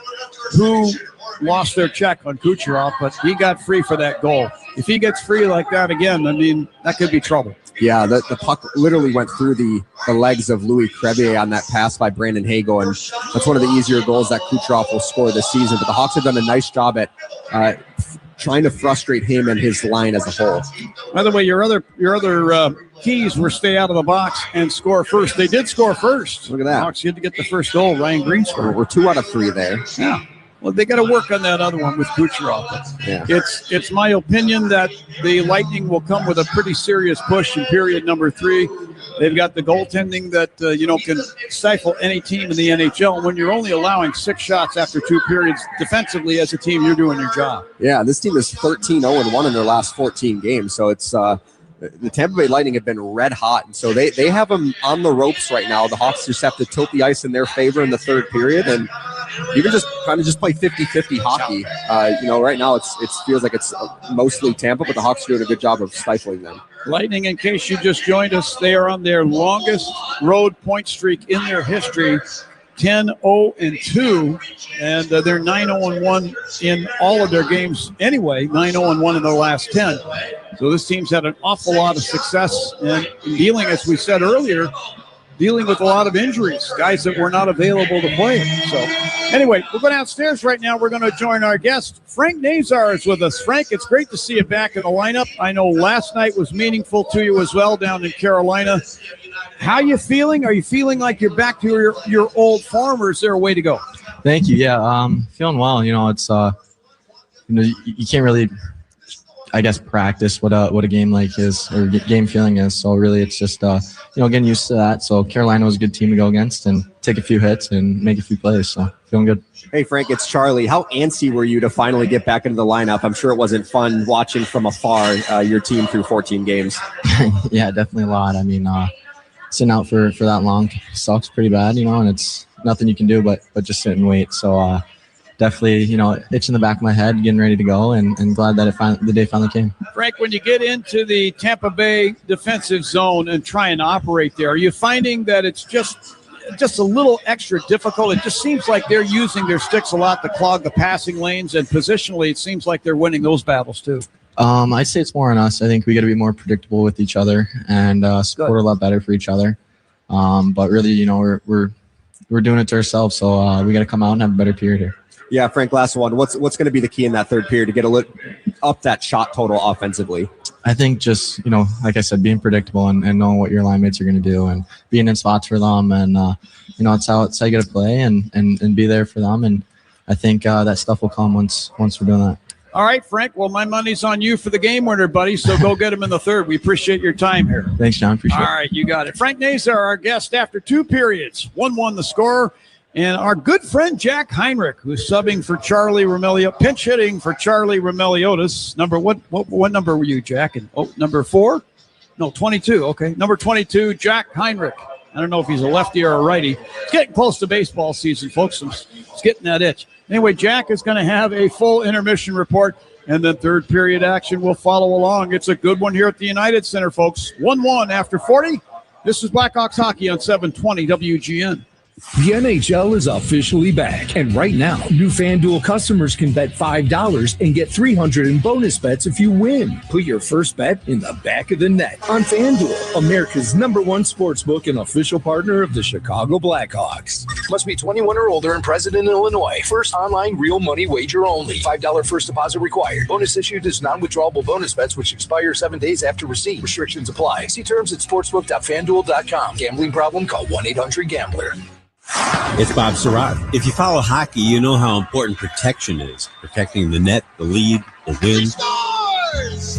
who lost their check on Kucherov, but he got free for that goal. If he gets free like that again, I mean, that could be trouble. Yeah, the puck literally went through the legs of Louis Crevier on that pass by Brandon Hagel, and that's one of the easier goals that Kucherov will score this season. But the Hawks have done a nice job at trying to frustrate him and his line as a whole. By the way, your other keys were stay out of the box and score first. They did score first. Look at that. The Hawks had to get the first goal. Ryan Green scored. We're 2 out of 3 there. Yeah. Well, they got to work on that other one with Kucherov. Yeah. It's my opinion that the Lightning will come with a pretty serious push in period number 3. They've got the goaltending that can stifle any team in the NHL. When you're only allowing 6 shots after 2 periods, defensively as a team, you're doing your job. Yeah, this team is 13-0-1 in their last 14 games. So it's the Tampa Bay Lightning have been red hot, and so they have them on the ropes right now. The Hawks just have to tilt the ice in their favor in the third period, and you can just play 50-50 hockey. Right now it feels like it's mostly Tampa, but the Hawks are doing a good job of stifling them. Lightning, in case you just joined us, they are on their longest road point streak in their history, 10-0-2, and they're 9-0-1 in all of their games anyway, 9-0-1 in their last 10. So this team's had an awful lot of success in dealing, as we said earlier, dealing with a lot of injuries, guys that were not available to play. So anyway, we're going downstairs right now. We're going to join our guest. Frank Nazar is with us. Frank, it's great to see you back in the lineup. I know last night was meaningful to you as well down in Carolina. How you feeling? Are you feeling like you're back to your old form, or is there a way to go? Thank you. Yeah, feeling well. It's you can't really, I guess, practice what a game like is or game feeling is. So really, it's just getting used to that. So Carolina was a good team to go against and take a few hits and make a few plays. So feeling good. Hey Frank, it's Charlie. How antsy were you to finally get back into the lineup? I'm sure it wasn't fun watching from afar your team through 14 games. Yeah, definitely a lot. I mean, sitting out for that long sucks pretty bad, and it's nothing you can do but just sit and wait. So definitely, itch in the back of my head, getting ready to go, and glad that the day finally came. Frank, when you get into the Tampa Bay defensive zone and try and operate there, are you finding that it's just a little extra difficult? It just seems like they're using their sticks a lot to clog the passing lanes, and positionally it seems like they're winning those battles too. I'd say it's more on us. I think we got to be more predictable with each other and support a lot better for each other. But really, we're doing it to ourselves, so we got to come out and have a better period here. Yeah, Frank, last one. What's going to be the key in that third period to get up that shot total offensively? I think just, like I said, being predictable and knowing what your line mates are going to do and being in spots for them. And, it's how you got to play and be there for them. And I think that stuff will come once we're doing that. All right, Frank. Well, my money's on you for the game winner, buddy. So go get him in the third. We appreciate your time here. Thanks, John. Appreciate it. All right, you got it. Frank Nazar, our guest after 2 periods. 1-1 the score. And our good friend Jack Heinrich, who's subbing for Charlie Romelio, pinch hitting for Charlie Romeliotis. What number were you, Jack? And number 4? No, 22. Okay, number 22, Jack Heinrich. I don't know if he's a lefty or a righty. It's getting close to baseball season, folks. It's getting that itch. Anyway, Jack is going to have a full intermission report, and then third period action will follow along. It's a good one here at the United Center, folks. 1-1 after 40. This is Blackhawks hockey on 720 WGN. The NHL is officially back, and right now, new FanDuel customers can bet $5 and get $300 in bonus bets if you win. Put your first bet in the back of the net on FanDuel, America's #1 sportsbook and official partner of the Chicago Blackhawks. Must be 21 or older and present in Illinois. First online real money wager only. $5 first deposit required. Bonus issued is non-withdrawable bonus bets which expire 7 days after receipt. Restrictions apply. See terms at sportsbook.fanduel.com. Gambling problem? Call 1-800-GAMBLER. It's Bob Surratt. If you follow hockey, you know how important protection is. Protecting the net, the lead, the win.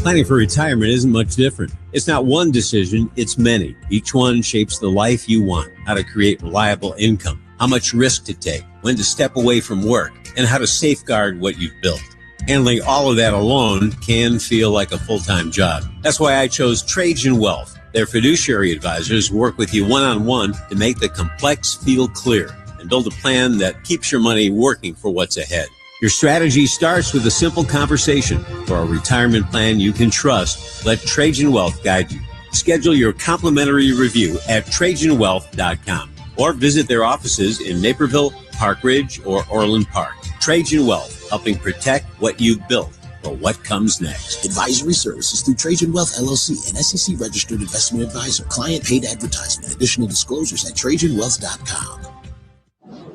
Planning for retirement isn't much different. It's not one decision, it's many. Each one shapes the life you want. How to create reliable income, how much risk to take, when to step away from work, and how to safeguard what you've built. Handling all of that alone can feel like a full-time job. That's why I chose Trajan Wealth. Their fiduciary advisors work with you one-on-one to make the complex feel clear and build a plan that keeps your money working for what's ahead. Your strategy starts with a simple conversation. For a retirement plan you can trust, let Trajan Wealth guide you. Schedule your complimentary review at TrajanWealth.com or visit their offices in Naperville, Park Ridge, or Orland Park. Trajan Wealth, helping protect what you've built for what comes next. Advisory services through Trajan Wealth LLC, an SEC registered investment advisor. Client paid advertisement. Additional disclosures at TrajanWealth.com.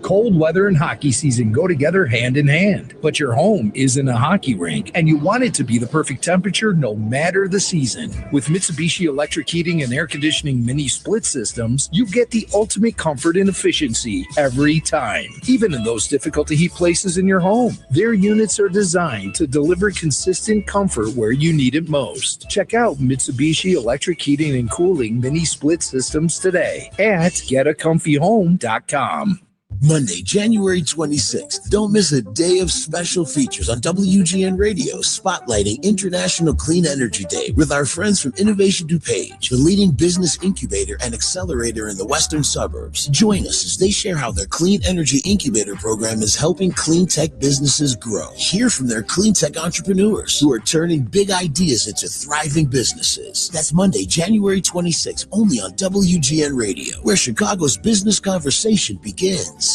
Cold weather and hockey season go together hand in hand, but your home isn't a hockey rink, and you want it to be the perfect temperature no matter the season. With Mitsubishi electric heating and air conditioning mini split systems, you get the ultimate comfort and efficiency every time, even in those difficult to heat places in your home. Their units are designed to deliver consistent comfort where you need it most. Check out Mitsubishi electric heating and cooling mini split systems today at getacomfyhome.com. Monday, January 26th. Don't miss a day of special features on WGN Radio, spotlighting International Clean Energy Day with our friends from Innovation DuPage, the leading business incubator and accelerator in the western suburbs. Join us as they share how their Clean Energy Incubator program is helping clean tech businesses grow. Hear from their clean tech entrepreneurs who are turning big ideas into thriving businesses. That's Monday, January 26th, only on WGN Radio, where Chicago's business conversation begins.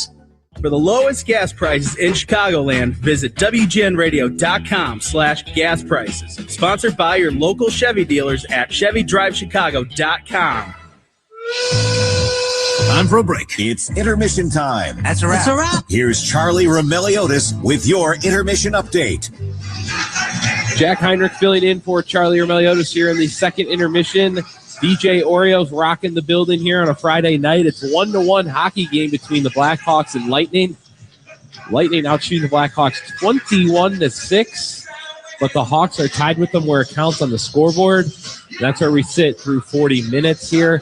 For the lowest gas prices in Chicagoland, visit WGNradio.com/gas prices. Sponsored by your local Chevy dealers at ChevyDriveChicago.com. Time for a break. It's intermission time. That's a wrap. That's a wrap. Here's Charlie Romeliotis with your intermission update. Jack Heinrich filling in for Charlie Romeliotis here in the second intermission. DJ Oreos rocking the building here on a Friday night. It's 1-1 hockey game between the Blackhawks and Lightning. Lightning outshooting the Blackhawks 21-6, but the Hawks are tied with them where it counts on the scoreboard. That's where we sit through 40 minutes here.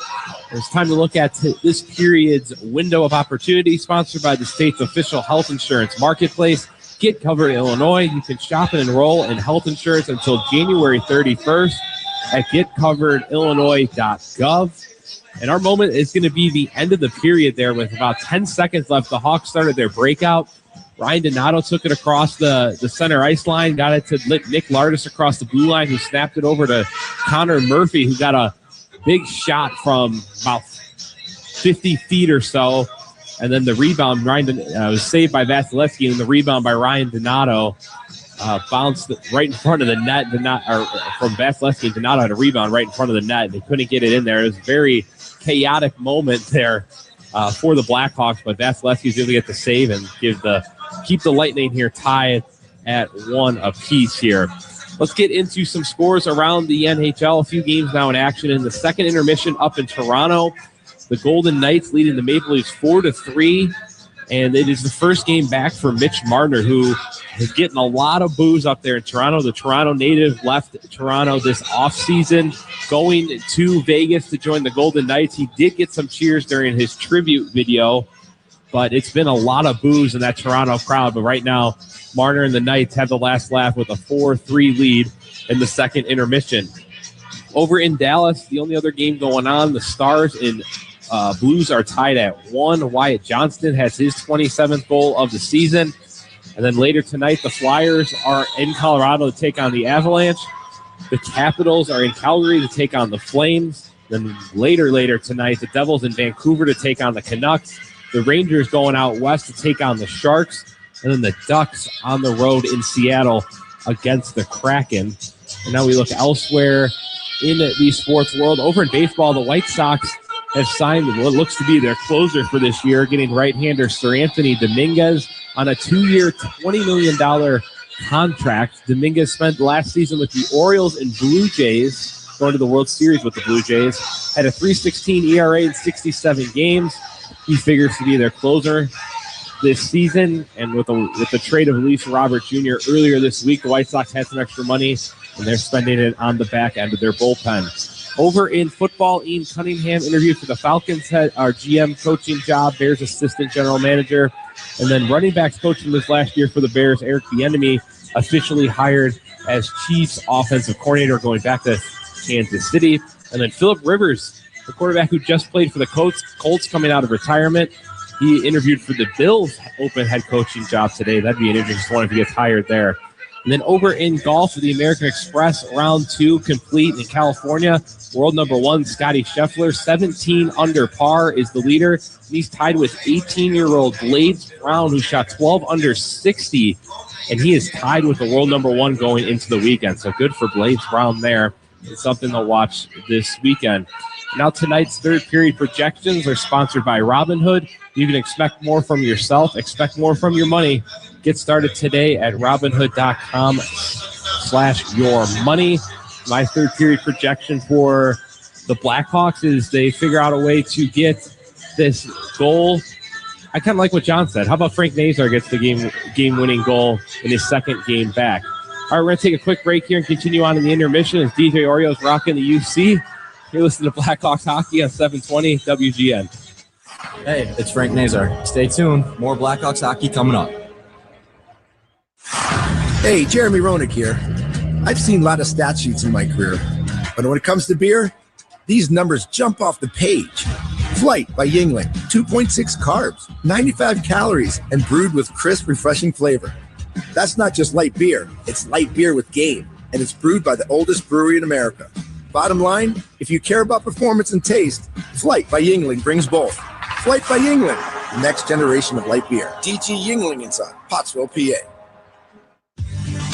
It's time to look at this period's window of opportunity, sponsored by the state's official health insurance marketplace. Get Covered Illinois. You can shop and enroll in health insurance until January 31st. at getcoveredillinois.gov. And our moment is going to be the end of the period there with about 10 seconds left. The Hawks started their breakout. Ryan Donato took it across the center ice line, got it to Nick Lardis across the blue line, who snapped it over to Connor Murphy, who got a big shot from about 50 feet or so. And then the rebound, was saved by Vasilevsky, and the rebound by Ryan Donato bounced right in front of the net. From Vasilevsky, Donato had a rebound right in front of the net. They couldn't get it in there. It was a very chaotic moment there for the Blackhawks, but Vasilevsky was able to get the save and keep the Lightning here tied at 1 apiece here. Let's get into some scores around the NHL. A few games now in action in the second intermission up in Toronto. The Golden Knights leading the Maple Leafs 4-3. And it is the first game back for Mitch Marner, who is getting a lot of boos up there in Toronto. The Toronto native left Toronto this offseason, going to Vegas to join the Golden Knights. He did get some cheers during his tribute video, but it's been a lot of boos in that Toronto crowd. But right now, Marner and the Knights have the last laugh with a 4-3 lead in the second intermission. Over in Dallas, the only other game going on, the Stars and Blues are tied at 1. Wyatt Johnston has his 27th goal of the season. And then later tonight, the Flyers are in Colorado to take on the Avalanche. The Capitals are in Calgary to take on the Flames. Then later tonight, the Devils in Vancouver to take on the Canucks. The Rangers going out west to take on the Sharks. And then the Ducks on the road in Seattle against the Kraken. And now we look elsewhere in the sports world. Over in baseball, the White Sox have signed what looks to be their closer for this year, getting right-hander Sir Anthony Dominguez on a 2-year, $20 million contract. Dominguez spent last season with the Orioles and Blue Jays, going to the World Series with the Blue Jays, had a 3.16 ERA in 67 games. He figures to be their closer this season, and with the trade of Luis Robert Jr. earlier this week, the White Sox had some extra money, and they're spending it on the back end of their bullpen. Over in football, Ian Cunningham interviewed for the Falcons, our GM coaching job, Bears assistant general manager, and then running backs coaching this last year for the Bears, Eric Bieniemy, officially hired as Chiefs offensive coordinator, going back to Kansas City. And then Phillip Rivers, the quarterback who just played for the Colts coming out of retirement, he interviewed for the Bills open head coaching job today. That'd be an interesting one if he gets hired there. And then over in golf, the American Express round 2 complete in California. World number 1, Scotty Scheffler, 17 under par is the leader. He's tied with 18-year-old Blades Brown, who shot 12 under 60, and he is tied with the world number 1 going into the weekend. So good for Blades Brown there. It's something to watch this weekend. Now tonight's third period projections are sponsored by Robinhood. You can expect more from yourself, expect more from your money. Get started today at Robinhood.com/yourmoney. My third period projection for the Blackhawks is they figure out a way to get this goal. I kind of like what John said. How about Frank Nazar gets the game-winning goal in his second game back? All right, we're going to take a quick break here and continue on in the intermission as DJ Oreo's rocking the UC. You're listening to Blackhawks Hockey on 720 WGN. Hey, it's Frank Nazar. Stay tuned. More Blackhawks hockey coming up. Hey, Jeremy Roenick here. I've seen a lot of stat sheets in my career, but when it comes to beer, these numbers jump off the page. Flight by Yuengling, 2.6 carbs, 95 calories, and brewed with crisp, refreshing flavor. That's not just light beer. It's light beer with game, and it's brewed by the oldest brewery in America. Bottom line, if you care about performance and taste, Flight by Yuengling brings both. Flight by Yuengling, the next generation of light beer. DG Yuengling & Son, Pottsville, PA.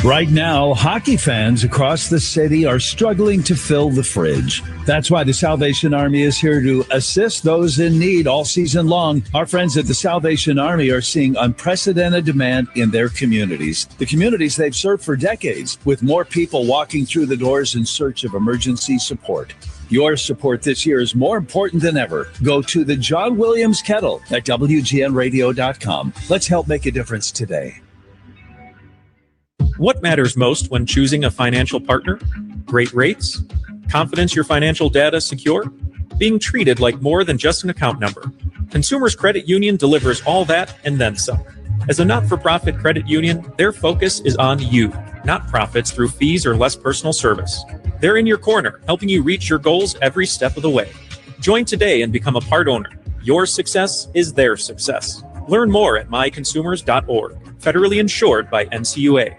Right now, hockey fans across the city are struggling to fill the fridge. That's why the Salvation Army is here to assist those in need all season long. Our friends at the Salvation Army are seeing unprecedented demand in their communities, the communities they've served for decades, with more people walking through the doors in search of emergency support. Your support this year is more important than ever. Go to the John Williams Kettle at WGNradio.com. Let's help make a difference today. What matters most when choosing a financial partner? Great rates? Confidence your financial data is secure? Being treated like more than just an account number? Consumers Credit Union delivers all that and then some. As a not-for-profit credit union, their focus is on you, not profits through fees or less personal service. They're in your corner, helping you reach your goals every step of the way. Join today and become a part owner. Your success is their success. Learn more at myconsumers.org. Federally insured by NCUA.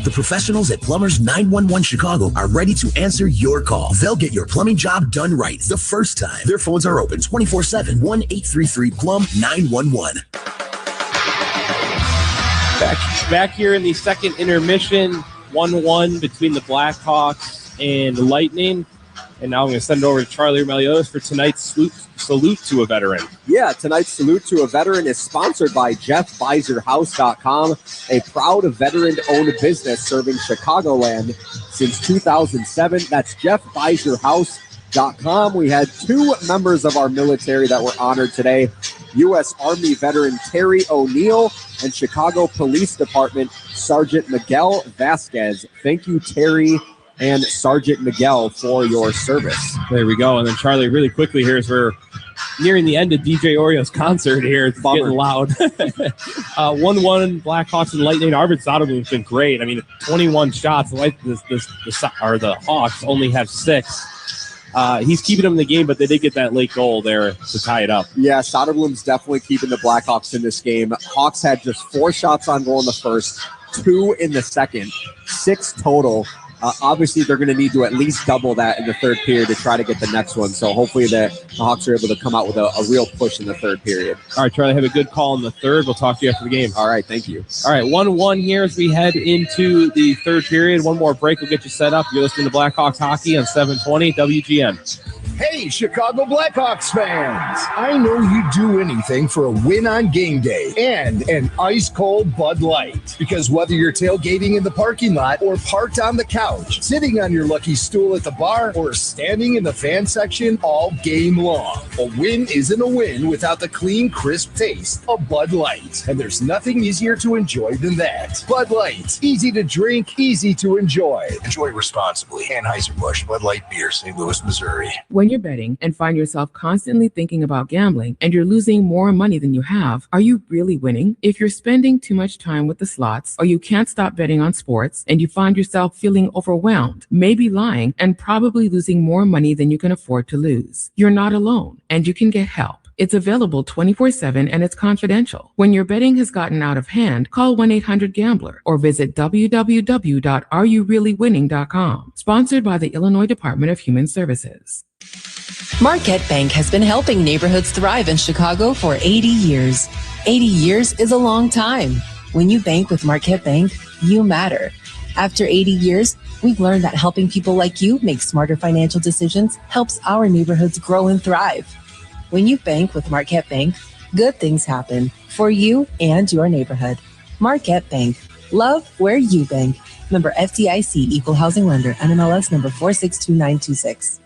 The professionals at Plumbers 911 Chicago are ready to answer your call. They'll get your plumbing job done right the first time. Their phones are open 24/7, 1-833-PLUM-911. Back here in the second intermission, 1-1 between the Blackhawks and the Lightning. And now I'm going to send it over to Charlie Meliodas for tonight's salute to a veteran. Yeah, tonight's salute to a veteran is sponsored by JeffBeiserHouse.com, a proud veteran-owned business serving Chicagoland since 2007. That's JeffBeiserHouse.com. We had 2 members of our military that were honored today. U.S. Army veteran Terry O'Neill, and Chicago Police Department Sergeant Miguel Vasquez. Thank you, Terry and Sergeant Miguel, for your service. There we go. And then, Charlie, really quickly here, as we're nearing the end of DJ Oreo's concert here, it's getting loud. 1-1 Blackhawks and Lightning. Arvid Soderblom's been great. I mean, 21 shots. The Hawks only have 6. He's keeping them in the game, but they did get that late goal there to tie it up. Yeah, Soderblom's definitely keeping the Blackhawks in this game. Hawks had just 4 shots on goal in the first, 2 in the second, 6 total. Obviously, they're going to need to at least double that in the third period to try to get the next one. So hopefully the Hawks are able to come out with a real push in the third period. All right, Charlie, have a good call in the third. We'll talk to you after the game. All right, thank you. All right, 1-1 here as we head into the third period. One more break will get you set up. You're listening to Blackhawks Hockey on 720 WGN. Hey, Chicago Blackhawks fans! I know you'd do anything for a win on game day and an ice-cold Bud Light. Because whether you're tailgating in the parking lot or parked on the couch, sitting on your lucky stool at the bar, or standing in the fan section all game long, a win isn't a win without the clean, crisp taste of Bud Light. And there's nothing easier to enjoy than that. Bud Light. Easy to drink, easy to enjoy. Enjoy responsibly. Anheuser-Busch Bud Light Beer, St. Louis, Missouri. When you're betting and find yourself constantly thinking about gambling and you're losing more money than you have, are you really winning? If you're spending too much time with the slots, or you can't stop betting on sports and you find yourself feeling overwhelmed, maybe lying, and probably losing more money than you can afford to lose, you're not alone and you can get help. It's available 24/7 and it's confidential. When your betting has gotten out of hand, call 1-800-GAMBLER or visit www.areyoureallywinning.com. Sponsored by the Illinois Department of Human Services. Marquette Bank has been helping neighborhoods thrive in Chicago for 80 years. 80 years is a long time. When you bank with Marquette Bank, you matter. After 80 years, we've learned that helping people like you make smarter financial decisions helps our neighborhoods grow and thrive. When you bank with Marquette Bank, good things happen for you and your neighborhood. Marquette Bank. Love where you bank. Member FDIC, Equal Housing Lender, NMLS number 462926.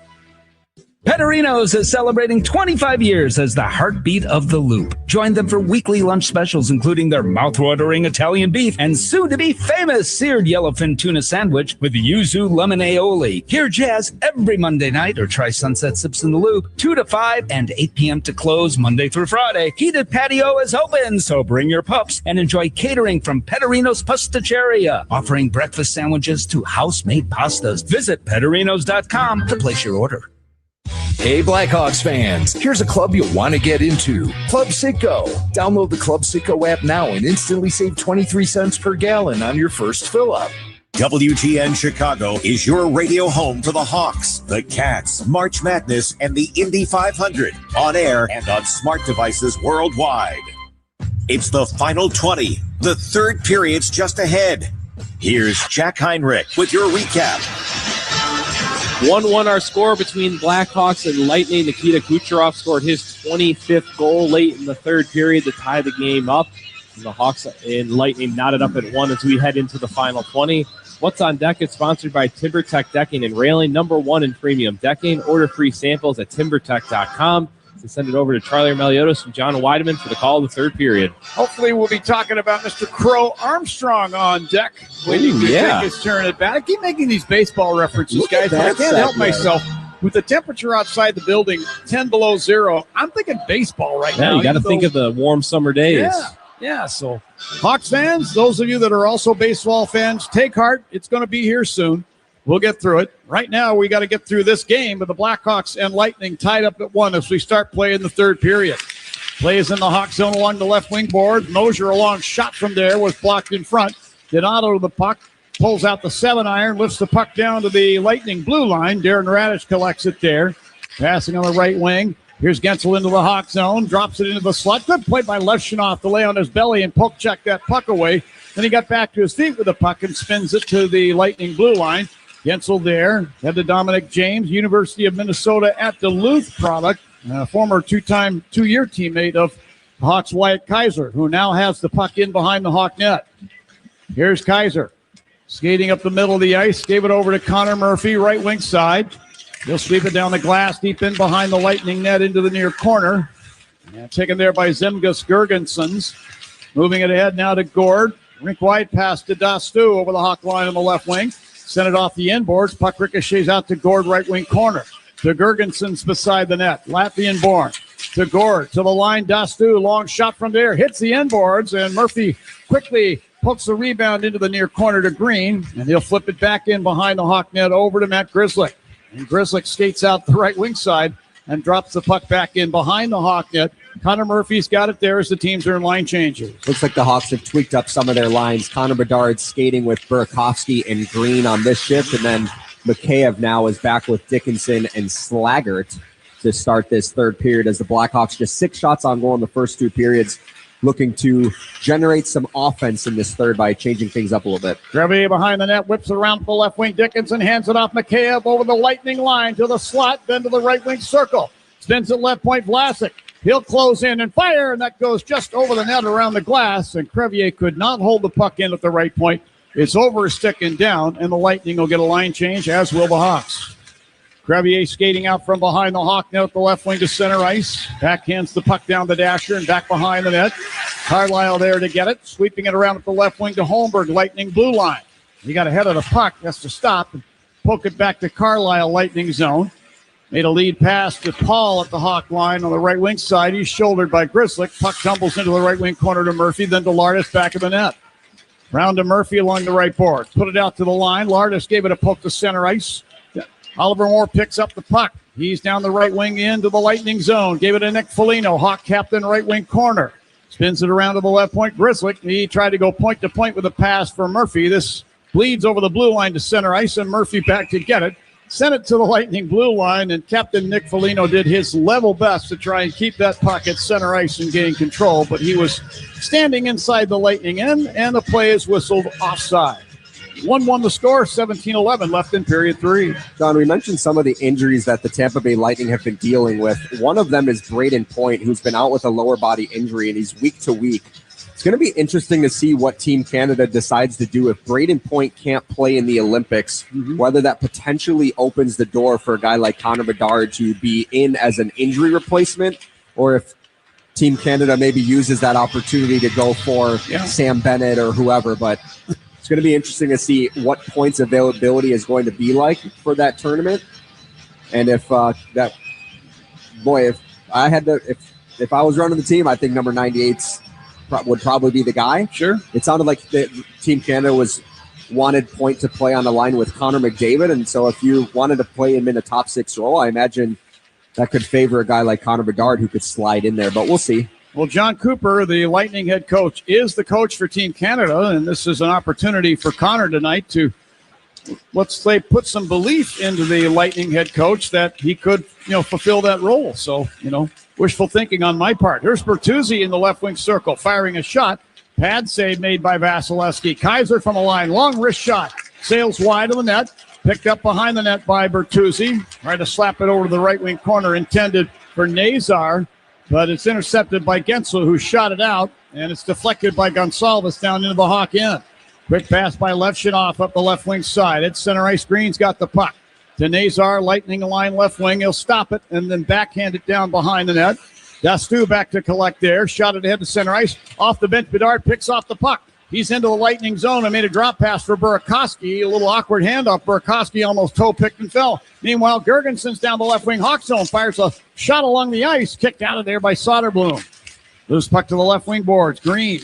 Petarinos is celebrating 25 years as the heartbeat of the Loop. Join them for weekly lunch specials, including their mouth-watering Italian beef and soon-to-be famous seared yellowfin tuna sandwich with yuzu lemon aioli. Hear jazz every Monday night or try Sunset Sips in the Loop, 2 to 5 and 8 p.m. to close Monday through Friday. Heated patio is open, so bring your pups and enjoy catering from Petarinos Pasticceria, offering breakfast sandwiches to house-made pastas. Visit petarinos.com to place your order. Hey, Blackhawks fans, here's a club you'll want to get into. Club Citgo. Download the Club Citgo app now and instantly save 23 cents per gallon on your first fill-up. WGN Chicago is your radio home for the Hawks, the Cats, March Madness, and the Indy 500. On air and on smart devices worldwide. It's the final 20. The third period's just ahead. Here's Jack Heinrich with your recap. 1-1 our score between Blackhawks and Lightning. Nikita Kucherov scored his 25th goal late in the third period to tie the game up. And the Hawks and Lightning knotted up at 1 as we head into the final 20. What's on Deck is sponsored by TimberTech Decking and Railing, #1 in premium decking. Order free samples at timbertech.com. To send it over to Charlie Meliodas and John Weideman for the call of the third period. Hopefully we'll be talking about Mr. Crow Armstrong on deck when he take his turn at bat. I keep making these baseball references, guys, but I can't help myself. With the temperature outside the building, 10 below zero, I'm thinking baseball right now. Yeah, you got to think of the warm summer days. Yeah, so Hawks fans, those of you that are also baseball fans, take heart. It's going to be here soon. We'll get through it. Right now, we got to get through this game with the Blackhawks and Lightning tied up at 1 as we start playing the third period. Plays in the Hawk zone along the left wing board. Mosier, a long shot from there, was blocked in front. Donato to the puck, pulls out the 7-iron, lifts the puck down to the Lightning blue line. Darren Radich collects it there. Passing on the right wing. Here's Gensel into the Hawk zone, drops it into the slot. Good play by Levshunov to lay on his belly and poke check that puck away. Then he got back to his feet with the puck and spins it to the Lightning blue line. Gensel there, head to Dominic James, University of Minnesota at Duluth product, former two-year teammate of Hawks Wyatt Kaiser, who now has the puck in behind the Hawk net. Here's Kaiser, skating up the middle of the ice, gave it over to Connor Murphy, right wing side. He'll sweep it down the glass, deep in behind the Lightning net into the near corner. And taken there by Zemgus Girgensons. Moving it ahead now to Gord. Rink wide pass to Dastu over the Hawk line on the left wing. Sent it off the inboards. Puck ricochets out to Gord, right wing corner. To Girgensons beside the net. Latvian born. To Gord. To the line. Dastu. Long shot from there. Hits the inboards. And Murphy quickly pokes the rebound into the near corner to Green. And he'll flip it back in behind the Hawk net over to Matt Grzelcyk. And Grzelcyk skates out the right wing side and drops the puck back in behind the Hawk net. Connor Murphy's got it there as the teams are in line changes. Looks like the Hawks have tweaked up some of their lines. Connor Bedard skating with Burakovsky and Green on this shift, and then Mikheyev now is back with Dickinson and Slaggert to start this third period as the Blackhawks just 6 shots on goal in the first 2 periods, looking to generate some offense in this third by changing things up a little bit. Crevier behind the net, whips around to the left wing. Dickinson hands it off Mikheyev over the lightning line to the slot, then to the right wing circle. Spins at left point, Vlasic. He'll close in and fire, and that goes just over the net around the glass, and Crevier could not hold the puck in at the right point. It's over a stick and down, and the Lightning will get a line change, as will the Hawks. Crevier skating out from behind the Hawk net at the left wing to center ice. Backhands the puck down the dasher and back behind the net. Carlisle there to get it, sweeping it around at the left wing to Holmberg, Lightning blue line. He got ahead of the puck, has to stop and poke it back to Carlisle, Lightning zone. Made a lead pass to Paul at the Hawk line on the right wing side. He's shouldered by Grzelcyk. Puck tumbles into the right wing corner to Murphy, then to Lardis back of the net. Round to Murphy along the right board. Put it out to the line. Lardis gave it a poke to center ice. Oliver Moore picks up the puck. He's down the right wing into the Lightning zone. Gave it to Nick Foligno, Hawk captain, right wing corner. Spins it around to the left point. Grzelcyk, he tried to go point to point with a pass for Murphy. This bleeds over the blue line to center ice, and Murphy back to get it. Sent it to the Lightning blue line, and Captain Nick Foligno did his level best to try and keep that puck at center ice and gain control, but he was standing inside the Lightning end, and the play is whistled offside. 1-1 the score, 17-11 left in period 3. John, we mentioned some of the injuries that the Tampa Bay Lightning have been dealing with. One of them is Braden Point, who's been out with a lower body injury, and he's week to week. It's going to be interesting to see what Team Canada decides to do if Braden Point can't play in the Olympics, whether that potentially opens the door for a guy like Connor Bedard to be in as an injury replacement, or if Team Canada maybe uses that opportunity to go for Sam Bennett or whoever. But it's going to be interesting to see what Point's availability is going to be like for that tournament. And if if I was running the team, I think number 98's would probably be the guy. Sure. It sounded like the Team Canada wanted Point to play on the line with Connor McDavid, and so if you wanted to play him in a top 6 role, I imagine that could favor a guy like Connor Bedard who could slide in there, but we'll see. Well, John Cooper, the Lightning head coach, is the coach for Team Canada, and this is an opportunity for Connor tonight to, let's say, put some belief into the Lightning head coach that he could, fulfill that role. So, wishful thinking on my part. Here's Bertuzzi in the left wing circle, firing a shot. Pad save made by Vasilevsky. Kaiser from the line, long wrist shot. Sails wide of the net. Picked up behind the net by Bertuzzi. Tried to slap it over to the right wing corner, intended for Nazar, but it's intercepted by Gensel, who shot it out, and it's deflected by Gonsalves down into the Hawk end. Quick pass by Levshunov up the left wing side. At center ice, Green's got the puck. To Nazar, Lightning line left wing. He'll stop it and then backhand it down behind the net. Dastu back to collect there. Shot it ahead to center ice. Off the bench, Bedard picks off the puck. He's into the Lightning zone and made a drop pass for Burakovsky. A little awkward handoff. Burakovsky almost toe-picked and fell. Meanwhile, Girgensons down the left wing Hawk zone. Fires a shot along the ice. Kicked out of there by Soderblom. Loose puck to the left wing boards. Green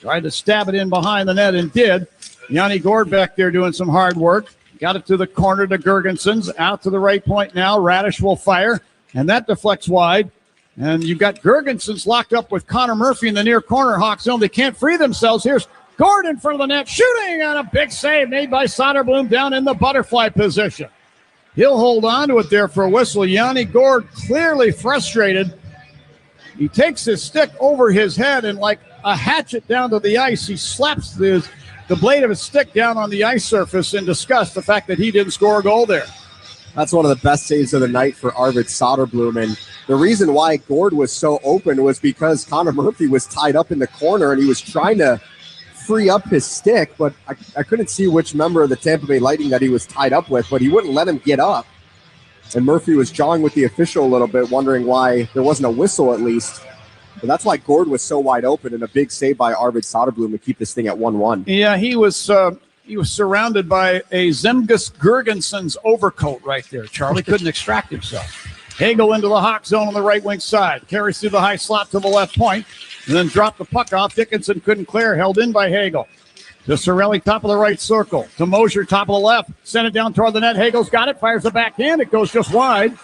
tried to stab it in behind the net and did. Yanni Gord back there doing some hard work. Got it to the corner to Girgensons. Out to the right point now. Radish will fire. And that deflects wide. And you've got Girgensons locked up with Connor Murphy in the near corner Hawk zone. They can't free themselves. Here's Gord in front of the net. Shooting on a big save made by Soderblom down in the butterfly position. He'll hold on to it there for a whistle. Yanni Gord clearly frustrated. He takes his stick over his head and like a hatchet down to the ice, he slaps the blade of his stick down on the ice surface in disgust, the fact that he didn't score a goal there. That's one of the best saves of the night for Arvid Soderblom. And the reason why Gord was so open was because Connor Murphy was tied up in the corner and he was trying to free up his stick, but I couldn't see which member of the Tampa Bay Lightning that he was tied up with, but he wouldn't let him get up. And Murphy was jawing with the official a little bit, wondering why there wasn't a whistle at least. But that's why Gord was so wide open, and a big save by Arvid Soderblom to keep this thing at 1-1. Yeah, he was surrounded by a Zemgus Girgenson's overcoat right there. Charlie couldn't extract himself. Hagel into the Hawk zone on the right wing side. Carries through the high slot to the left point, and then dropped the puck off. Dickinson couldn't clear, held in by Hagel. To Cirelli, top of the right circle. To Mosier, top of the left. Sent it down toward the net. Hagel's got it. Fires the backhand. It goes just wide.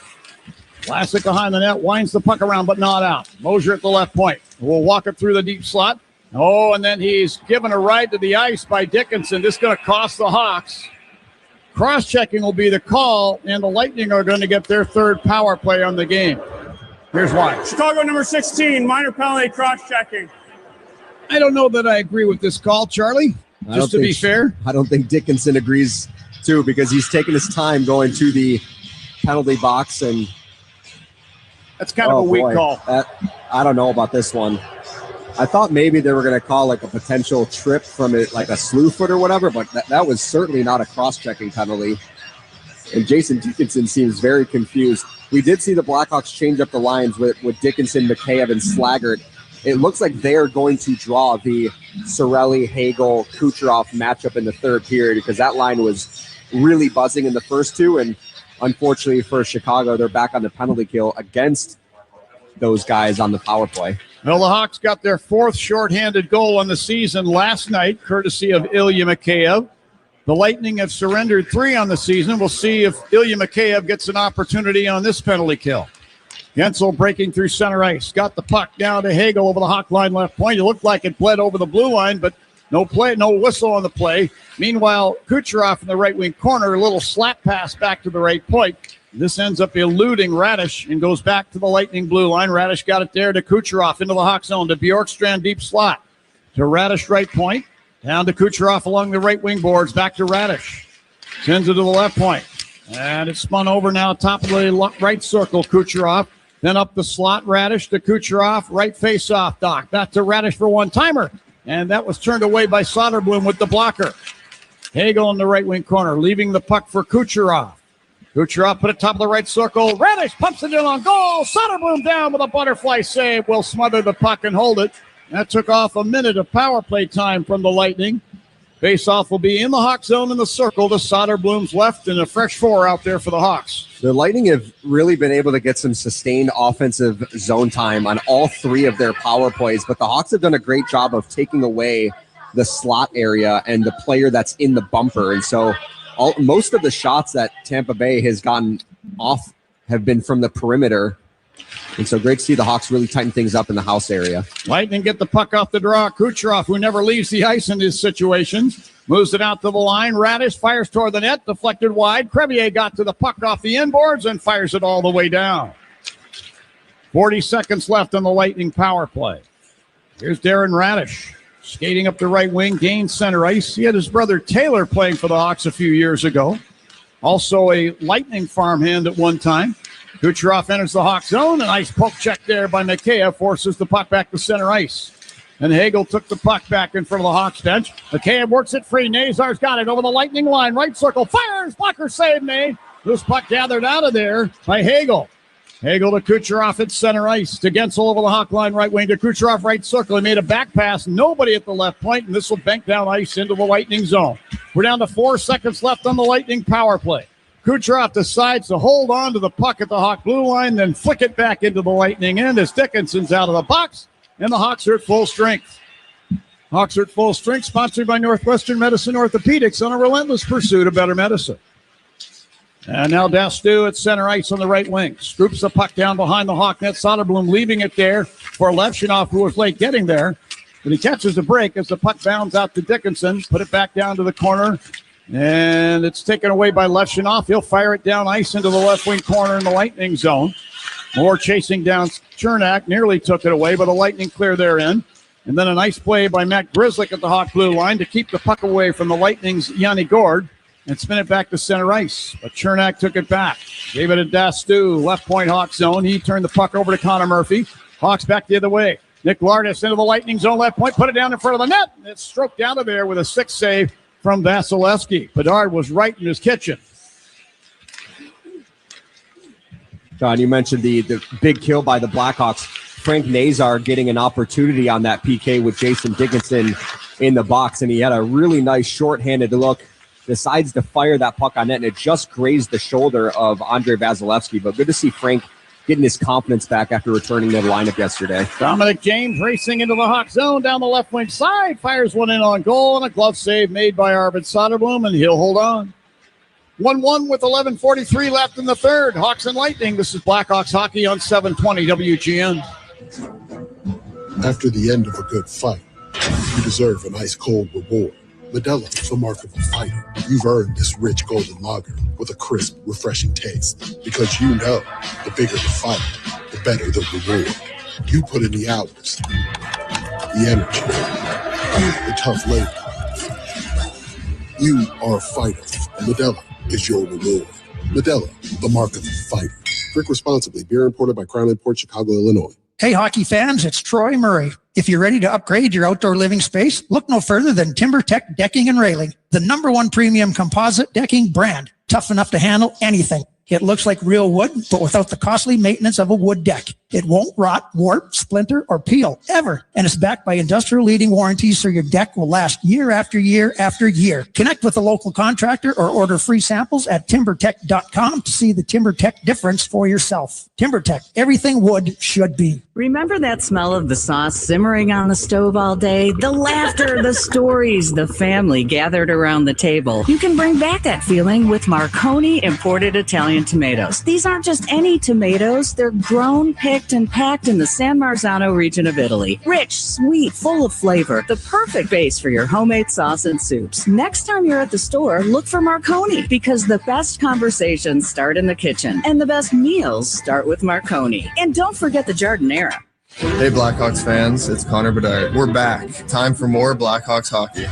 Vlasic behind the net. Winds the puck around, but not out. Mosier at the left point. We'll walk it through the deep slot. Oh, and then he's given a ride to the ice by Dickinson. This is going to cost the Hawks. Cross-checking will be the call, and the Lightning are going to get their third power play on the game. Here's why. Chicago number 16, minor penalty, cross-checking. I don't know that I agree with this call, Charlie. Just to be fair. I don't think Dickinson agrees, too, because he's taking his time going to the penalty box. And that's kind of a weak call. I don't know about this one. I thought maybe they were going to call like a potential trip from it, like a slew foot or whatever, but that was certainly not a cross-checking penalty. And Jason Dickinson seems very confused. We did see the Blackhawks change up the lines with Dickinson, Mikheyev, and Slaggert. It looks like they're going to draw the Cirelli, Hagel, Kucherov matchup in the third period because that line was really buzzing in the first two. And unfortunately for Chicago, they're back on the penalty kill against those guys on the power play. Well, the Hawks got their fourth shorthanded goal on the season last night, courtesy of Ilya Mikheyev. The Lightning have surrendered 3 on the season. We'll see if Ilya Mikheyev gets an opportunity on this penalty kill. Gensel breaking through center ice. Got the puck down to Hagel over the Hawk line left point. It looked like it bled over the blue line, but no play, no whistle on the play. Meanwhile, Kucherov in the right wing corner, a little slap pass back to the right point. This ends up eluding Radish and goes back to the Lightning blue line. Radish got it there to Kucherov into the Hawk zone to Bjorkstrand deep slot. To Radish right point. Down to Kucherov along the right wing boards. Back to Radish. Sends it to the left point. And it's spun over now top of the right circle, Kucherov. Then up the slot, Radish to Kucherov. Right face-off, Doc. Back to Radish for one-timer. And that was turned away by Soderblom with the blocker. Hagel in the right wing corner, leaving the puck for Kucherov. Kucherov put it top of the right circle. Radish pumps it in on goal. Soderblom down with a butterfly save. Will smother the puck and hold it. That took off a minute of power play time from the Lightning. Face-off will be in the Hawk zone in the circle to Soderblom's left, and a fresh 4 out there for the Hawks. The Lightning have really been able to get some sustained offensive zone time on all 3 of their power plays, but the Hawks have done a great job of taking away the slot area and the player that's in the bumper. And so most of the shots that Tampa Bay has gotten off have been from the perimeter. And so great to see the Hawks really tighten things up in the house area. Lightning get the puck off the draw. Kucherov, who never leaves the ice in these situations, moves it out to the line. Radish fires toward the net, deflected wide. Crevier got to the puck off the inboards and fires it all the way down. 40 seconds left on the Lightning power play. Here's Darren Radish skating up the right wing, gains center ice. He had his brother Taylor playing for the Hawks a few years ago. Also a Lightning farmhand at one time. Kucherov enters the Hawk zone. A nice poke check there by Mikheyev forces the puck back to center ice. And Hagel took the puck back in front of the Hawks bench. Mikheyev works it free. Nazar's got it over the Lightning line. Right circle. Fires. Blocker save made. This puck gathered out of there by Hagel. Hagel to Kucherov at center ice. To Gensel over the Hawk line right wing. To Kucherov right circle. He made a back pass. Nobody at the left point. And this will bank down ice into the Lightning zone. We're down to 4 seconds left on the Lightning power play. Kucherov decides to hold on to the puck at the Hawk blue line, then flick it back into the Lightning end as Dickinson's out of the box, and the Hawks are at full strength. Hawks are at full strength, sponsored by Northwestern Medicine Orthopedics on a relentless pursuit of better medicine. And now Dastu at center ice on the right wing. Scoops the puck down behind the Hawk net. Soderblom leaving it there for Levshunov, who was late getting there. But he catches the break as the puck bounds out to Dickinson. Put it back down to the corner. And it's taken away by Levshunov. He'll fire it down ice into the left wing corner in the Lightning zone. Moore chasing down Chernak. Nearly took it away, but the Lightning clear their end. And then a nice play by Matt Grzelcyk at the Hawk blue line to keep the puck away from the Lightning's Yanni Gord and spin it back to center ice. But Chernak took it back. Gave it to Dastu, left point Hawk zone. He turned the puck over to Connor Murphy. Hawks back the other way. Nick Lardis into the Lightning zone, left point, put it down in front of the net. And it's stroked out of there with a 6 save from Vasilevsky. Bedard was right in his kitchen. John, you mentioned the big kill by the Blackhawks. Frank Nazar getting an opportunity on that PK with Jason Dickinson in the box, and he had a really nice shorthanded look, decides to fire that puck on net, and it just grazed the shoulder of Andrei Vasilevsky. But good to see Frank getting his confidence back after returning to the lineup yesterday. Dominic James racing into the Hawk zone down the left wing side, fires one in on goal, and a glove save made by Arvid Soderblom, and he'll hold on. 1-1 with 11:43 left in the third. Hawks and Lightning. This is Blackhawks hockey on 720 WGN. After the end of a good fight, you deserve an ice-cold reward. Modelo is the mark of a fighter. You've earned this rich golden lager with a crisp, refreshing taste. Because you know, the bigger the fight, the better the reward. You put in the hours, the energy, the tough labor. You are a fighter, and Modelo is your reward. Modelo, the mark of a fighter. Drink responsibly. Beer imported by Crown Imports, Chicago, Illinois. Hey, hockey fans, it's Troy Murray. If you're ready to upgrade your outdoor living space, look no further than TimberTech Decking and Railing, the #1 premium composite decking brand, tough enough to handle anything. It looks like real wood, but without the costly maintenance of a wood deck. It won't rot, warp, splinter, or peel, ever. And it's backed by industrial-leading warranties, so your deck will last year after year after year. Connect with a local contractor or order free samples at TimberTech.com to see the TimberTech difference for yourself. TimberTech, everything wood should be. Remember that smell of the sauce simmering on the stove all day? The laughter, the stories, the family gathered around the table. You can bring back that feeling with Marconi imported Italian tomatoes. These aren't just any tomatoes. They're grown, picked, and packed in the San Marzano region of Italy. Rich, sweet, full of flavor. The perfect base for your homemade sauce and soups. Next time you're at the store, look for Marconi, because the best conversations start in the kitchen and the best meals start with Marconi. And don't forget the Jardinera. Hey Blackhawks fans, it's Connor Bedard. We're back. Time for more Blackhawks hockey.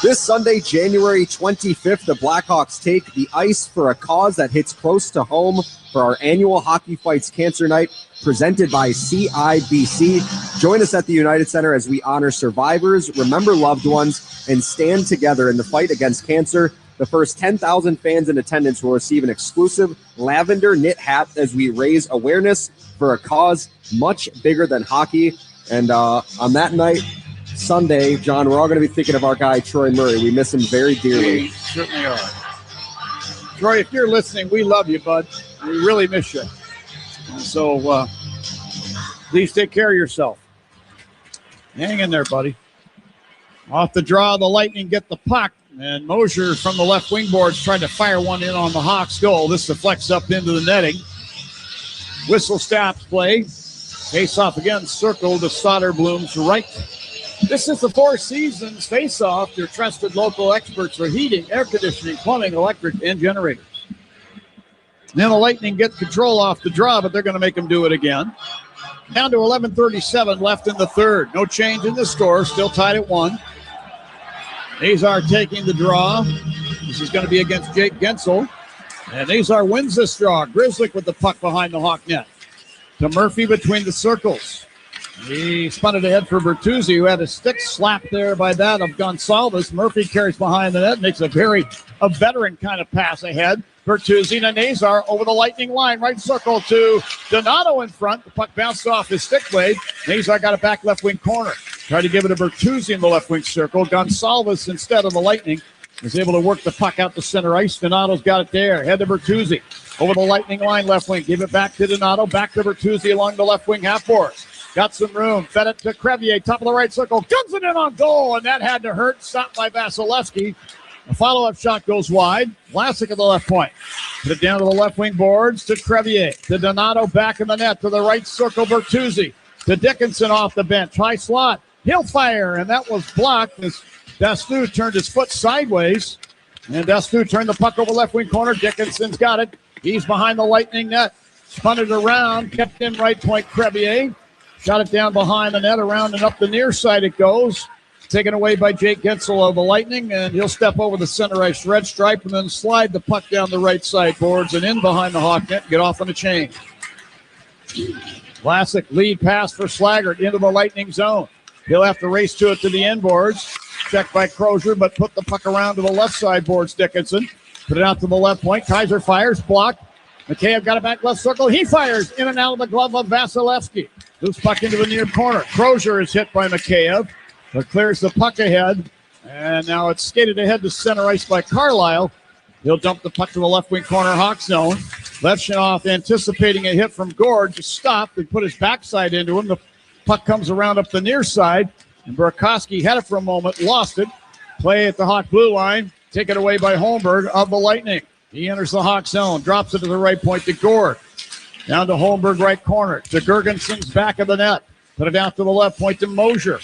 This Sunday, January 25th, the Blackhawks take the ice for a cause that hits close to home for our annual Hockey Fights Cancer Night, presented by CIBC. Join us at the United Center as we honor survivors, remember loved ones, and stand together in the fight against cancer. The first 10,000 fans in attendance will receive an exclusive lavender knit hat as we raise awareness for a cause much bigger than hockey. And on that night, Sunday, John, we're all going to be thinking of our guy, Troy Murray. We miss him very dearly. We certainly are. Troy, if you're listening, we love you, bud. We really miss you. So please take care of yourself. Hang in there, buddy. Off the draw, the Lightning get the puck. And Mosier from the left wing boards trying to fire one in on the Hawks' goal. This deflects up into the netting. Whistle stops play. Face-off again, circle to Soderblom's right. This is the Four Seasons Face-Off, your trusted local experts for heating, air conditioning, plumbing, electric, and generators. Now the Lightning get control off the draw, but they're going to make them do it again. Down to 11:37 left in the third. No change in the score, still tied at 1. Nazar taking the draw. This is going to be against Jake Gensel. And Nazar wins this draw. Grizzlick with the puck behind the Hawk net. To Murphy between the circles. He spun it ahead for Bertuzzi, who had a stick slapped there by that of Gonsalves. Murphy carries behind the net, makes a veteran kind of pass ahead. Bertuzzi to Nazar over the Lightning line. Right circle to Donato in front. The puck bounced off his stick blade. Nazar got it back left wing corner. Tried to give it to Bertuzzi in the left wing circle. Gonsalves, instead of the Lightning, was able to work the puck out to center ice. Donato's got it there. Head to Bertuzzi. Over the Lightning line, left wing. Give it back to Donato. Back to Bertuzzi along the left wing half boards. Got some room. Fed it to Crevier. Top of the right circle. Guns it in on goal. And that had to hurt. Stopped by Vasilevsky. A follow-up shot goes wide. Vlasic at the left point. Put it down to the left wing boards to Crevier. To Donato back in the net. To the right circle, Bertuzzi. To Dickinson off the bench. High slot. He'll fire. And that was blocked as Dastu turned his foot sideways. And Dastu turned the puck over left wing corner. Dickinson's got it. He's behind the Lightning net. Spun it around. Kept in right point Crevier. Shot it down behind the net. Around and up the near side it goes. Taken away by Jake Gensel of the Lightning, and he'll step over the center ice red stripe and then slide the puck down the right side boards and in behind the Hawk net, get off on a change. Vlasic lead pass for Slaggert into the Lightning zone. He'll have to race to it to the end boards. Checked by Crozier, but put the puck around to the left side boards, Dickinson. Put it out to the left point. Kaiser fires, blocked. Mikheyev got it back left circle. He fires in and out of the glove of Vasilevsky. Loose puck into the near corner. Crozier is hit by Mikheyev, but clears the puck ahead. And now it's skated ahead to center ice by Carlisle. He'll dump the puck to the left wing corner Hawk zone. Levshunov anticipating a hit from Gord, just stopped and put his backside into him. The puck comes around up the near side, and Burakovsky had it for a moment, lost it. Play at the Hawk blue line, taken away by Holmberg of the Lightning. He enters the Hawk zone, drops it to the right point to Gord. Down to Holmberg, right corner, to Gergenson's back of the net. Put it out to the left point to Mosier.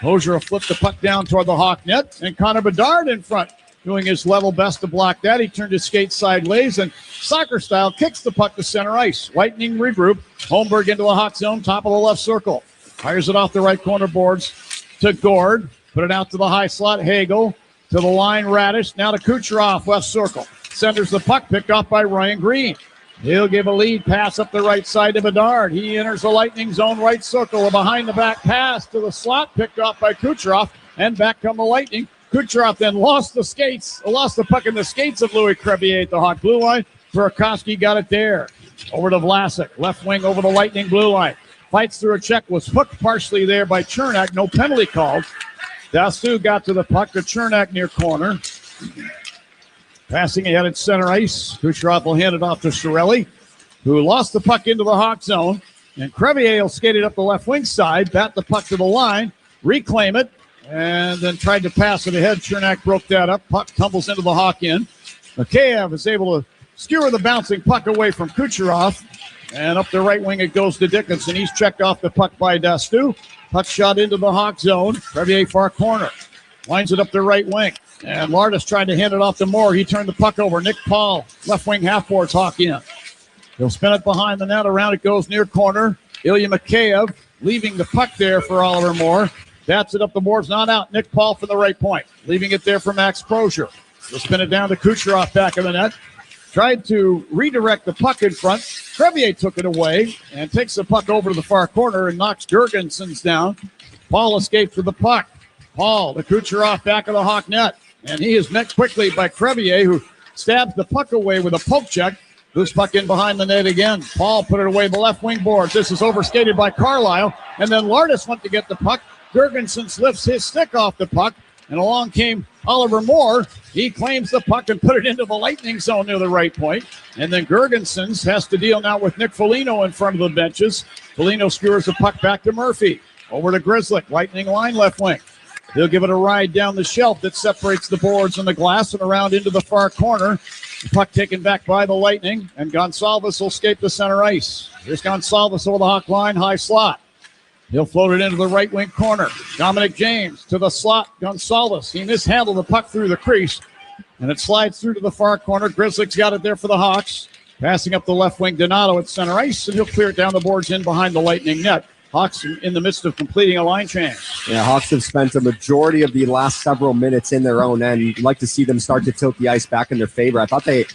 Mosier will flip the puck down toward the Hawk net, and Connor Bedard in front, doing his level best to block that. He turned his skate sideways and soccer style kicks the puck to center ice. Lightning regroup. Holmberg into the Hawk zone, top of the left circle. Fires it off the right corner boards to Gord. Put it out to the high slot. Hagel to the line. Radish. Now to Kucherov, left circle. Centers the puck, picked off by Ryan Green. He'll give a lead pass up the right side to Bedard. He enters the Lightning zone, right circle. A behind-the-back pass to the slot, picked off by Kucherov. And back come the Lightning. Kucherov then lost the puck in the skates of Louis Crevier at the Hawk blue line. Burakovsky got it there. Over to Vlasic, left wing over the Lightning blue line. Fights through a check, was hooked partially there by Chernak. No penalty called. Dastu got to the puck to Chernak near corner. Passing ahead at center ice. Kucherov will hand it off to Chiarelli, who lost the puck into the Hawk zone. And Crevier will skate it up the left wing side, bat the puck to the line, reclaim it, and then tried to pass it ahead. Chernak broke that up. Puck tumbles into the Hawk end. Mikheyev is able to skewer the bouncing puck away from Kucherov. And up the right wing it goes to Dickinson. He's checked off the puck by Dastu. Puck shot into the Hawk zone. Crevier far corner. Lines it up the right wing. And Lardis tried to hand it off to Moore. He turned the puck over. Nick Paul, left wing half boards Hawk in. He'll spin it behind the net. Around it goes near corner. Ilya Mikheyev leaving the puck there for Oliver Moore. That's it up the boards, not out. Nick Paul from the right point. Leaving it there for Max Crozier. He'll spin it down to Kucherov back of the net. Tried to redirect the puck in front. Crevier took it away and takes the puck over to the far corner and knocks Gergensons down. Paul escaped with the puck. Paul to Kucherov back of the Hawk net. And he is met quickly by Crevier, who stabs the puck away with a poke check. Loose puck in behind the net again. Paul put it away the left wing boards. This is overskated by Carlisle. And then Lardis went to get the puck. Gergensons lifts his stick off the puck. And along came Oliver Moore. He claims the puck and put it into the Lightning zone near the right point. And then Gergensons has to deal now with Nick Foligno in front of the benches. Foligno skewers the puck back to Murphy. Over to Grzelcyk. Lightning line left wing. He'll give it a ride down the shelf that separates the boards and the glass and around into the far corner. The puck taken back by the Lightning. And Gonsalves will escape the center ice. Here's Gonsalves over the Hawk line, high slot. He'll float it into the right wing corner. Dominic James to the slot. Gonsalves. He mishandled the puck through the crease. And it slides through to the far corner. Grzelcyk's got it there for the Hawks. Passing up the left wing, Donato at center ice. And he'll clear it down the boards in behind the Lightning net. Hawks in the midst of completing a line change. Yeah, Hawks have spent a majority of the last several minutes in their own end. You'd like to see them start to tilt the ice back in their favor. I thought it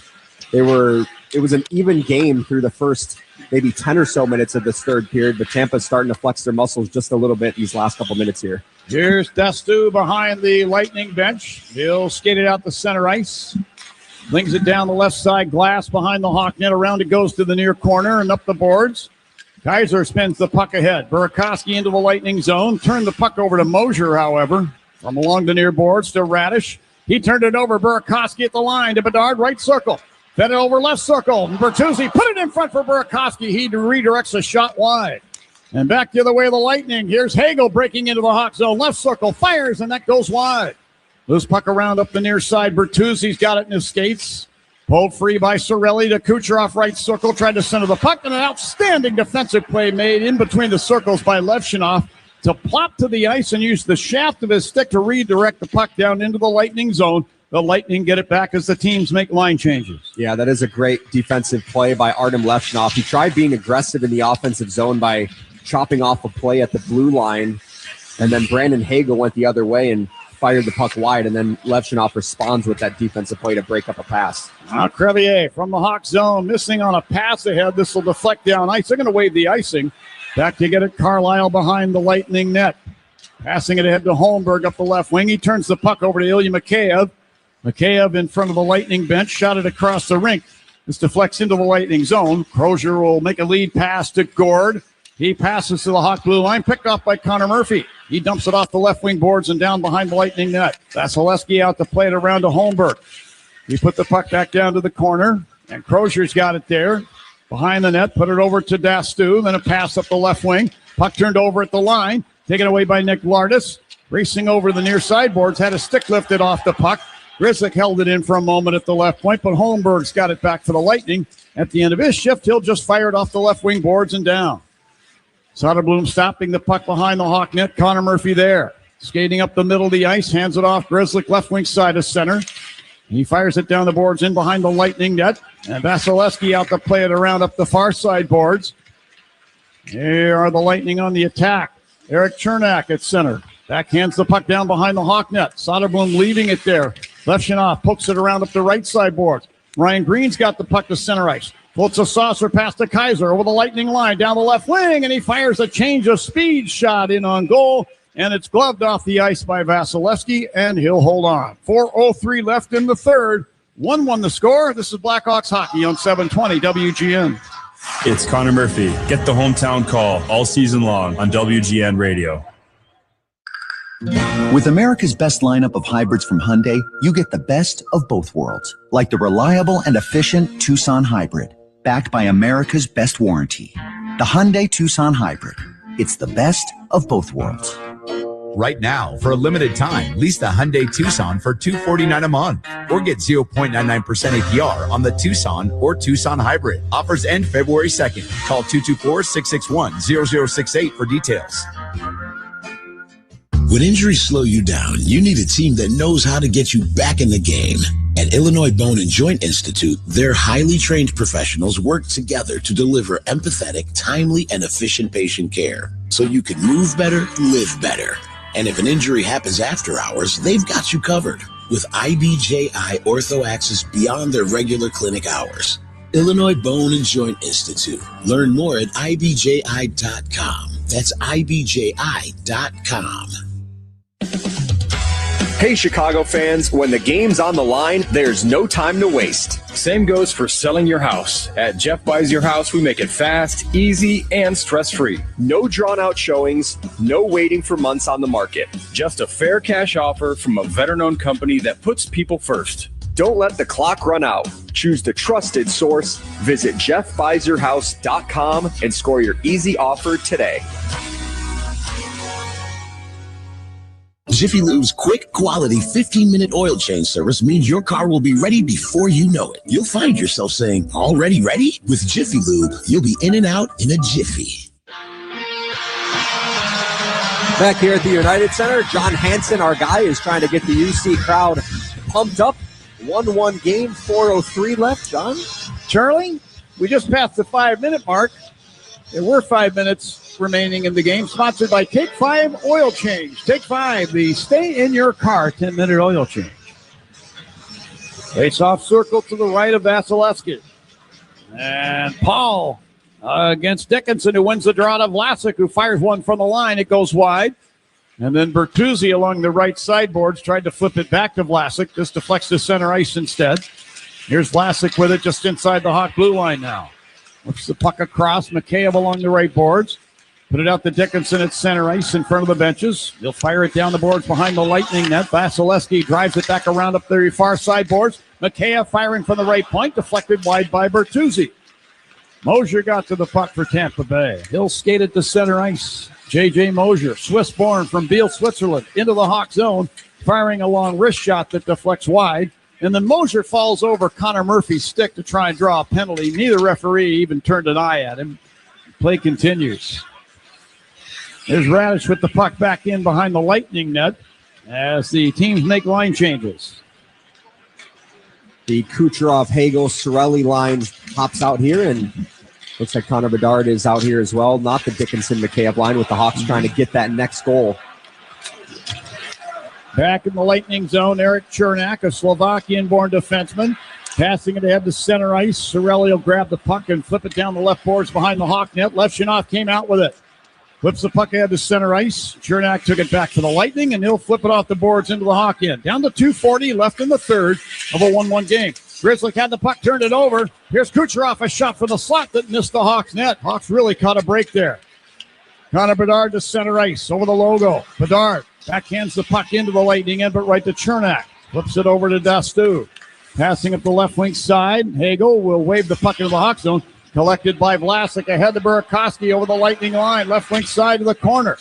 was an even game through the first maybe 10 or so minutes of this third period, but Tampa's starting to flex their muscles just a little bit these last couple minutes here. Here's Dastu behind the Lightning bench. He'll skate it out the center ice. Flings it down the left side glass behind the Hawk net. Around it goes to the near corner and up the boards. Kaiser spins the puck ahead. Burakovsky into the Lightning zone. Turned the puck over to Mosier, however, from along the near boards to Radish. He turned it over. Burakovsky at the line to Bedard, right circle. Fed it over left circle. Bertuzzi put it in front for Burakovsky. He redirects a shot wide. And back the other way of the Lightning. Here's Hagel breaking into the Hawk zone. Left circle, fires, and that goes wide. Loose puck around up the near side. Bertuzzi's got it in his skates. Pulled free by Chiarelli to Kucherov, right circle. Tried to center the puck, and an outstanding defensive play made in between the circles by Levshunov to plop to the ice and use the shaft of his stick to redirect the puck down into the Lightning zone. The Lightning get it back as the teams make line changes. Yeah, that is a great defensive play by Artem Levshunov. He tried being aggressive in the offensive zone by chopping off a play at the blue line, and then Brandon Hagel went the other way and fired the puck wide, and then Levshunov responds with that defensive play to break up a pass. Crevier from the Hawk zone, missing on a pass ahead. This will deflect down ice. They're going to waive the icing. Back to get it, Carlisle behind the Lightning net. Passing it ahead to Holmberg up the left wing. He turns the puck over to Ilya Mikheyev. Mikheyev in front of the Lightning bench, shot it across the rink. This deflects into the Lightning zone. Crozier will make a lead pass to Gord. He passes to the Hawk blue line, picked off by Connor Murphy. He dumps it off the left wing boards and down behind the Lightning net. Vasilevsky out to play it around to Holmberg. He put the puck back down to the corner, and Crozier's got it there. Behind the net, put it over to Dastu, then a pass up the left wing. Puck turned over at the line, taken away by Nick Lardis. Racing over the near sideboards, had a stick lifted off the puck. Grzelcyk held it in for a moment at the left point, but Holmberg's got it back for the Lightning. At the end of his shift, he'll just fire it off the left wing boards and down. Soderblom stopping the puck behind the Hawk net. Connor Murphy there. Skating up the middle of the ice, hands it off. Grzelcyk left wing side of center. He fires it down the boards in behind the Lightning net. And Vasilevsky out to play it around up the far side boards. Here are the Lightning on the attack. Eric Chernak at center. Backhands the puck down behind the Hawk net. Soderblom leaving it there. Lefshunov pokes it around up the right side boards. Ryan Green's got the puck to center ice. Floats a saucer past to Kaiser over the Lightning line down the left wing, and he fires a change of speed shot in on goal, and it's gloved off the ice by Vasilevsky, and he'll hold on. 4:03 left in the third. 1-1 the score. This is Blackhawks hockey on 720 WGN. It's Connor Murphy. Get the hometown call all season long on WGN Radio. With America's best lineup of hybrids from Hyundai, you get the best of both worlds, like the reliable and efficient Tucson Hybrid, backed by America's best warranty. The Hyundai Tucson Hybrid. It's the best of both worlds. Right now, for a limited time, lease the Hyundai Tucson for $249 a month or get 0.99% APR on the Tucson or Tucson Hybrid. Offers end February 2nd. Call 224-661-0068 for details. When injuries slow you down, you need a team that knows how to get you back in the game. At Illinois Bone and Joint Institute, their highly trained professionals work together to deliver empathetic, timely, and efficient patient care so you can move better, live better. And if an injury happens after hours, they've got you covered with IBJI Ortho Access beyond their regular clinic hours. Illinois Bone and Joint Institute. Learn more at IBJI.com. That's IBJI.com. Hey, Chicago fans, when the game's on the line, there's no time to waste. Same goes for selling your house. At Jeff Buys Your House, we make it fast, easy, and stress-free. No drawn-out showings, no waiting for months on the market. Just a fair cash offer from a veteran-owned company that puts people first. Don't let the clock run out. Choose the trusted source. Visit JeffBuysYourHouse.com and score your easy offer today. Jiffy Lube's quick, quality 15-minute oil change service means your car will be ready before you know it. You'll find yourself saying, already ready? With Jiffy Lube, you'll be in and out in a jiffy. Back here at the United Center, John Hansen, our guy, is trying to get the UC crowd pumped up. 1-1 game, 4:03 left. John? Charlie, we just passed the 5-minute mark. There were 5 minutes remaining in the game. Sponsored by Take 5 Oil Change. Take 5, the stay in your car 10-minute oil change. Face-off circle to the right of Vasilevsky. And Paul against Dickinson, who wins the draw to Vlasic, who fires one from the line. It goes wide. And then Bertuzzi along the right sideboards tried to flip it back to Vlasic. This deflects to center ice instead. Here's Vlasic with it just inside the Hawk blue line now. Looks the puck across. Mikheyev along the right boards. Put it out to Dickinson at center ice in front of the benches. He'll fire it down the boards behind the Lightning net. Vasilevsky drives it back around up the far sideboards. Mikheyev firing from the right point. Deflected wide by Bertuzzi. Mosier got to the puck for Tampa Bay. He'll skate it to center ice. J.J. Mosier, Swiss-born from Biel, Switzerland, into the Hawk zone, firing a long wrist shot that deflects wide. And then Mosier falls over Connor Murphy's stick to try and draw a penalty. Neither referee even turned an eye at him. Play continues. There's Radish with the puck back in behind the Lightning net as the teams make line changes. The Kucherov, Hagel, Cirelli line hops out here, and looks like Connor Bedard is out here as well. Not the Dickinson Mikheyev line, with the Hawks trying to get that next goal. Back in the Lightning zone, Eric Chernak, a Slovakian-born defenseman, passing it ahead to center ice. Cirelli will grab the puck and flip it down the left boards behind the Hawk net. Lefshunov came out with it. Flips the puck ahead to center ice. Chernak took it back to the Lightning, and he'll flip it off the boards into the Hawk end. Down to 2:40 left in the third of a 1-1 game. Grizzlick had the puck, turned it over. Here's Kucherov, a shot from the slot that missed the Hawks net. Hawks really caught a break there. Connor Bedard to center ice over the logo. Bedard backhands the puck into the Lightning end, but right to Chernak. Flips it over to Dastu. Passing up the left wing side. Hagel will wave the puck into the Hawk zone. Collected by Vlasic ahead to Burakovsky over the Lightning line. Left wing side to the corner.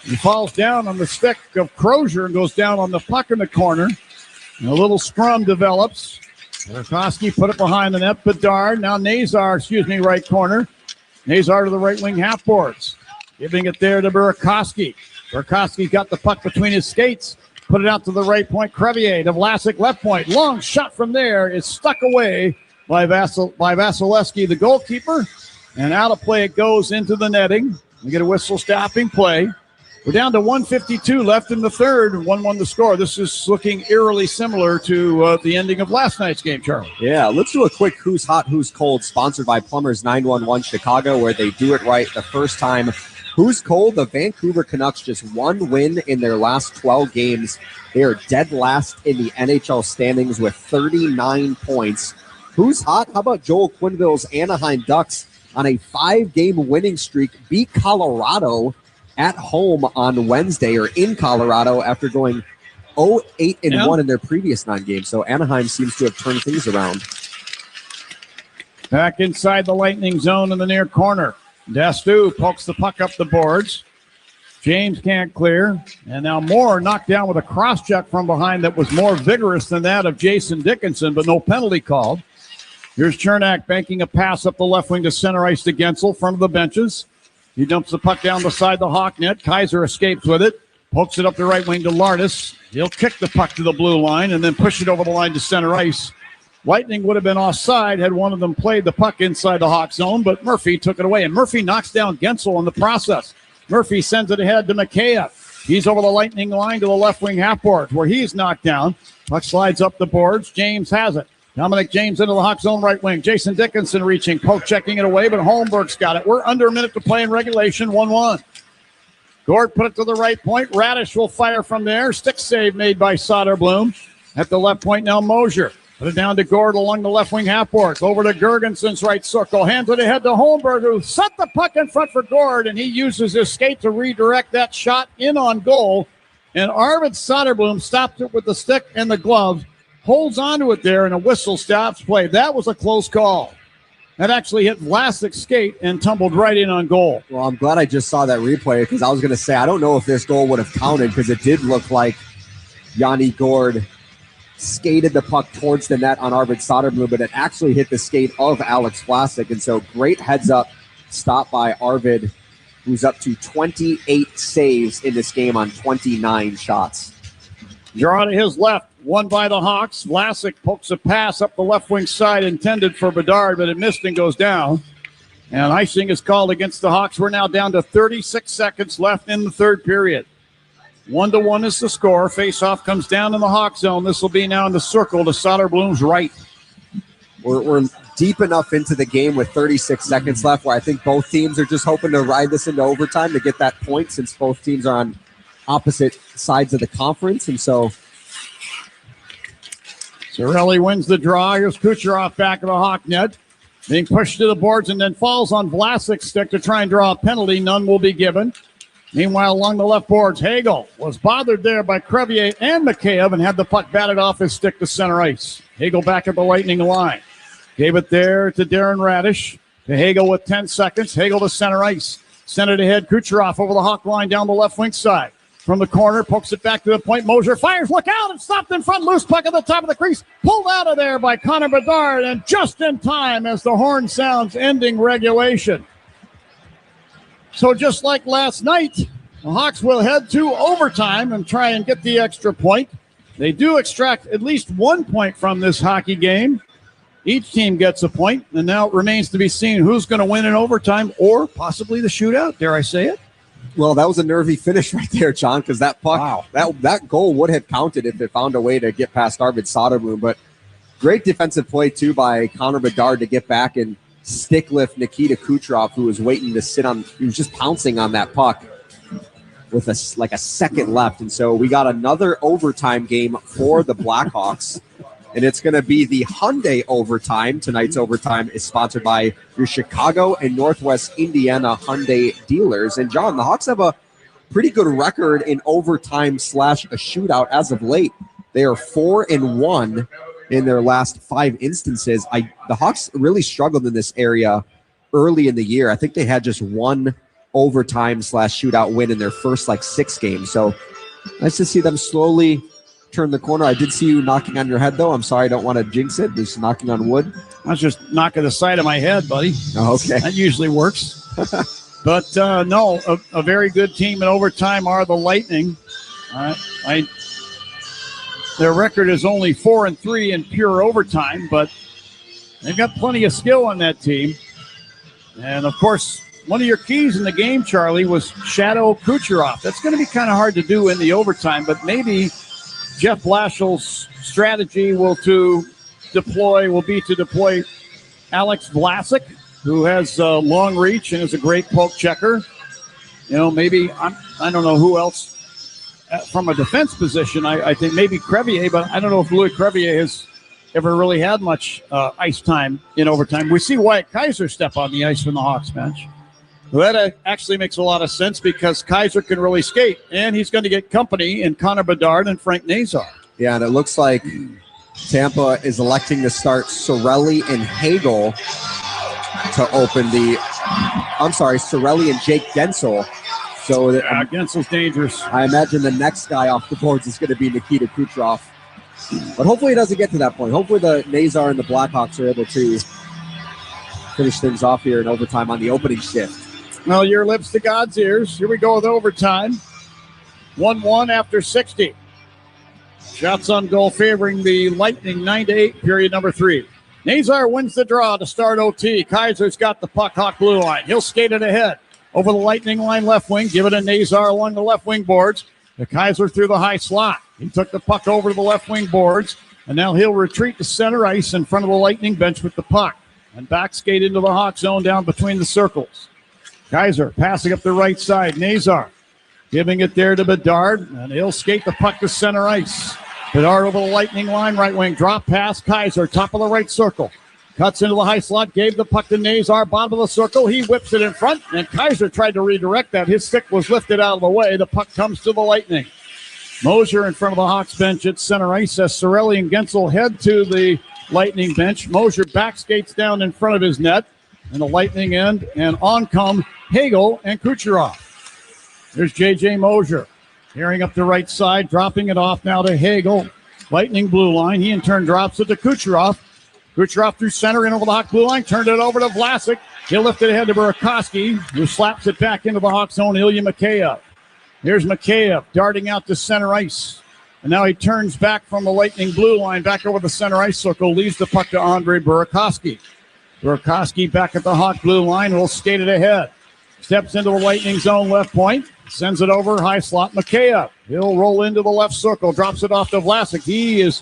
He falls down on the stick of Crozier and goes down on the puck in the corner. And a little scrum develops. Burakovsky put it behind the net. Bedard. Now Nazar, right corner. Nazar to the right wing half boards. Giving it there to Burakovsky. Burakovsky got the puck between his skates. Put it out to the right point. Crevier to Vlasic left point. Long shot from there is stuck away by Vasilevsky, the goalkeeper. And out of play it goes into the netting. We get a whistle stopping play. We're down to 1:52 left in the third, 1-1 to score. This is looking eerily similar to the ending of last night's game, Charlie. Yeah, let's do a quick Who's Hot, Who's Cold, sponsored by Plumbers 911 Chicago, where they do it right the first time. Who's cold? The Vancouver Canucks, just one win in their last 12 games. They are dead last in the NHL standings with 39 points. Who's hot? How about Joel Quenneville's Anaheim Ducks on a 5-game winning streak beat Colorado at home on Wednesday, or in Colorado, after going 0-8-1 in their previous 9 games. So Anaheim seems to have turned things around. Back inside the Lightning zone in the near corner. Dastu pokes the puck up the boards. James can't clear. And now Moore knocked down with a cross-check from behind that was more vigorous than that of Jason Dickinson, but no penalty called. Here's Chernak banking a pass up the left wing to center ice to Gensel, front of the benches. He dumps the puck down beside the Hawk net. Kaiser escapes with it. Pokes it up the right wing to Lardis. He'll kick the puck to the blue line and then push it over the line to center ice. Lightning would have been offside had one of them played the puck inside the Hawk zone, but Murphy took it away, and Murphy knocks down Gensel in the process. Murphy sends it ahead to Mikheyev. He's over the Lightning line to the left wing half boards where he's knocked down. Puck slides up the boards. James has it. Dominic James into the Hawk zone right wing. Jason Dickinson reaching, poke checking it away, but Holmberg's got it. We're under a minute to play in regulation, 1-1. Gord put it to the right point. Radish will fire from there. Stick save made by Soderblom. At the left point now, Mosier. Put it down to Gord along the left wing half boards. Over to Gergenson's right circle. Hands it ahead to Holmberg, who set the puck in front for Gord, and he uses his skate to redirect that shot in on goal. And Arvid Soderblom stopped it with the stick and the glove, holds onto it there, and a whistle stops play. That was a close call. That actually hit Vlasic's skate and tumbled right in on goal. Well, I'm glad I just saw that replay, because I was going to say, I don't know if this goal would have counted, because it did look like Yanni Gord skated the puck towards the net on Arvid Soderblom, but it actually hit the skate of Alex Vlasic. And so great heads-up stop by Arvid, who's up to 28 saves in this game on 29 shots. Draw to his left, won by the Hawks. Vlasic pokes a pass up the left wing side intended for Bedard, but it missed and goes down. And icing is called against the Hawks. We're now down to 36 seconds left in the third period. 1-1 is the score. Face-off comes down in the Hawk zone. This will be now in the circle to Soderblom's right. We're deep enough into the game with 36 seconds left where I think both teams are just hoping to ride this into overtime to get that point, since both teams are on opposite sides of the conference. And so Cirelli wins the draw. Here's Kucherov back of the Hawk net, being pushed to the boards and then falls on Vlasic's stick to try and draw a penalty. None will be given. Meanwhile, along the left boards, Hagel was bothered there by Crevier and Mikheyev and had the puck batted off his stick to center ice. Hagel back at the Lightning line. Gave it there to Darren Radish. To Hagel with 10 seconds. Hagel to center ice. Sent it ahead. Kucherov over the Hawk line down the left wing side. From the corner, pokes it back to the point. Mosier fires. Look out! It's stopped in front. Loose puck at the top of the crease. Pulled out of there by Connor Bedard. And just in time as the horn sounds, ending regulation. So just like last night, the Hawks will head to overtime and try and get the extra point. They do extract at least 1 point from this hockey game. Each team gets a point, and now it remains to be seen who's going to win in overtime or possibly the shootout. Dare I say it? Well, that was a nervy finish right there, John, because that puck, that goal would have counted if it found a way to get past Arvid Soderblom. But great defensive play, too, by Connor Bedard to get back and stick lift Nikita Kucherov, who was waiting to sit on, he was just pouncing on that puck with a second left. And so we got another overtime game for the Blackhawks. and it's going to be the Hyundai Overtime. Tonight's overtime is sponsored by your Chicago and Northwest Indiana Hyundai dealers. And John, the Hawks have a pretty good record in overtime / a shootout as of late. They are 4-1 in their last 5 instances. The Hawks really struggled in this area early in the year. I think they had just one overtime / shootout win in their first 6 games. So nice to see them slowly turn the corner. I did see you knocking on your head, though. I'm sorry, I don't want to jinx it. Just knocking on wood. I was just knocking the side of my head, buddy. Oh, okay. That usually works. But no, a very good team in overtime are the Lightning. Their record is only 4-3 in pure overtime, but they've got plenty of skill on that team. And, of course, one of your keys in the game, Charlie, was shadow Kucherov. That's going to be kind of hard to do in the overtime, but maybe Jeff Blashill's strategy will be to deploy Alex Vlasic, who has long reach and is a great poke checker. Maybe I don't know who else from a defense position. I think maybe Crevier, but I don't know if Louis Crevier has ever really had much ice time in overtime. We see Wyatt Kaiser step on the ice from the Hawks bench. Well, that actually makes a lot of sense because Kaiser can really skate, and he's going to get company in Connor Bedard and Frank Nazar. Yeah, and it looks like Tampa is electing to start Cirelli and Hagel to open Cirelli and Jake Gensel. So Gensel's dangerous. I imagine the next guy off the boards is going to be Nikita Kucherov. But hopefully it doesn't get to that point. Hopefully the Nazar and the Blackhawks are able to finish things off here in overtime on the opening shift. Well, your lips to God's ears. Here we go with overtime. 1-1 after 60. Shots on goal favoring the Lightning 9-8, period number 3. Nazar wins the draw to start OT. Kaiser's got the puck, Hawk blue line. He'll skate it ahead over the Lightning line left wing. Give it to Nazar along the left wing boards. The Kaiser through the high slot. He took the puck over to the left wing boards, and now he'll retreat to center ice in front of the Lightning bench with the puck. And back skate into the Hawk zone down between the circles. Kaiser passing up the right side. Nazar giving it there to Bedard, and he'll skate the puck to center ice. Bedard over the Lightning line, right wing, drop pass, Kaiser, top of the right circle. Cuts into the high slot, gave the puck to Nazar, bottom of the circle. He whips it in front, and Kaiser tried to redirect that. His stick was lifted out of the way. The puck comes to the Lightning. Mosier in front of the Hawks bench at center ice as Cirelli and Gensel head to the Lightning bench. Mosier back skates down in front of his net, and the Lightning end, and on come Hagel and Kucherov. There's J.J. Mosier. Carrying up the right side, dropping it off now to Hagel. Lightning blue line. He in turn drops it to Kucherov. Kucherov through center in over the Hawk blue line. Turned it over to Vlasic. He'll lift it ahead to Burakovsky, who slaps it back into the Hawk zone. Ilya Mikheyev. Here's Mikheyev darting out to center ice. And now he turns back from the Lightning blue line, back over the center ice circle, leaves the puck to Andre Burakovsky. Burakovsky back at the Hawk blue line. Will skate it ahead. Steps into the Lightning zone left point. Sends it over, high slot, Mikheyev. He'll roll into the left circle, drops it off to Vlasic. He is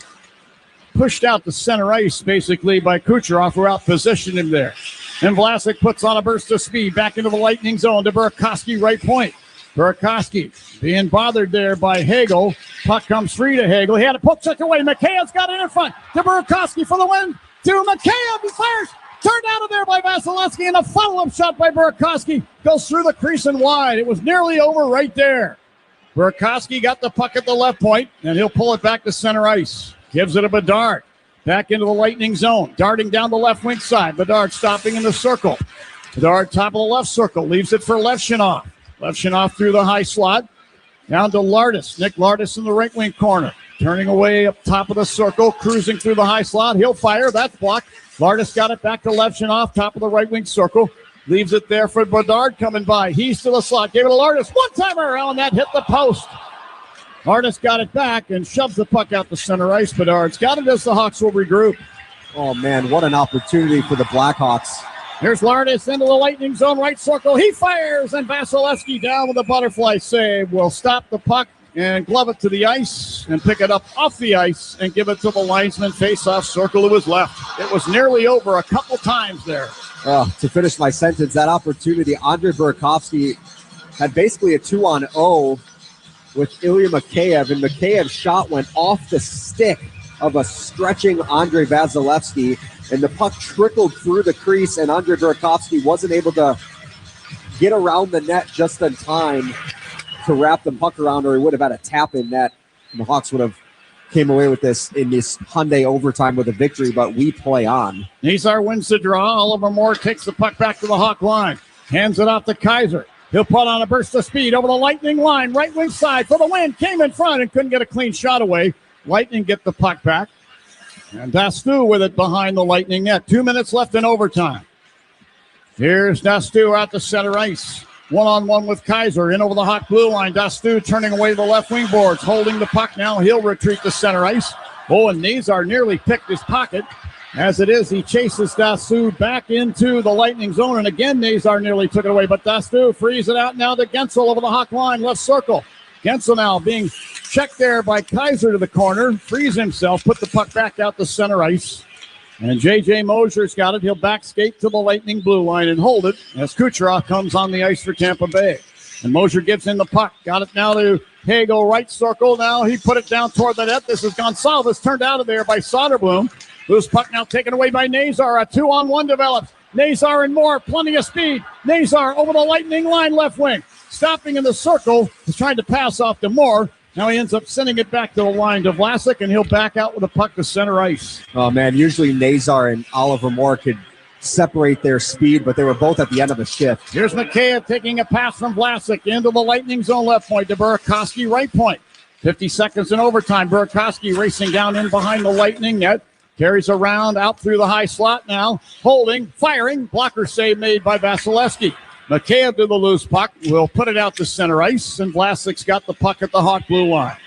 pushed out to center ice, basically, by Kucherov, who outpositioned him there. And Vlasic puts on a burst of speed back into the Lightning zone to Burakovsky, right point. Burakovsky being bothered there by Hagel. Puck comes free to Hagel. He had a poke check away. Mikheyev's got it in front to Burakovsky for the win. To Mikheyev, he fires. Turned out of there by Vasilevsky, and a follow-up shot by Burakovsky goes through the crease and wide. It was nearly over right there. Burakovsky got the puck at the left point, and he'll pull it back to center ice. Gives it to Bedard. Back into the Lightning zone. Darting down the left wing side. Bedard stopping in the circle. Bedard top of the left circle. Leaves it for Levshunov. Levshunov through the high slot. Down to Lardis. Nick Lardis in the right wing corner. Turning away up top of the circle. Cruising through the high slot. He'll fire. That's blocked. Lardis got it back to Levshunov, top of the right wing circle. Leaves it there for Bedard coming by. He's to the slot. Gave it to Lardis. One-timer around that. Hit the post. Lardis got it back and shoves the puck out to center ice. Bedard's got it as the Hawks will regroup. Oh, man, what an opportunity for the Blackhawks. Here's Lardis into the Lightning zone right circle. He fires, and Vasilevsky down with a butterfly save. Will stop the puck and glove it to the ice and pick it up off the ice and give it to the linesman. Face-off circle who was left. It was nearly over a couple times there. To finish my sentence, that opportunity, Andre Burakovsky had basically a 2-on-0 with Ilya Mikheyev, and Mikheyev's shot went off the stick of a stretching Andre Vasilevsky, and the puck trickled through the crease, and Andre Burakovsky wasn't able to get around the net just in time to wrap the puck around, or he would have had a tap-in net, and the Hawks would have came away with this in this Hyundai overtime with a victory, but we play on. Nazar wins the draw. Oliver Moore takes the puck back to the Hawk line. Hands it off to Kaiser. He'll put on a burst of speed over the Lightning line. Right wing side for the win. Came in front and couldn't get a clean shot away. Lightning get the puck back. And Dastu with it behind the Lightning net. 2 minutes left in overtime. Here's Dastu out to center ice. One-on-one with Kaiser. In over the Hawk blue line. Dastu turning away the left wing boards. Holding the puck now. He'll retreat to center ice. Oh, and Nazar nearly picked his pocket. As it is, he chases Dastu back into the Lightning zone. And again, Nazar nearly took it away. But Dastu frees it out now to Gensel over the Hawk line. Left circle. Gensel now being checked there by Kaiser to the corner. Frees himself. Put the puck back out to center ice. And J.J. Mosier's got it. He'll back skate to the Lightning blue line and hold it as Kucherov comes on the ice for Tampa Bay. And Mosier gives in the puck. Got it now to Hagel, right circle. Now he put it down toward the net. This is Gonsalves turned out of there by Soderblom. Loose puck now taken away by Nazar. A 2-on-1 develops. Nazar and Moore, plenty of speed. Nazar over the Lightning line, left wing. Stopping in the circle. He's trying to pass off to Moore. Now he ends up sending it back to the line to Vlasic, and he'll back out with a puck to center ice. Oh, man, usually Nazar and Oliver Moore could separate their speed, but they were both at the end of a shift. Here's Mikheyev taking a pass from Vlasic into the Lightning zone left point to Burakovsky right point. 50 seconds in overtime. Burakovsky racing down in behind the Lightning net. Carries around out through the high slot now. Holding, firing. Blocker save made by Vasilevsky. Mikheyev to the loose puck. Will put it out to center ice, and Vlasic's got the puck at the Hawk blue line.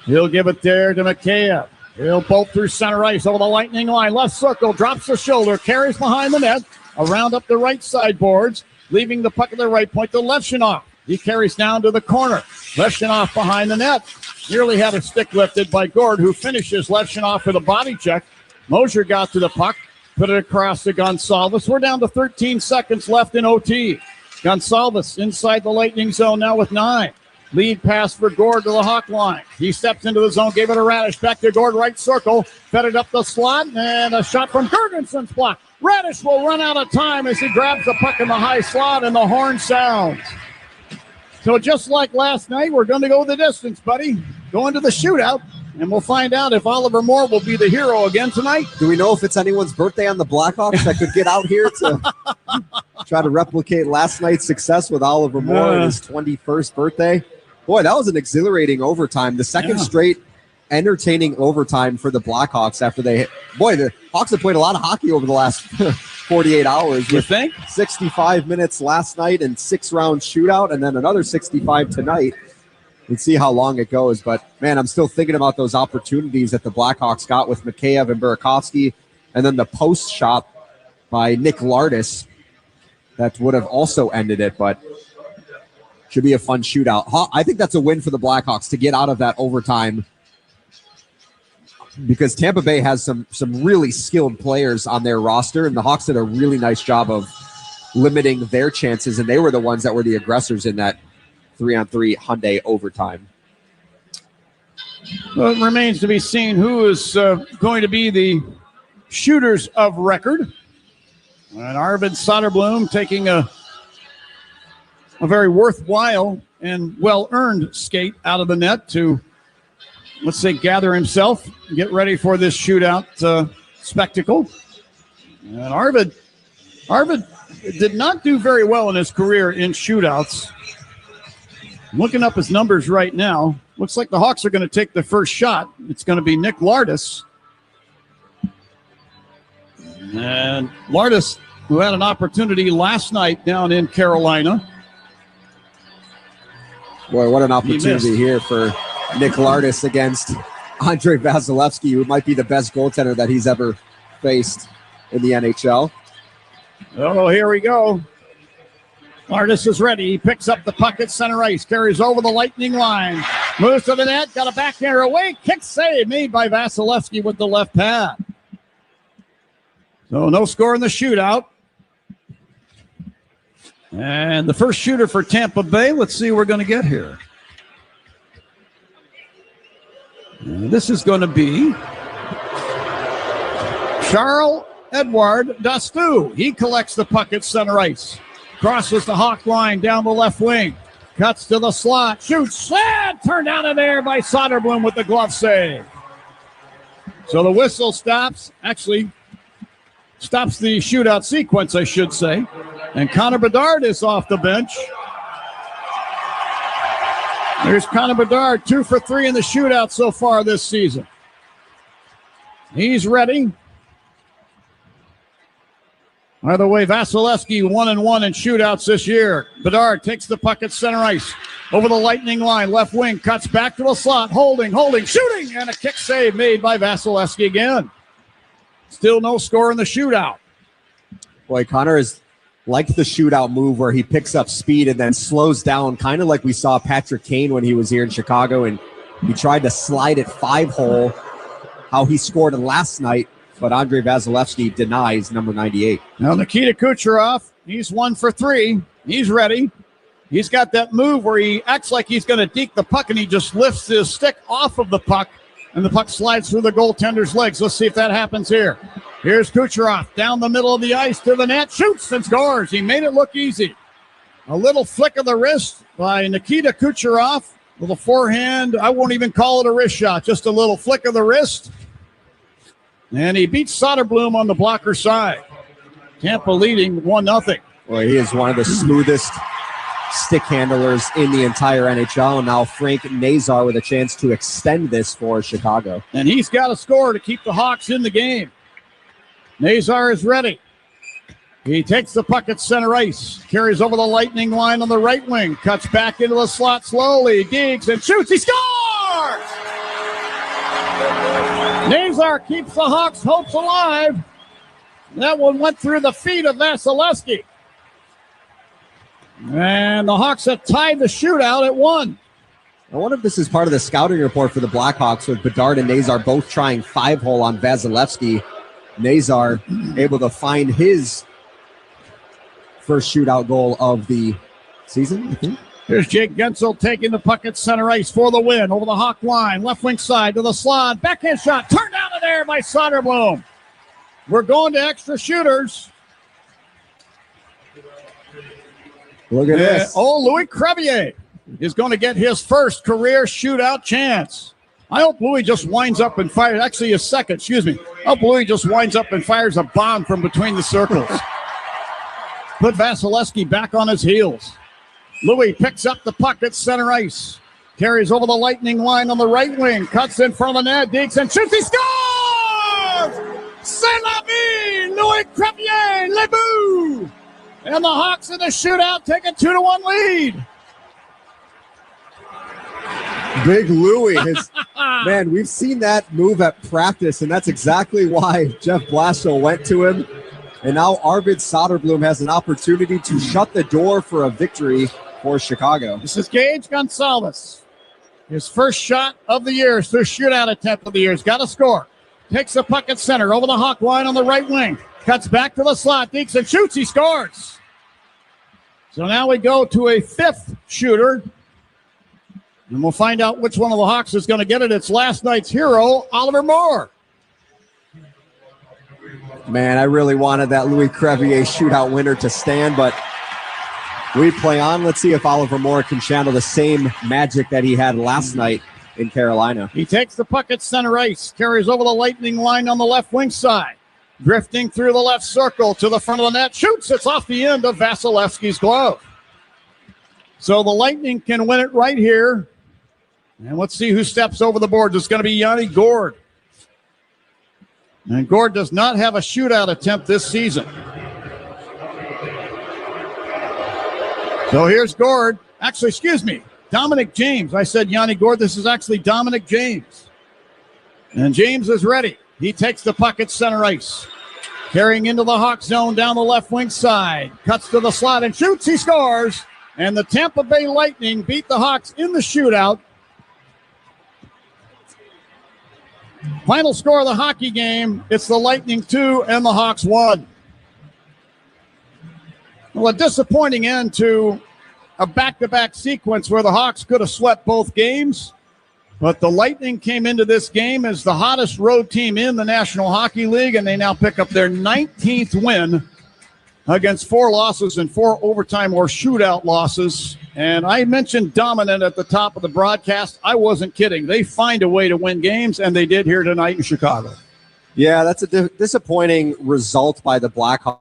He'll give it there to Mikheyev. He'll bolt through center ice over the Lightning line. Left circle, drops the shoulder, carries behind the net. Around up the right side boards, leaving the puck at the right point to Levshunov. He carries down to the corner. Levshunov behind the net. Nearly had a stick lifted by Gord, who finishes Levshunov with a body check. Mosier got to the puck. Put it across to Gonsalves. We're down to 13 seconds left in OT. Gonsalves inside the Lightning zone now with 9. Lead pass for Gord to the Hawk line. He steps into the zone, gave it to Radish. Back to Gord, right circle. Fed it up the slot, and a shot from Gergensen's block. Radish will run out of time as he grabs the puck in the high slot, and the horn sounds. So just like last night, we're going to go the distance, buddy. Going to the shootout. And we'll find out if Oliver Moore will be the hero again tonight. Do we know if it's anyone's birthday on the Blackhawks that could get out here to try to replicate last night's success with Oliver Moore and his 21st birthday? Boy, that was an exhilarating overtime. The second straight entertaining overtime for the Blackhawks after the Hawks have played a lot of hockey over the last 48 hours. You think? 65 minutes last night and 6-round shootout, and then another 65 tonight. Let's see how long it goes. But, man, I'm still thinking about those opportunities that the Blackhawks got with Mikheyev and Burakovsky, and then the post shot by Nick Lardis that would have also ended it, but should be a fun shootout. I think that's a win for the Blackhawks to get out of that overtime because Tampa Bay has some really skilled players on their roster, and the Hawks did a really nice job of limiting their chances, and they were the ones that were the aggressors in that 3-on-3 Hyundai overtime. Well, it remains to be seen who is going to be the shooters of record. And Arvid Soderblom taking a very worthwhile and well-earned skate out of the net to, let's say, gather himself, get ready for this shootout spectacle. And Arvid did not do very well in his career in shootouts. Looking up his numbers right now, looks like the Hawks are going to take the first shot. It's going to be Nick Lardis. And Lardis, who had an opportunity last night down in Carolina. Boy, what an opportunity here for Nick Lardis against Andre Vasilevsky, who might be the best goaltender that he's ever faced in the NHL. Oh, here we go. Lardis is ready. He picks up the puck at center ice, carries over the Lightning line, moves to the net, got a backhander away, kick save made by Vasilevsky with the left pad. So no score in the shootout. And the first shooter for Tampa Bay, let's see who we're going to get here. And this is going to be Charles-Edouard Dastou. He collects the puck at center ice. Crosses the Hawk line down the left wing. Cuts to the slot. Shoots. And turned down in there by Soderblom with the glove save. So the whistle stops. Actually, stops the shootout sequence, I should say. And Connor Bedard is off the bench. There's Connor Bedard, 2 for 3 in the shootout so far this season. He's ready. By the way, Vasilevsky 1-1 in shootouts this year. Bedard takes the puck at center ice. Over the Lightning line, left wing, cuts back to the slot. Holding, shooting, and a kick save made by Vasilevsky again. Still no score in the shootout. Boy, Connor is like the shootout move where he picks up speed and then slows down, kind of like we saw Patrick Kane when he was here in Chicago, and he tried to slide it 5-hole, how he scored last night, but Andrei Vasilevsky denies number 98. Now Nikita Kucherov, he's 1 for 3. He's ready. He's got that move where he acts like he's going to deke the puck, and he just lifts his stick off of the puck, and the puck slides through the goaltender's legs. Let's see if that happens here. Here's Kucherov down the middle of the ice to the net, shoots and scores. He made it look easy. A little flick of the wrist by Nikita Kucherov. Little forehand. I won't even call it a wrist shot, just a little flick of the wrist. And he beats Soderblom on the blocker side. Tampa leading 1-0. Well, he is one of the smoothest stick handlers in the entire NHL. And now Frank Nazar with a chance to extend this for Chicago. And he's got to score to keep the Hawks in the game. Nazar is ready. He takes the puck at center ice. Carries over the Lightning line on the right wing. Cuts back into the slot slowly. Digs and shoots. He scores! Nazar keeps the Hawks' hopes alive. That one went through the feet of Vasilevsky. And the Hawks have tied the shootout at 1. I wonder if this is part of the scouting report for the Blackhawks with Bedard and Nazar both trying 5-hole on Vasilevsky. Nazar able to find his first shootout goal of the season, I think. Here's Jake Gensel taking the puck at center ice for the win. Over the Hawk line, left wing side to the slot. Backhand shot, turned down in there by Soderblom. We're going to extra shooters. Look at this. Louis Crevier is going to get his first career shootout chance. I hope Louis just winds up and fires. Actually, his second, I hope Louis just winds up and fires a bomb from between the circles. Put Vasilevsky back on his heels. Louis picks up the puck at center ice. Carries over the Lightning line on the right wing. Cuts in front of the net. Digs and shoots. He scores! C'est la vie! Louis Crevier, Le Bout! And the Hawks in the shootout take a 2-1 lead. Big Louis. Man, we've seen that move at practice, and that's exactly why Jeff Blashill went to him. And now Arvid Soderblom has an opportunity to shut the door for a victory for Chicago. This is Gage Gonzalez. His first shot of the year, his first shootout attempt of the year. He's got to score. Takes the puck at center over the Hawk line on the right wing. Cuts back to the slot. Deeks and shoots. He scores. So now we go to a fifth shooter. And we'll find out which one of the Hawks is going to get it. It's last night's hero, Oliver Moore. Man, I really wanted that Louis Crevier shootout winner to stand, but we play on. Let's see if Oliver Moore can channel the same magic that he had last night in Carolina. He takes the puck at center ice, carries over the Lightning line on the left wing side, drifting through the left circle to the front of the net, shoots. It's off the end of Vasilevsky's glove. So the Lightning can win it right here. And let's see who steps over the board. It's going to be Yanni Gourde. And Gourde does not have a shootout attempt this season. So here's Gourde. Actually, excuse me, Dominic James. I said Yanni Gourde. This is actually Dominic James. And James is ready. He takes the puck at center ice. Carrying into the Hawk zone down the left wing side. Cuts to the slot and shoots. He scores. And the Tampa Bay Lightning beat the Hawks in the shootout. Final score of the hockey game, it's the Lightning 2 and the Hawks 1. Well, a disappointing end to a back-to-back sequence where the Hawks could have swept both games. But the Lightning came into this game as the hottest road team in the National Hockey League, and they now pick up their 19th win against 4 losses and 4 overtime or shootout losses. And I mentioned dominant at the top of the broadcast. I wasn't kidding. They find a way to win games, and they did here tonight in Chicago. Yeah, that's a disappointing result by the Blackhawks.